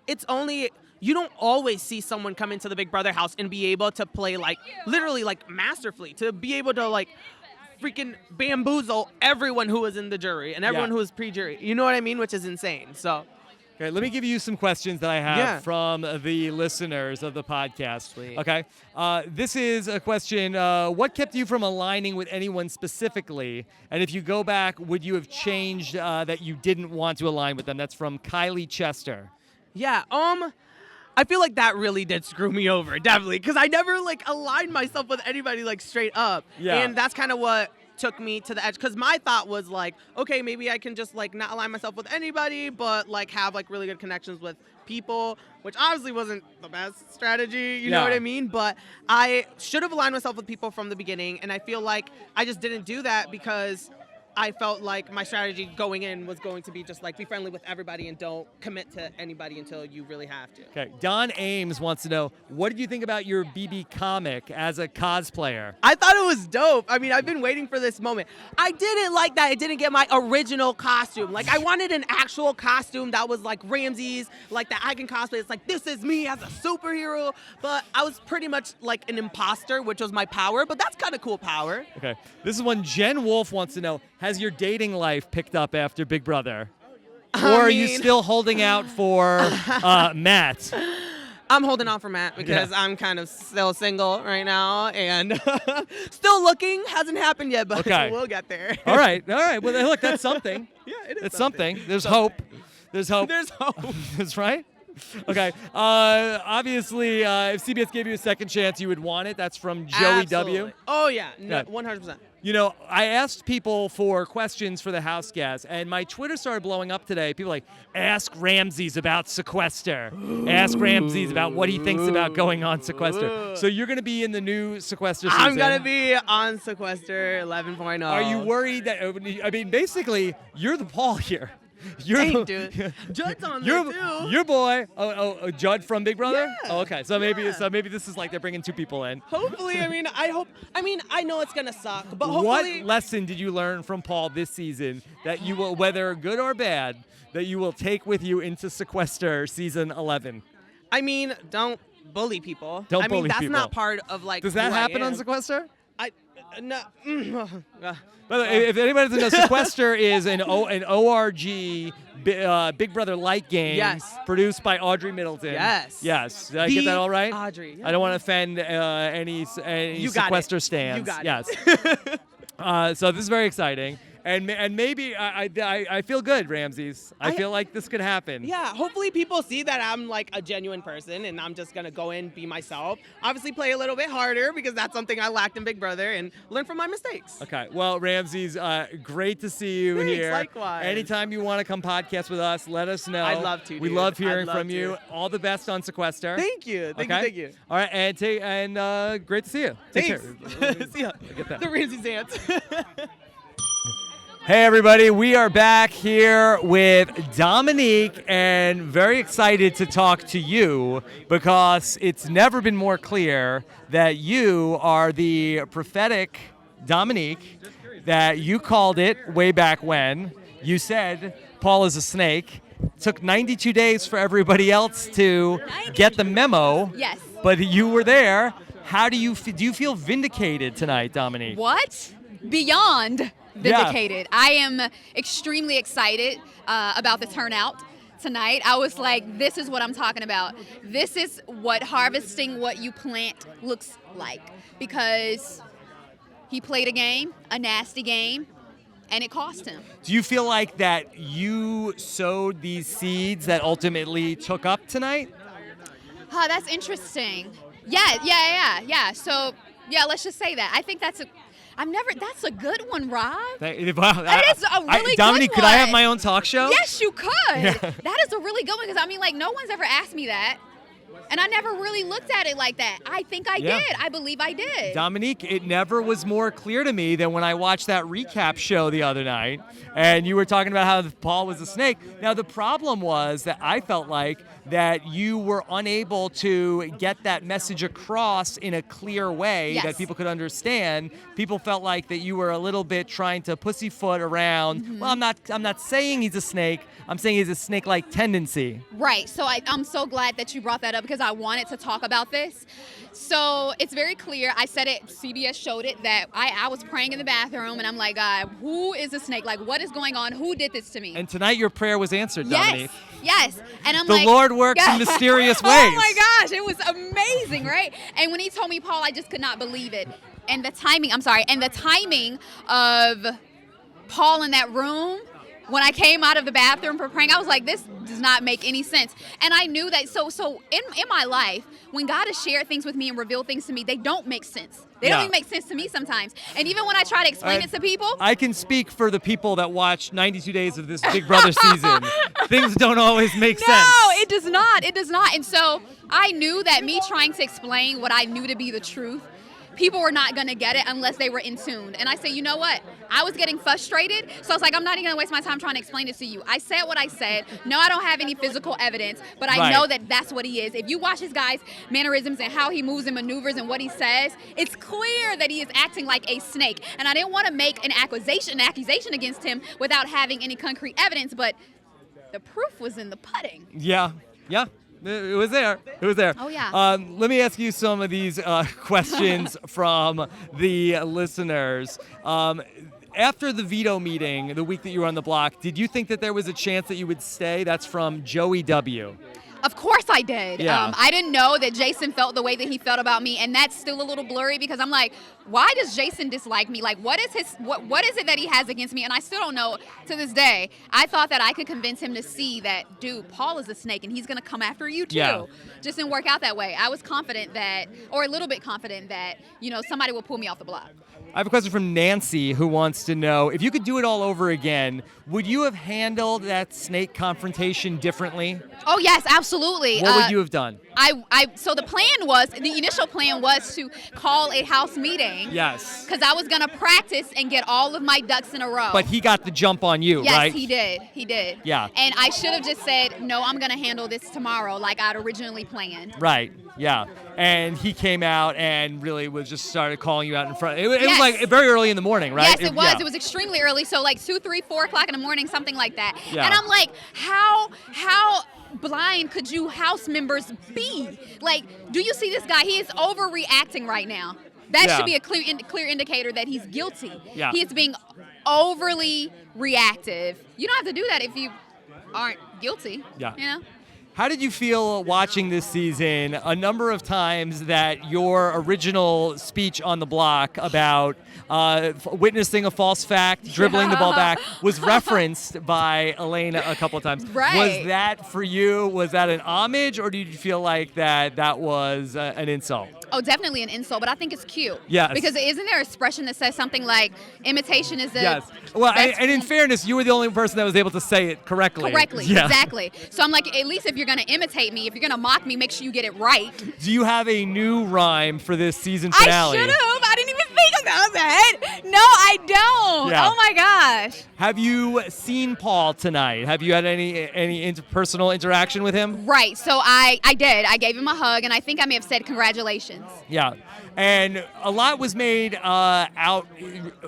it's only... You don't always see someone come into the Big Brother house and be able to play literally masterfully, to be able to freaking bamboozle everyone who was in the jury and everyone who was pre-jury. You know what I mean? Which is insane. So. Okay, let me give you some questions that I have from the listeners of the podcast. Sweet. Okay. This is a question, what kept you from aligning with anyone specifically? And if you go back, would you have changed that you didn't want to align with them? That's from Kylie Chester. Yeah, I feel like that really did screw me over, definitely, because I never aligned myself with anybody straight up. Yeah. And that's kind of what took me to the edge, because my thought was okay, maybe I can just not align myself with anybody, but have really good connections with people, which obviously wasn't the best strategy, you know what I mean? But I should have aligned myself with people from the beginning, and I feel like I just didn't do that because I felt like my strategy going in was going to be just like be friendly with everybody and don't commit to anybody until you really have to. Okay. Don Ames wants to know, what did you think about your BB comic as a cosplayer? I thought it was dope. I mean, I've been waiting for this moment. I didn't like that it didn't get my original costume. Like, I wanted an actual costume that was like Ramses, like that I can cosplay. It's like, this is me as a superhero. But I was pretty much like an imposter, which was my power. But that's kind of cool power. Okay. This is one Jen Wolf wants to know, has your dating life picked up after Big Brother? Or are you still holding out for Matt? I'm holding on for Matt because I'm kind of still single right now and still looking. Hasn't happened yet, but we'll get there. All right. Well, look, that's something. Yeah, it is. It's something. There's hope. There's hope. There's hope. That's right. Okay. Obviously, if CBS gave you a second chance, you would want it. That's from Joey Absolutely. W. Oh, yeah. 100%. You know, I asked people for questions for the house guests, and my Twitter started blowing up today. People like, ask Ramses about sequester. Ask Ramses about what he thinks about going on sequester. So you're going to be in the new sequester season. I'm going to be on sequester 11.0. Are you worried that, I mean, basically, you're the Paul here. Dang, dude. Judd's on there, too. Your boy. Judd from Big Brother? Yeah. Oh, okay. So maybe this is like they're bringing two people in. Hopefully, I know it's going to suck, but hopefully. What lesson did you learn from Paul this season that you will, whether good or bad, that you will take with you into Sequester season 11? I mean, don't bully people. Don't bully that's people. not part of like. Does that who happen I am. on Sequester? No. By the way, if anybody doesn't know, Sequester is an ORG Big Brother light game produced by Audrey Middleton. Yes. Did I get that all right? Audrey. Yeah. I don't want to offend any Sequester stands. You got it. So this is very exciting. And maybe I feel good, Ramses. I feel like this could happen. Yeah, hopefully people see that I'm like a genuine person and I'm just going to go in, be myself. Obviously play a little bit harder because that's something I lacked in Big Brother and learn from my mistakes. Okay. Well, Ramses, great to see you here. Likewise. Anytime you want to come podcast with us, let us know. I'd love to, We dude. love hearing I'd love from you. All the best on Sequester. Thank you. Thank you. All right, and great to see you. Thanks. Take care. See ya. Get that. The Ramses dance. Hey everybody, we are back here with Dominique and very excited to talk to you because it's never been more clear that you are the prophetic Dominique, that you called it way back when. You said Paul is a snake. Took 92 days for everybody else to get the memo. Yes. But you were there. How do you feel vindicated tonight, Dominique? What? Beyond vindicated. I am extremely excited about the turnout tonight. I was like, this is what I'm talking about. This is what harvesting what you plant looks like, because he played a game, a nasty game, and it cost him. Do you feel like that you sowed these seeds that ultimately took up tonight? That's interesting. Yeah. So, let's just say that. I think that's a good one, Rob. That is a really Dominique, good could I have one. my own talk show? Yes, you could. Yeah. That is a really good one because, no one's ever asked me that. And I never really looked at it like that. I think I did. I believe I did. Dominique, it never was more clear to me than when I watched that recap show the other night, and you were talking about how Paul was a snake. Now, the problem was that I felt like that you were unable to get that message across in a clear way that people could understand. People felt like that you were a little bit trying to pussyfoot around. Mm-hmm. Well, I'm not saying he's a snake. I'm saying he's a snake-like tendency. Right. So I'm so glad that you brought that up because I wanted to talk about this. So it's very clear. I said it, CBS showed it, that I was praying in the bathroom and I'm like, God, who is a snake? Like, what is going on? Who did this to me? And tonight your prayer was answered, Dominique. Yes. And I'm the like, Lord works in mysterious ways. Oh my gosh, it was amazing, right? And when he told me Paul, I just could not believe it. And the timing of Paul in that room, when I came out of the bathroom for praying, I was like, this does not make any sense. And I knew that, so in my life, when God has shared things with me and revealed things to me, they don't make sense. They don't even make sense to me sometimes. And even when I try to explain it to people. I can speak for the people that watch 92 days of this Big Brother season. Things don't always make sense. No, it does not. It does not. And so I knew that me trying to explain what I knew to be the truth, people were not going to get it unless they were in tune. And I said, you know what? I was getting frustrated, so I was like, I'm not even going to waste my time trying to explain it to you. I said what I said. No, I don't have any physical evidence, but I know that that's what he is. If you watch his guy's mannerisms and how he moves and maneuvers and what he says, it's clear that he is acting like a snake. And I didn't want to make an accusation against him without having any concrete evidence, but the proof was in the pudding. Yeah. It was there. Oh, yeah. Let me ask you some of these questions from the listeners. After the veto meeting, the week that you were on the block, did you think that there was a chance that you would stay? That's from Joey W. Of course I did. Yeah. I didn't know that Jason felt the way that he felt about me, and that's still a little blurry because I'm like, why does Jason dislike me? Like, what is it that he has against me? And I still don't know to this day. I thought that I could convince him to see that, dude, Paul is a snake, and he's going to come after you too. Yeah. Just didn't work out that way. I was confident that, or a little bit confident that, somebody will pull me off the block. I have a question from Nancy who wants to know, if you could do it all over again, would you have handled that snake confrontation differently? Oh, yes, absolutely. What would you have done? So the initial plan was to call a house meeting. Yes. Because I was going to practice and get all of my ducks in a row. But he got the jump on you, yes, right? Yes, he did. Yeah. And I should have just said, no, I'm going to handle this tomorrow like I'd originally planned. Right, yeah. And he came out and really started calling you out in front. It was Yes. like very early in the morning, right? Yes, it was. Yeah. It was extremely early. So like 2, 3, 4 o'clock in the morning, something like that. Yeah. And I'm like, how blind could you house members be? Like, do you see this guy? He is overreacting right now. That should be a clear indicator that he's guilty. Yeah. He is being overly reactive. You don't have to do that if you aren't guilty. Yeah. How did you feel watching this season? A number of times that your original speech on the block about witnessing a false fact, dribbling the ball back, was referenced by Elena a couple of times. Right. Was that for you? Was that an homage, or did you feel like that was an insult? Oh, definitely an insult, but I think it's cute. Yes. Because isn't there an expression that says something like, imitation is the Yes. Well, best and in fairness, you were the only person that was able to say it correctly. Yeah. Exactly. So I'm like, at least if you're going to imitate me, if you're going to mock me, make sure you get it right. Do you have a new rhyme for this season finale? I should have. I didn't even think about that. No, I don't. Yeah. Oh, my gosh. Have you seen Paul tonight? Have you had any interpersonal interaction with him? Right. So I did. I gave him a hug, and I think I may have said congratulations. Yeah. And a lot was made out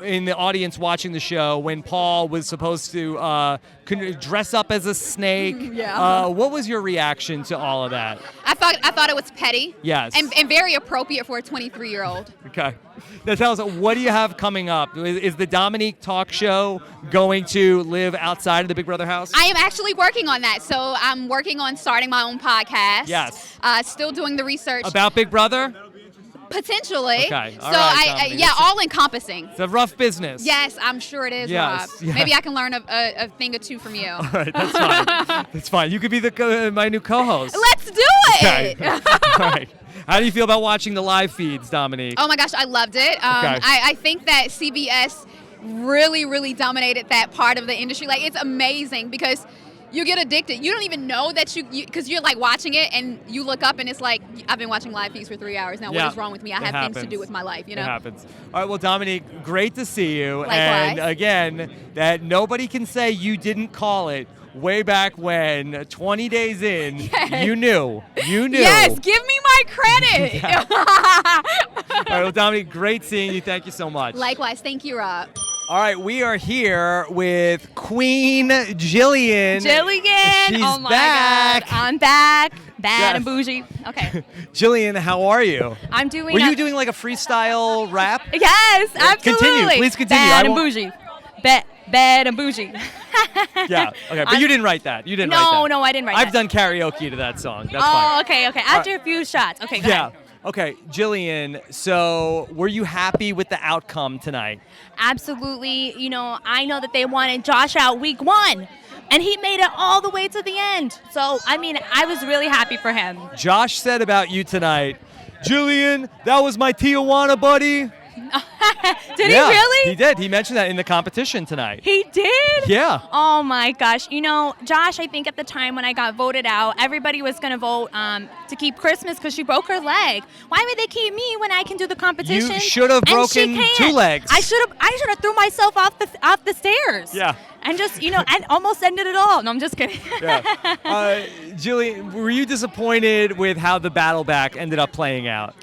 in the audience watching the show when Paul was supposed to dress up as a snake. Yeah. What was your reaction to all of that? I thought it was petty. Yes. And very appropriate for a 23-year-old. Okay. Now tell us, what do you have coming up? Is the Dominique talk show going to live outside of the Big Brother house? I am actually working on that. So I'm working on starting my own podcast. Yes. Still doing the research. About Big Brother? Potentially. Okay. So All right, all encompassing. It's a rough business. Yes, I'm sure it is, Yes, Rob. yeah. Maybe I can learn a thing or two from you. All right, that's fine. That's fine. You could be my new co-host. Let's do it. Okay. All right. How do you feel about watching the live feeds, Dominique? Oh my gosh, I loved it. I think that CBS really, really dominated that part of the industry. Like, it's amazing because you get addicted. You don't even know that because you're like watching it and you look up and it's like, I've been watching live feeds for 3 hours now. Yeah, what is wrong with me? I have things to do with my life, It happens. All right, well, Dominique, great to see you. Likewise. And again, that nobody can say you didn't call it way back when, 20 days in, Yes. you knew. Yes, give me my credit. All right, well, Dominique, great seeing you. Thank you so much. Likewise. Thank you, Rob. All right, we are here with Queen Jillian. She's oh my back. God. I'm back. Bad Yes. and bougie. Okay. Jillian, how are you? I'm doing. Were you doing like a freestyle rap? Yes, absolutely. Continue. Please continue. Bad and bougie. Bad and bougie. Yeah. Okay, but you didn't write that. You didn't write that. No, I didn't write I've that. done karaoke to that song. That's oh, fine. okay. All After right. a few shots. Okay, go Yeah. ahead. Okay, Jillian, so were you happy with the outcome tonight? Absolutely. I know that they wanted Josh out week 1, and he made it all the way to the end. So, I was really happy for him. Josh said about you tonight, Jillian, that was my Tijuana buddy. Did he really? He did. He mentioned that in the competition tonight. He did? Yeah. Oh my gosh. You know, Josh, I think at the time when I got voted out, everybody was going to vote to keep Christmas because she broke her leg. Why would they keep me when I can do the competition? You should have broken 2 legs. I should have threw myself off the stairs. Yeah. And just, and almost ended it all. No, I'm just kidding. Yeah. Jillian, were you disappointed with how the battle back ended up playing out?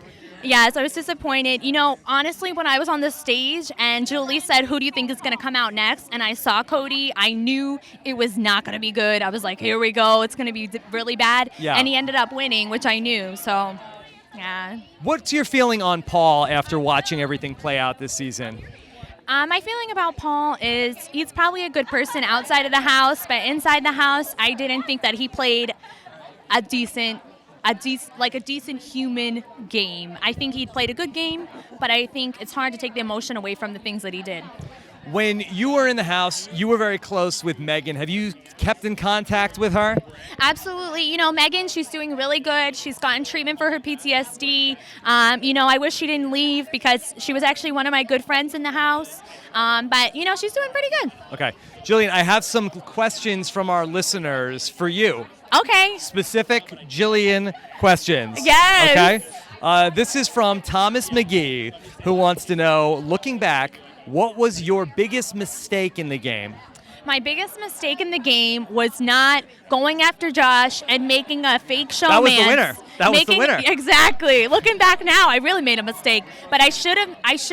Yes, I was disappointed. You know, honestly, when I was on the stage and Julie said, who do you think is going to come out next? And I saw Cody, I knew it was not going to be good. I was like, here we go. It's going to be really bad. Yeah. And he ended up winning, which I knew. So, yeah. What's your feeling on Paul after watching everything play out this season? My feeling about Paul is he's probably a good person outside of the house, but inside the house, I didn't think that he played a decent human game. I think he played a good game, but I think it's hard to take the emotion away from the things that he did. When you were in the house, you were very close with Megan. Have you kept in contact with her? Absolutely. You know, Megan, she's doing really good. She's gotten treatment for her PTSD. I wish she didn't leave because she was actually one of my good friends in the house. But, she's doing pretty good. Okay. Jillian, I have some questions from our listeners for you. Okay. Specific Jillian questions. Yes. Okay. This is from Thomas McGee, who wants to know, looking back, what was your biggest mistake in the game? My biggest mistake in the game was not going after Josh and making a fake showman. That was the winner. That was the winner. Exactly. Looking back now, I really made a mistake. But I should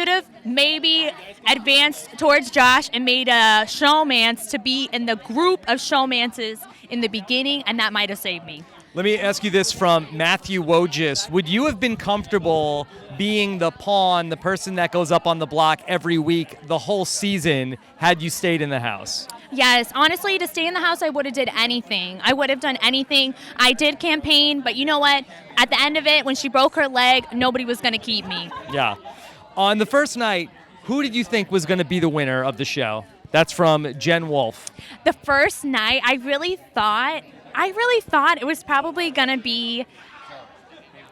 have maybe advanced towards Josh and made a showmance to be in the group of showmances in the beginning, and that might have saved me. Let me ask you this from Matthew Wojcik. Would you have been comfortable being the pawn, the person that goes up on the block every week, the whole season, had you stayed in the house? Yes, honestly, to stay in the house, I would have did anything. I would have done anything. I did campaign, but you know what? At the end of it, when she broke her leg, nobody was going to keep me. Yeah. On the first night, who did you think was going to be the winner of the show? That's from Jen Wolf. The first night, I really thought it was probably going to be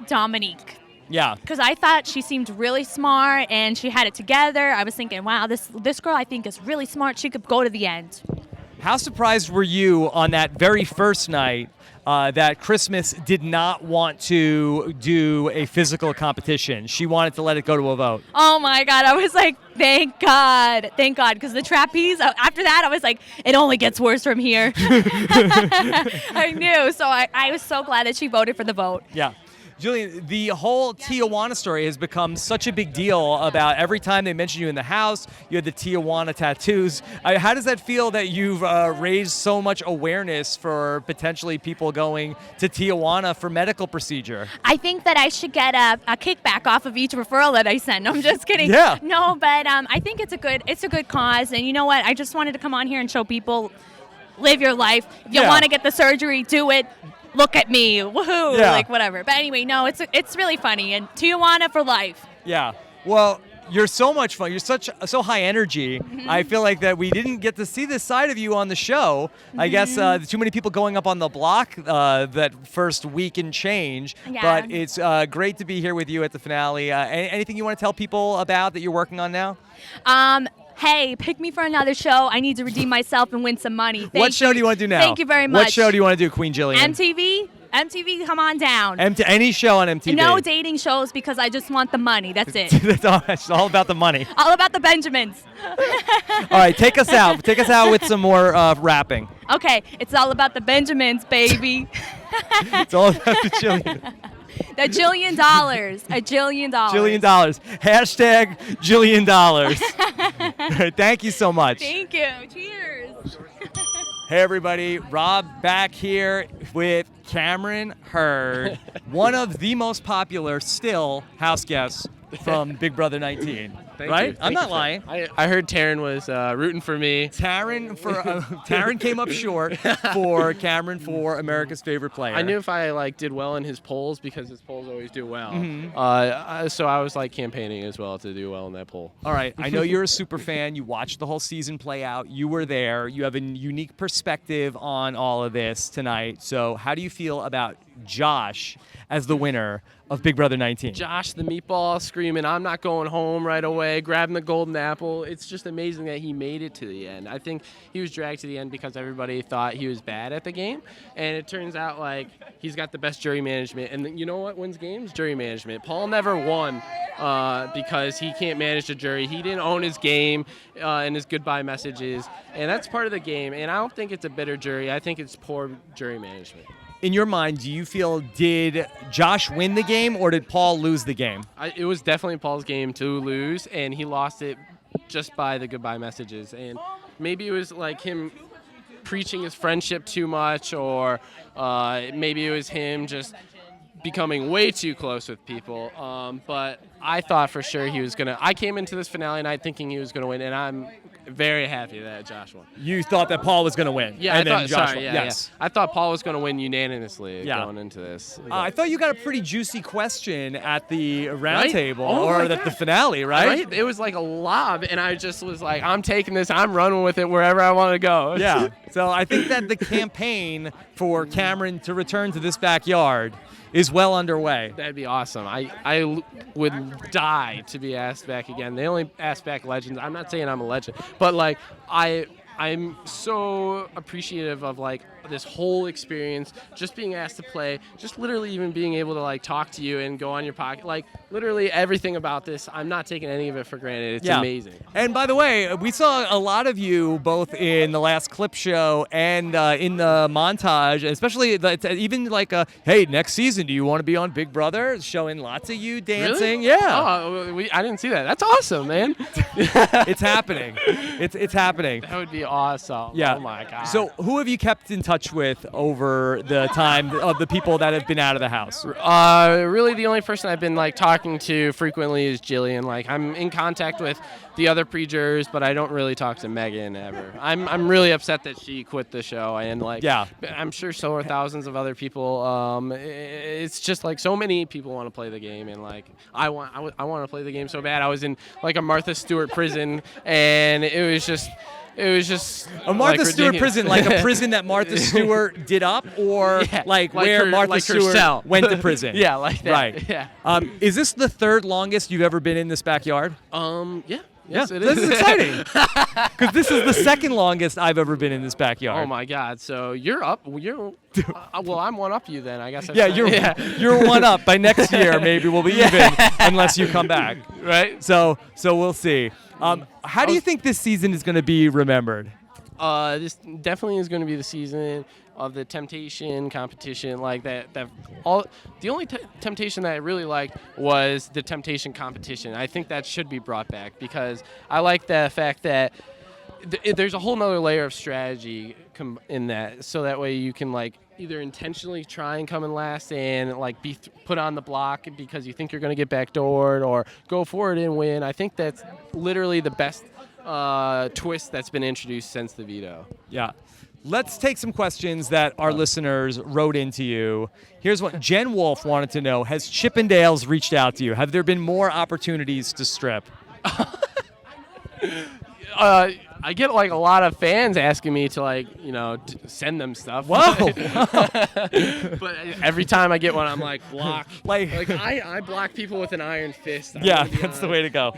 Dominique. Yeah. Because I thought she seemed really smart and she had it together. I was thinking, wow, this girl I think is really smart. She could go to the end. How surprised were you on that very first night that Christmas did not want to do a physical competition? She wanted to let it go to a vote. Oh my God. I was like, thank God. Thank God. Because the trapeze, after that, I was like, it only gets worse from here. I knew. So I was so glad that she voted for the vote. Yeah. Jillian, the whole Tijuana story has become such a big deal about every time they mention you in the house, you had the Tijuana tattoos. How does that feel that you've raised so much awareness for potentially people going to Tijuana for medical procedure? I think that I should get a kickback off of each referral that I send. No, I'm just kidding. Yeah. No, but I think it's a good cause. And you know what? I just wanted to come on here and show people, live your life. If you want to get the surgery, do it. Look at me, woohoo, like whatever. But anyway, no, it's really funny, and Tijuana for life. Yeah, well, you're so much fun. You're so high energy. Mm-hmm. I feel like that we didn't get to see this side of you on the show. Mm-hmm. I guess too many people going up on the block that first week and change. Yeah. But it's great to be here with you at the finale. Anything you want to tell people about that you're working on now? Hey, pick me for another show. I need to redeem myself and win some money. What show do you want to do now? Thank you very much. What show do you want to do, Queen Jillian? MTV, come on down. Any show on MTV. No dating shows because I just want the money. That's it. It's all about the money. All about the Benjamins. All right, take us out. Take us out with some more rapping. Okay, it's all about the Benjamins, baby. It's all about the Jillian. The $1 jillion. $1 jillion. $1 jillion. Hashtag $1 jillion. Thank you so much. Thank you. Cheers. Hey, everybody. Rob back here with Cameron Hurd, one of the most popular still house guests from Big Brother 19. Right? I'm not lying. I heard Taryn was rooting for me. Taryn came up short for Cameron for America's Favorite Player. I knew if I did well in his polls because his polls always do well. Mm-hmm. So I was campaigning as well to do well in that poll. All right. I know you're a super fan. You watched the whole season play out. You were there. You have a unique perspective on all of this tonight. So how do you feel about Josh as the winner of Big Brother 19? Josh the meatball screaming, "I'm not going home," right away, grabbing the golden apple. It's just amazing that he made it to the end. I think he was dragged to the end because everybody thought he was bad at the game, and it turns out like he's got the best jury management. And you know what wins games? Jury management. Paul never won because he can't manage the jury. He didn't own his game and his goodbye messages, and that's part of the game. And I don't think it's a bitter jury. I think it's poor jury management. In your mind, do you feel did Josh win the game or did Paul lose the game? It was definitely Paul's game to lose, and he lost it just by the goodbye messages. And maybe it was like him preaching his friendship too much, or maybe it was him just becoming way too close with people. But I thought for sure he was going to. I came into this finale night thinking he was going to win, and I'm very happy that Josh won. You thought that Paul was going to win. Yeah, and I then thought. Josh Sorry, won. yeah, Yes. yeah. I thought Paul was going to win unanimously going into this. I thought you got a pretty juicy question at the round Right? table Oh or my at the God. finale, right? It was like a lob, and I just was like, I'm taking this. I'm running with it wherever I want to go. Yeah. So I think that the campaign for Cameron to return to this backyard is well underway. That'd be awesome. I would die to be asked back again. They only ask back legends. I'm not saying I'm a legend, but like I'm so appreciative of like this whole experience, just being asked to play, just literally even being able to like talk to you and go on your pocket, like literally everything about this. I'm not taking any of it for granted. It's amazing. And by the way, we saw a lot of you both in the last clip show and in the montage, especially even like, hey, next season, do you want to be on Big Brother? Showing lots of you dancing. Really? Yeah. Oh, I didn't see that. That's awesome, man. It's happening. It's happening. That would be awesome. Yeah. Oh my God. So who have you kept in touch with over the time of the people that have been out of the house? Really the only person I've been like talking to frequently is Jillian. Like I'm in contact with the other pre-jurors, but I don't really talk to Megan ever. I'm really upset that she quit the show, and like I'm sure so are thousands of other people. It's just like so many people want to play the game, and like I want to play the game so bad. I was in like a Martha Stewart prison, and it was just a Martha like, Stewart ridiculous. prison, like a prison that Martha Stewart did up, or like where Martha Stewart went to prison. Yeah, like that. Right. Yeah. Is this the third longest you've ever been in this backyard? Yeah. Yes, it This is. is exciting because this is the second longest I've ever been in this backyard. Oh my God! So you're up. Well, I'm one up you then. I guess. Yeah, you're one up. By next year, maybe we'll be even, unless you come back. Right. So we'll see. How do you think this season is going to be remembered? This definitely is going to be the season of the temptation competition, like that. The only temptation that I really liked was the temptation competition. I think that should be brought back because I like the fact that there's a whole nother layer of strategy in that, so that way you can like either intentionally try and come in last and like be put on the block because you think you're going to get backdoored, or go for it and win. I think that's literally the best twist that's been introduced since the veto. Yeah. Let's take some questions that our listeners wrote into you. Here's what Jen Wolf wanted to know. Has Chippendales reached out to you? Have there been more opportunities to strip? I get like a lot of fans asking me to like, send them stuff. Whoa. But every time I get one, I'm like, block. Like I block people with an iron fist. Yeah, that's the way to go.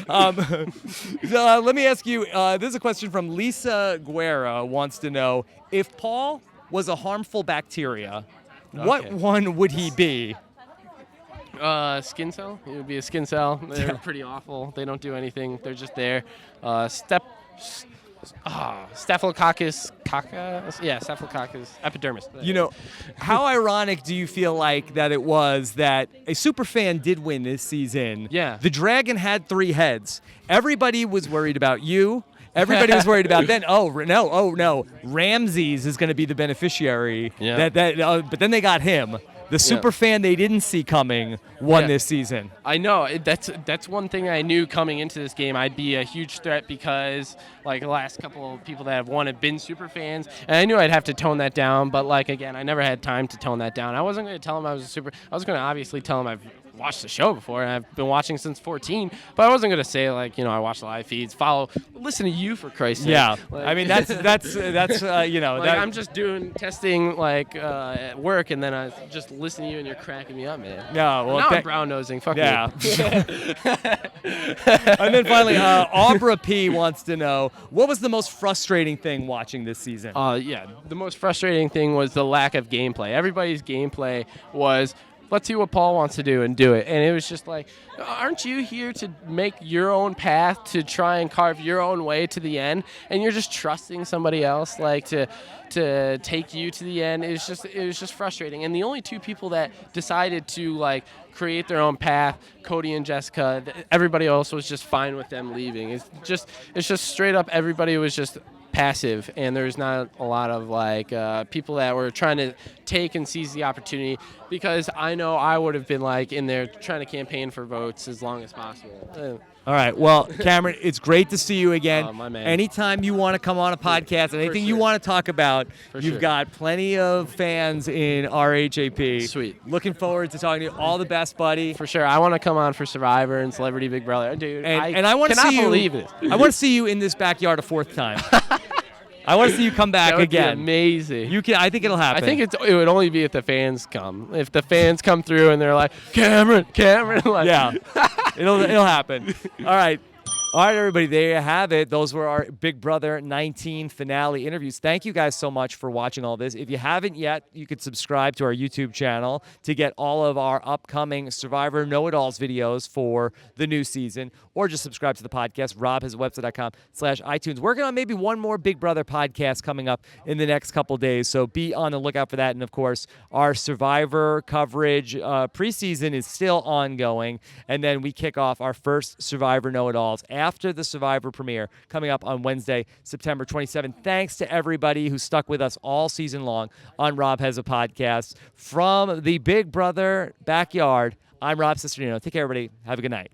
Let me ask you, this is a question from Lisa Guerra, wants to know, if Paul was a harmful bacteria, what one would he be? Skin cell. It would be a skin cell. They're pretty awful. They don't do anything. They're just there. Staphylococcus epidermis. How ironic do you feel like that it was that a superfan did win this season? Yeah. The dragon had 3 heads. Everybody was worried about you. Everybody was worried about then. Oh no, Ramses is going to be the beneficiary. Yeah. But then they got him. The super fan they didn't see coming won this season. I know. That's one thing I knew coming into this game. I'd be a huge threat because like the last couple of people that have won have been super fans, and I knew I'd have to tone that down. But like again, I never had time to tone that down. I wasn't going to tell him I was a super. I was going to obviously tell him I've watched the show before, and I've been watching since 14. But I wasn't gonna say like, I watch the live feeds, listen to you for Christ's sake. Yeah, Like, I mean that's I'm just doing testing at work, and then I just listen to you, and you're cracking me up, man. No, well, now I'm brown nosing. Fuck yeah. me. And then finally, Abra P wants to know, what was the most frustrating thing watching this season? The most frustrating thing was the lack of gameplay. Everybody's gameplay was, let's see what Paul wants to do and do it. And it was just like, aren't you here to make your own path, to try and carve your own way to the end? And you're just trusting somebody else to take you to the end. It was just frustrating. And the only two people that decided to create their own path, Cody and Jessica, everybody else was just fine with them leaving. It's just straight up, everybody was just passive, and there's not a lot of people that were trying to take and seize the opportunity, because I know I would have been in there trying to campaign for votes as long as possible. All right. Well, Cameron, it's great to see you again. Oh, my man. Anytime you want to come on a podcast, anything you want to talk about, you've got plenty of fans in RHAP. Sweet. Looking forward to talking to you. All the best, buddy. For sure. I want to come on for Survivor and Celebrity Big Brother. Dude, and I want to see you. Believe this. I want to see you in this backyard a fourth time. I want to see you come back that would again. Be amazing. I think it'll happen. I think it would only be if the fans come. If the fans come through and they're like, Cameron. Yeah, it'll happen. All right. All right, everybody, there you have it. Those were our Big Brother 19 finale interviews. Thank you guys so much for watching all this. If you haven't yet, you could subscribe to our YouTube channel to get all of our upcoming Survivor Know-It-Alls videos for the new season, or just subscribe to the podcast. Rob has a website.com/iTunes. Working on maybe one more Big Brother podcast coming up in the next couple days, so be on the lookout for that. And, of course, our Survivor coverage preseason is still ongoing, and then we kick off our first Survivor Know-It-Alls after the Survivor premiere coming up on Wednesday, September 27th. Thanks to everybody who stuck with us all season long on Rob Has a Podcast. From the Big Brother backyard, I'm Rob Cesternino. Take care, everybody. Have a good night.